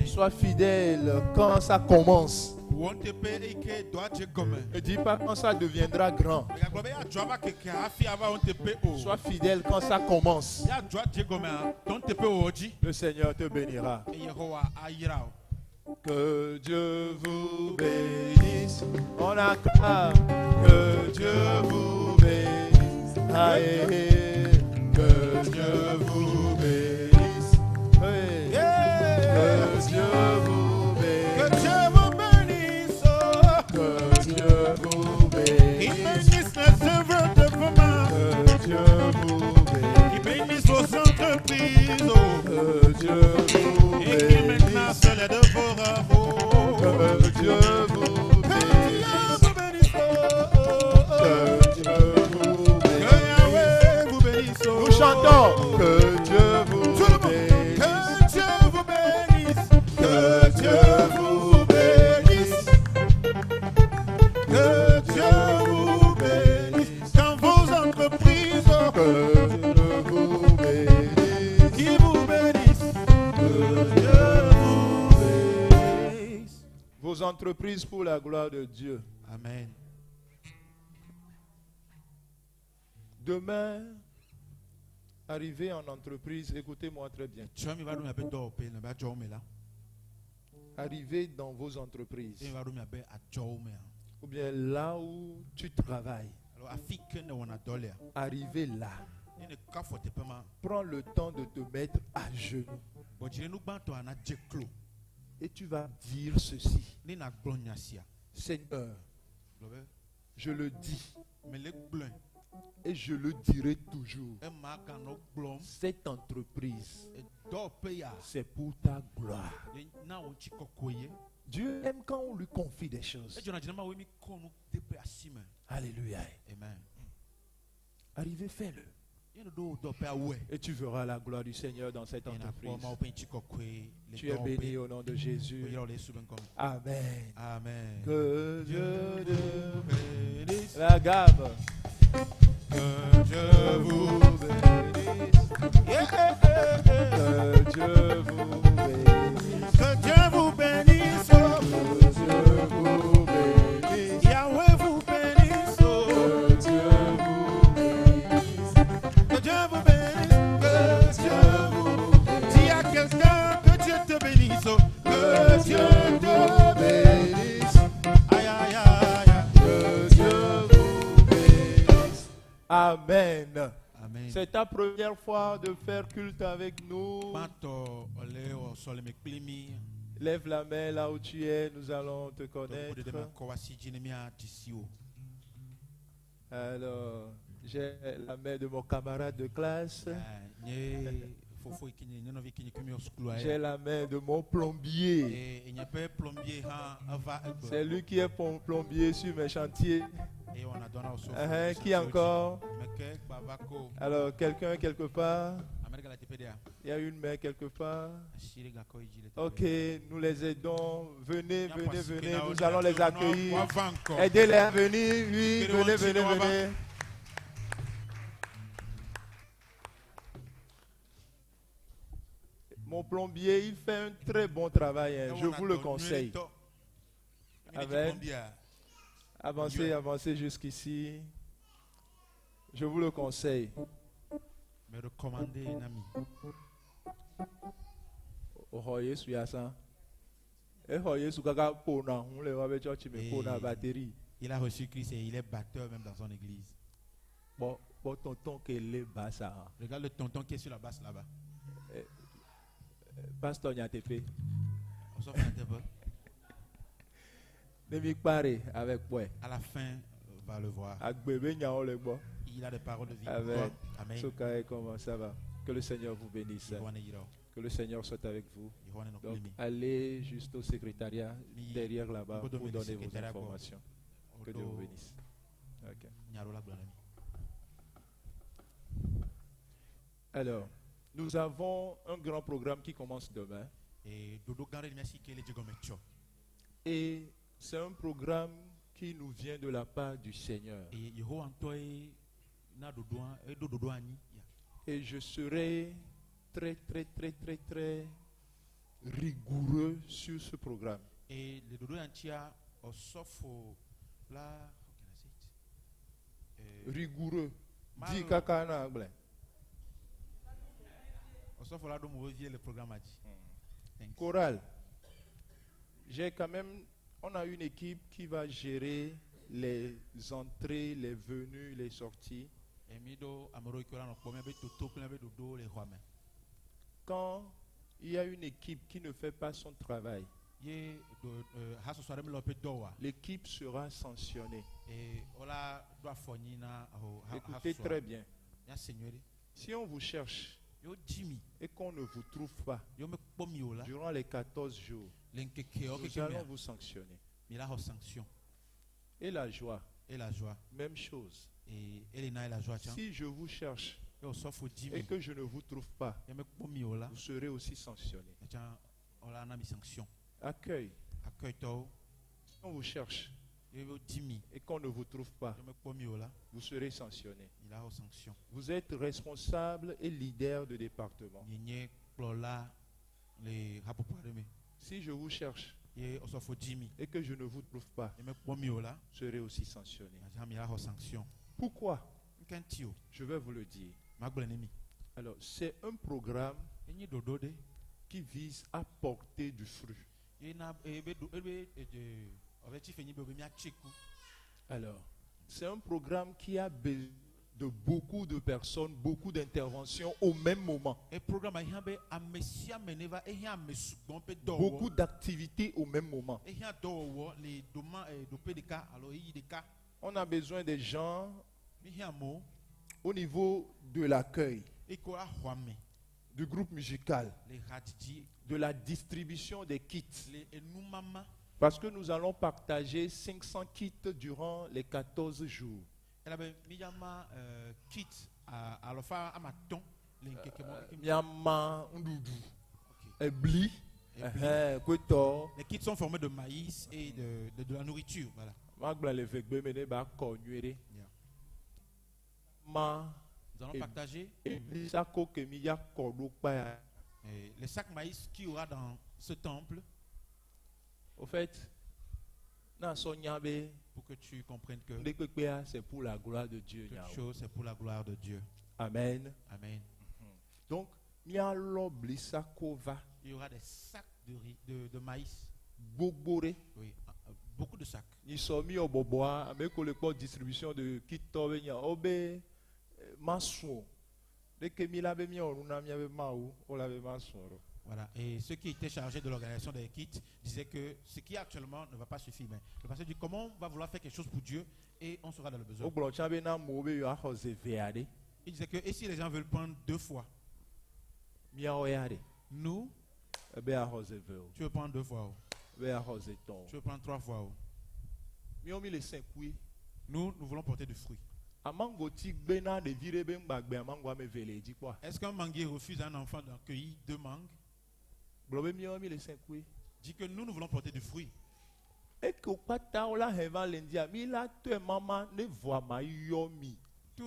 Sois fidèle quand ça commence. Ne dis pas quand ça deviendra grand. Sois fidèle quand ça commence. Le Seigneur te bénira. Que Dieu vous bénisse. On acclame. Que Dieu vous bénisse. Aïe. Que Dieu vous bénisse. Hey. Que Dieu vous bénisse. Que Dieu vous bénisse. Que Dieu vous bénisse. Il bénisse les œuvres de vos mains. Que Dieu vous bénisse. Il bénisse vos entreprises. Que Dieu vous bénisse. Et qui maintenant se les de vos travaux. Que Dieu vous bénisse. Que Dieu vous bénisse. Que Yahweh vous bénisse. Nous chantons. Que Dieu vous bénisse. Que Dieu vous bénisse. Que Dieu vous bénisse. Que Dieu vous bénisse. Dans vos entreprises. Que Dieu vous bénisse. Qui vous bénisse. Que Dieu vous bénisse. Vos entreprises pour la gloire de Dieu. Amen. Demain, arrivé en entreprise, écoutez-moi très bien. Arrivé dans vos entreprises, ou bien là où tu travailles, arrivé là, prends le temps de te mettre à genoux. Et tu vas dire ceci. Seigneur, je le dis et je le dirai toujours. Cette entreprise, c'est pour ta gloire. Dieu aime quand on lui confie des choses. Alléluia. Amen. Arrivez, fais-le. Et tu verras la gloire du Seigneur dans cette entreprise. Tu es béni au nom de Jésus. Amen. Amen. Que Dieu te bénisse. La gamme. Que Dieu vous bénisse. Que Dieu vous bénisse. Que Dieu vous bénisse. Que Dieu vous bénisse. Yahweh vous bénisse. Que Dieu vous bénisse. Que Dieu vous bénisse. Que Dieu vous bénisse. Dis à quelqu'un que Dieu te bénisse. Que Dieu te bénisse. Aïe aïe aïe. Que Dieu vous bénisse. Amen. Amen. C'est ta première fois de faire culte avec nous. Lève la main là où tu es, nous allons te connaître. Alors, j'ai la main de mon camarade de classe. J'ai la main de mon plombier. C'est lui qui est plombier sur mes chantiers. Qui encore? Alors, quelqu'un quelque part? Il y a une main quelque part. Ok, nous les aidons. Venez, venez, venez. Nous allons les accueillir. Aidez-les à venir. Oui, venez, venez, venez. Mon plombier, il fait un très bon travail. Hein. Je vous le conseille. Avec. Avancez, avancez jusqu'ici. Je vous le conseille. Me recommander un ami. Oh, Yesu yasa. Yesu kaka pona, on le va church me pona batterie. Il a reçu Christ et il est batteur même dans son église. Bon, tonton qui est le basse. Regarde le tonton qui est sur la basse là-bas. Pasteur Nyatepe. On s'en fait un peu. Avec quoi? À la fin, on va le voir. Il a des paroles de vie. Avec. Amen. Comment ça va? Que le Seigneur vous bénisse. Que le Seigneur soit avec vous. Donc, allez juste au secrétariat derrière là-bas pour donner vos informations. Que Dieu vous bénisse. Okay. Alors, nous avons un grand programme qui commence demain. Et c'est un programme qui nous vient de la part du Seigneur. Et je serai très, très, très, très, très rigoureux sur ce programme. Et le rigoureux. Dis caca anglais. Le programme a dit. Chorale. J'ai quand même, on a une équipe qui va gérer les entrées, les venues, les sorties. Quand il y a une équipe qui ne fait pas son travail, l'équipe sera sanctionnée. Écoutez très bien. Si on vous cherche et qu'on ne vous trouve pas durant les 14 jours, nous allons vous sanctionner. Et la joie, même chose. Si je vous cherche et que je ne vous trouve pas, vous serez aussi sanctionné. Accueil. Si on vous cherche et qu'on ne vous trouve pas, vous serez sanctionné. Vous êtes responsable et leader de département. Si je vous cherche et que je ne vous trouve pas, vous serez aussi sanctionné. Pourquoi? Je vais vous le dire. Alors, c'est un programme qui vise à porter du fruit. Alors, c'est un programme qui a besoin de beaucoup de personnes, beaucoup d'interventions au même moment. Beaucoup d'activités au même moment. On a besoin des gens au niveau de l'accueil, du groupe musical, de la distribution des kits. Parce que nous allons partager 500 kits durant les 14 jours. Les kits sont formés de maïs et de la nourriture. Voilà. Nous allons partager les sacs maïs qu'il y aura dans ce temple. Au fait, pour que tu comprennes que c'est pour la gloire de Dieu. toute chose c'est pour la gloire de Dieu. Amen. Amen. Donc, il y aura des sacs de maïs. Oui, beaucoup de sacs. Ils sont mis au bobois avec le distribution de kits obé maso. Dès que mi l'avait mis on avait maou, on l'avait maso. Voilà. Et ceux qui étaient chargés de l'organisation des kits disaient que ce qui actuellement ne va pas suffire. Mais le pasteur dit comment on va vouloir faire quelque chose pour Dieu et on sera dans le besoin. Il Il disait que et si les gens veulent prendre 2 fois, Nous, tu veux prendre 2 fois. Tu veux prendre 3 fois. Nous voulons porter du fruit. Est-ce qu'un manguier refuse à un enfant d'accueillir 2 mangues? Dis que nous voulons porter du fruit. Tout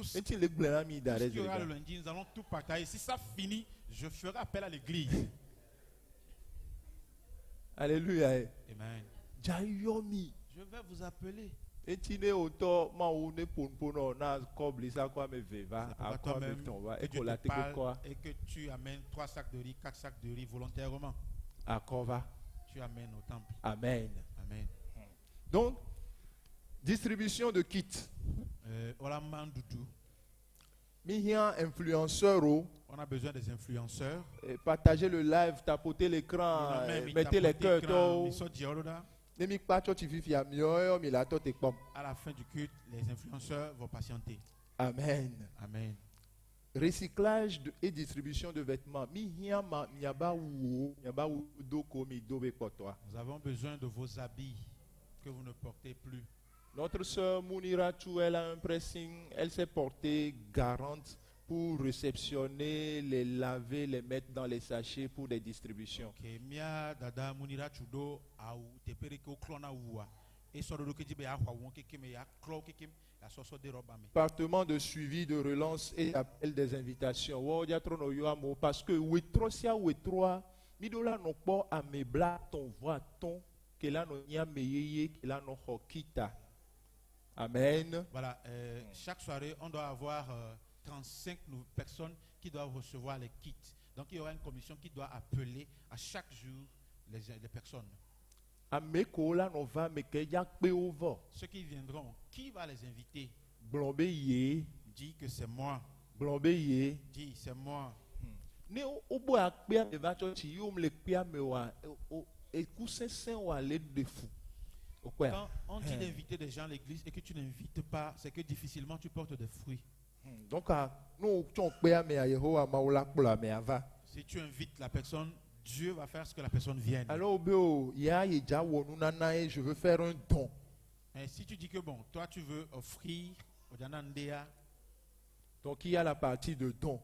ce qui aura le lundi, nous allons tout partager. Si ça finit, je ferai appel à l'église. Alléluia. Amen. Je vais vous appeler. Toi-même, et que tu amènes 3 sacs de riz, 4 sacs de riz volontairement. Tu amènes au temple. Amen. Amen. Donc, distribution de kits. On a besoin des influenceurs. Partagez le live, tapotez l'écran, mettez les cœurs. À la fin du culte, les influenceurs vont patienter. Amen. Amen. Recyclage et distribution de vêtements. Nous avons besoin de vos habits que vous ne portez plus. Notre sœur Mounira Chou, elle a un pressing, elle s'est portée garante pour réceptionner, les laver, les mettre dans les sachets pour des distributions. Département de suivi, de relance et appel des invitations. Parce que Amen. Voilà, chaque soirée, on doit avoir 35 personnes qui doivent recevoir les kits. Donc, il y aura une commission qui doit appeler à chaque jour les personnes. Ceux qui viendront, qui va les inviter? Dis que c'est moi. Dis, c'est moi. Quand on dit d'inviter des gens à l'église et que tu n'invites pas, c'est que difficilement tu portes des fruits. Donc, si tu invites la personne, Dieu va faire ce que la personne vienne. Alors, je veux faire un don. Et si tu dis que bon, toi tu veux offrir au Danandea, donc il y a la partie de don.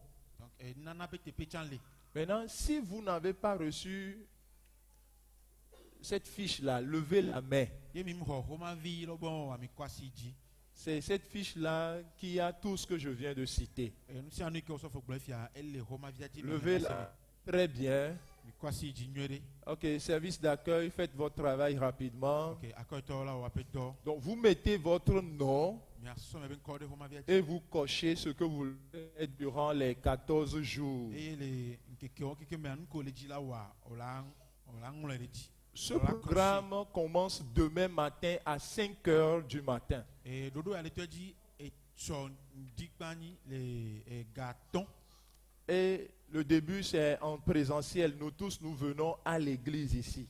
Maintenant, si vous n'avez pas reçu cette fiche-là, levez la main. C'est cette fiche-là qui a tout ce que je viens de citer. Levez-la. Très bien. Ok, service d'accueil, faites votre travail rapidement. Donc vous mettez votre nom et vous cochez ce que vous faites durant les 14 jours. Ce programme commence demain matin à 5 heures du matin. Et le début, c'est en présentiel. Nous tous, nous venons à l'église ici.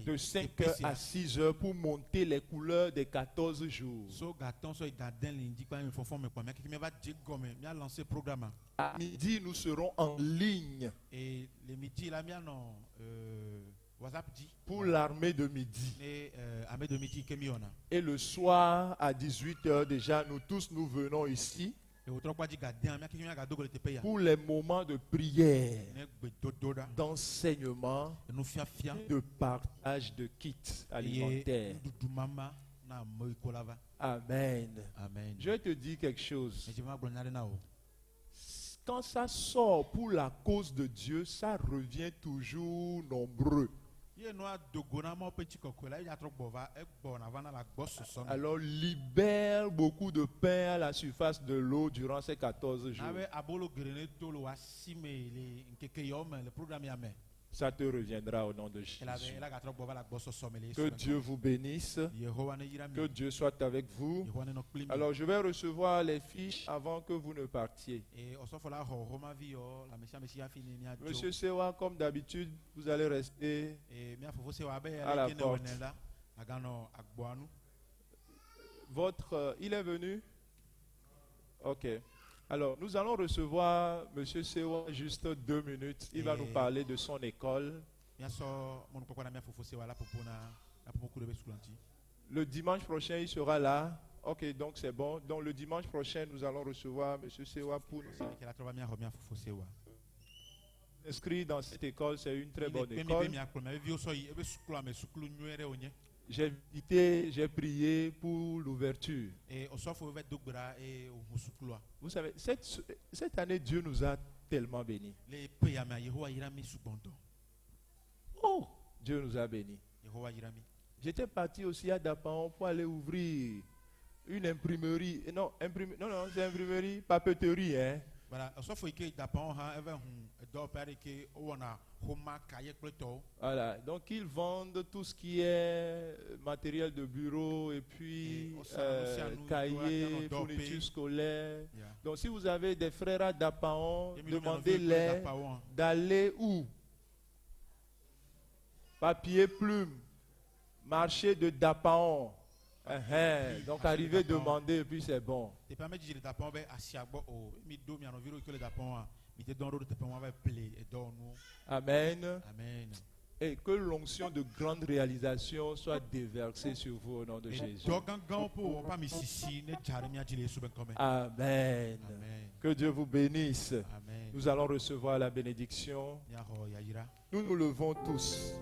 De 5 heures à 6 heures pour monter les couleurs des 14 jours. À midi, nous serons en ligne. Pour l'armée de midi. Et le soir, à 18 heures déjà, nous tous, nous venons ici. Pour les moments de prière, d'enseignement, de partage de kits alimentaires. Amen. Amen. Je vais te dire quelque chose. Quand ça sort pour la cause de Dieu, ça revient toujours nombreux. Alors libère beaucoup de pain à la surface de l'eau durant ces 14 jours. Ça te reviendra au nom de Jésus. Que Dieu vous bénisse. Que Dieu soit avec vous. Alors je vais recevoir les fiches avant que vous ne partiez. Monsieur Sewa, comme d'habitude, vous allez rester à la porte. Il est venu? Ok. Alors, nous allons recevoir M. Sewa juste 2 minutes. Il va nous parler de son école. Le dimanche prochain, il sera là. Ok, donc c'est bon. Donc le dimanche prochain, nous allons recevoir M. Sewa pour nous inscrire dans cette école. C'est une très bonne école. J'ai prié pour l'ouverture. Vous savez, cette année, Dieu nous a tellement bénis. Oh, Dieu nous a bénis. J'étais parti aussi à Dapan pour aller ouvrir une imprimerie. Non, c'est imprimerie, papeterie. Hein. Voilà, donc ils vendent tout ce qui est matériel de bureau et puis cahiers, fournitures scolaires. Donc si vous avez des frères à Dapaon, demandez-les d'aller où? Papier, plume, marché de Dapaon. Donc arrivez demander et puis c'est bon. Amen. Amen. Et que l'onction de grande réalisation soit déversée sur vous au nom de Jésus. Amen. Que Dieu vous bénisse. Amen. Nous allons recevoir la bénédiction. Nous nous levons tous.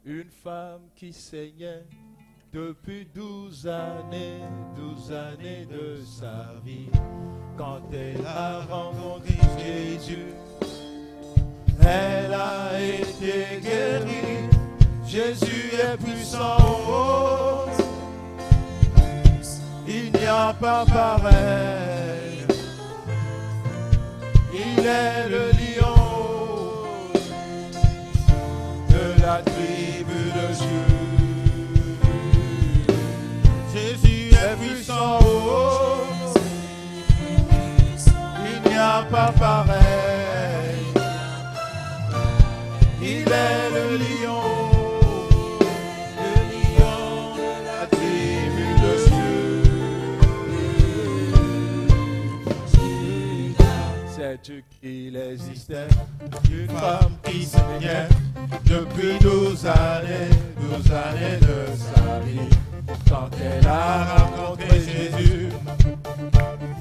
Une femme qui saignait depuis 12 années de sa vie. Quand elle a rencontré Jésus, elle a été guérie. Jésus est puissant, oh, il n'y a pas pareil. Il est le lion la tribu de Juda. Jésus est puissant, oh, il n'y a pas pareil. Il est le lion de la tribu de Juda. Sais-tu qu'il existait une femme qui saignait depuis 12 années de sa vie. Quand elle a rencontré Jésus,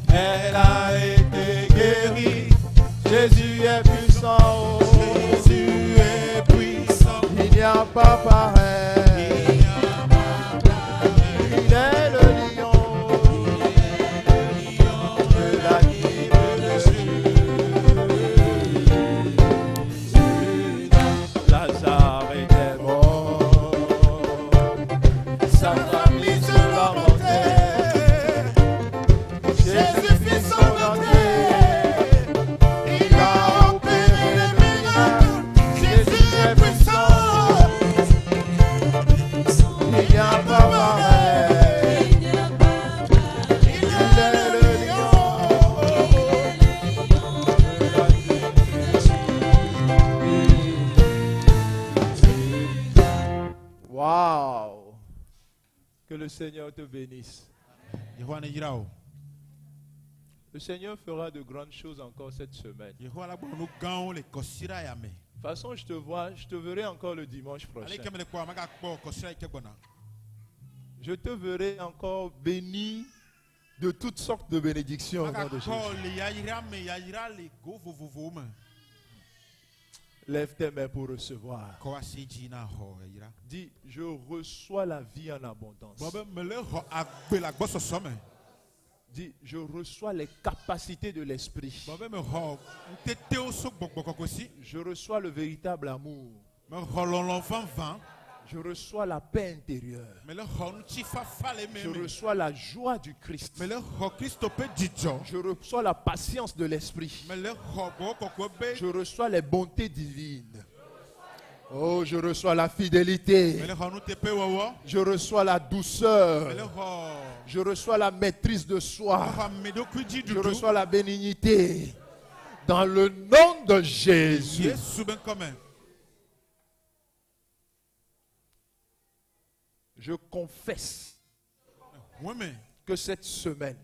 elle a été guérie. Jésus est puissant, oh, Jésus est puissant. Il n'y a pas pareil. Il est le lion de la tribu de Juda. Lazare était mort, sa famille se lamentait. Jésus fit son entrée, il a opéré les miracles. Jésus est puissant, il n'y a pas pareil. Il est le lion de la tribu. Wow! Que le Seigneur te bénisse. Le Seigneur fera de grandes choses encore cette semaine. De toute façon, je te verrai encore le dimanche prochain. Je te verrai encore béni de toutes sortes de bénédictions au nom de Jésus. Lève tes mains pour recevoir. Dis, je reçois la vie en abondance. Dis, je reçois les capacités de l'esprit. Je reçois le véritable amour. Je reçois la paix intérieure. Je reçois la joie du Christ. Je reçois la patience de l'esprit. Je reçois les bontés divines. Oh, je reçois la fidélité. Je reçois la douceur. Je reçois la maîtrise de soi. Je reçois la bénignité. Dans le nom de Jésus. Je confesse que cette semaine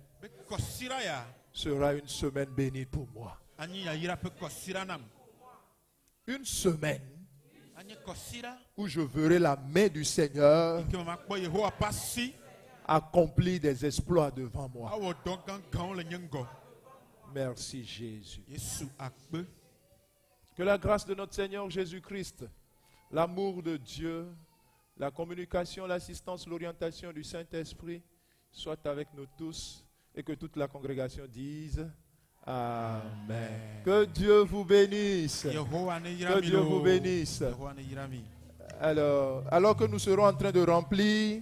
sera une semaine bénie pour moi. Une semaine où je verrai la main du Seigneur accomplir des exploits devant moi. Merci Jésus. Que la grâce de notre Seigneur Jésus-Christ, l'amour de Dieu, la communication, l'assistance, l'orientation du Saint-Esprit soit avec nous tous et que toute la congrégation dise Amen. Que Dieu vous bénisse. Que Dieu vous bénisse. Alors que nous serons en train de remplir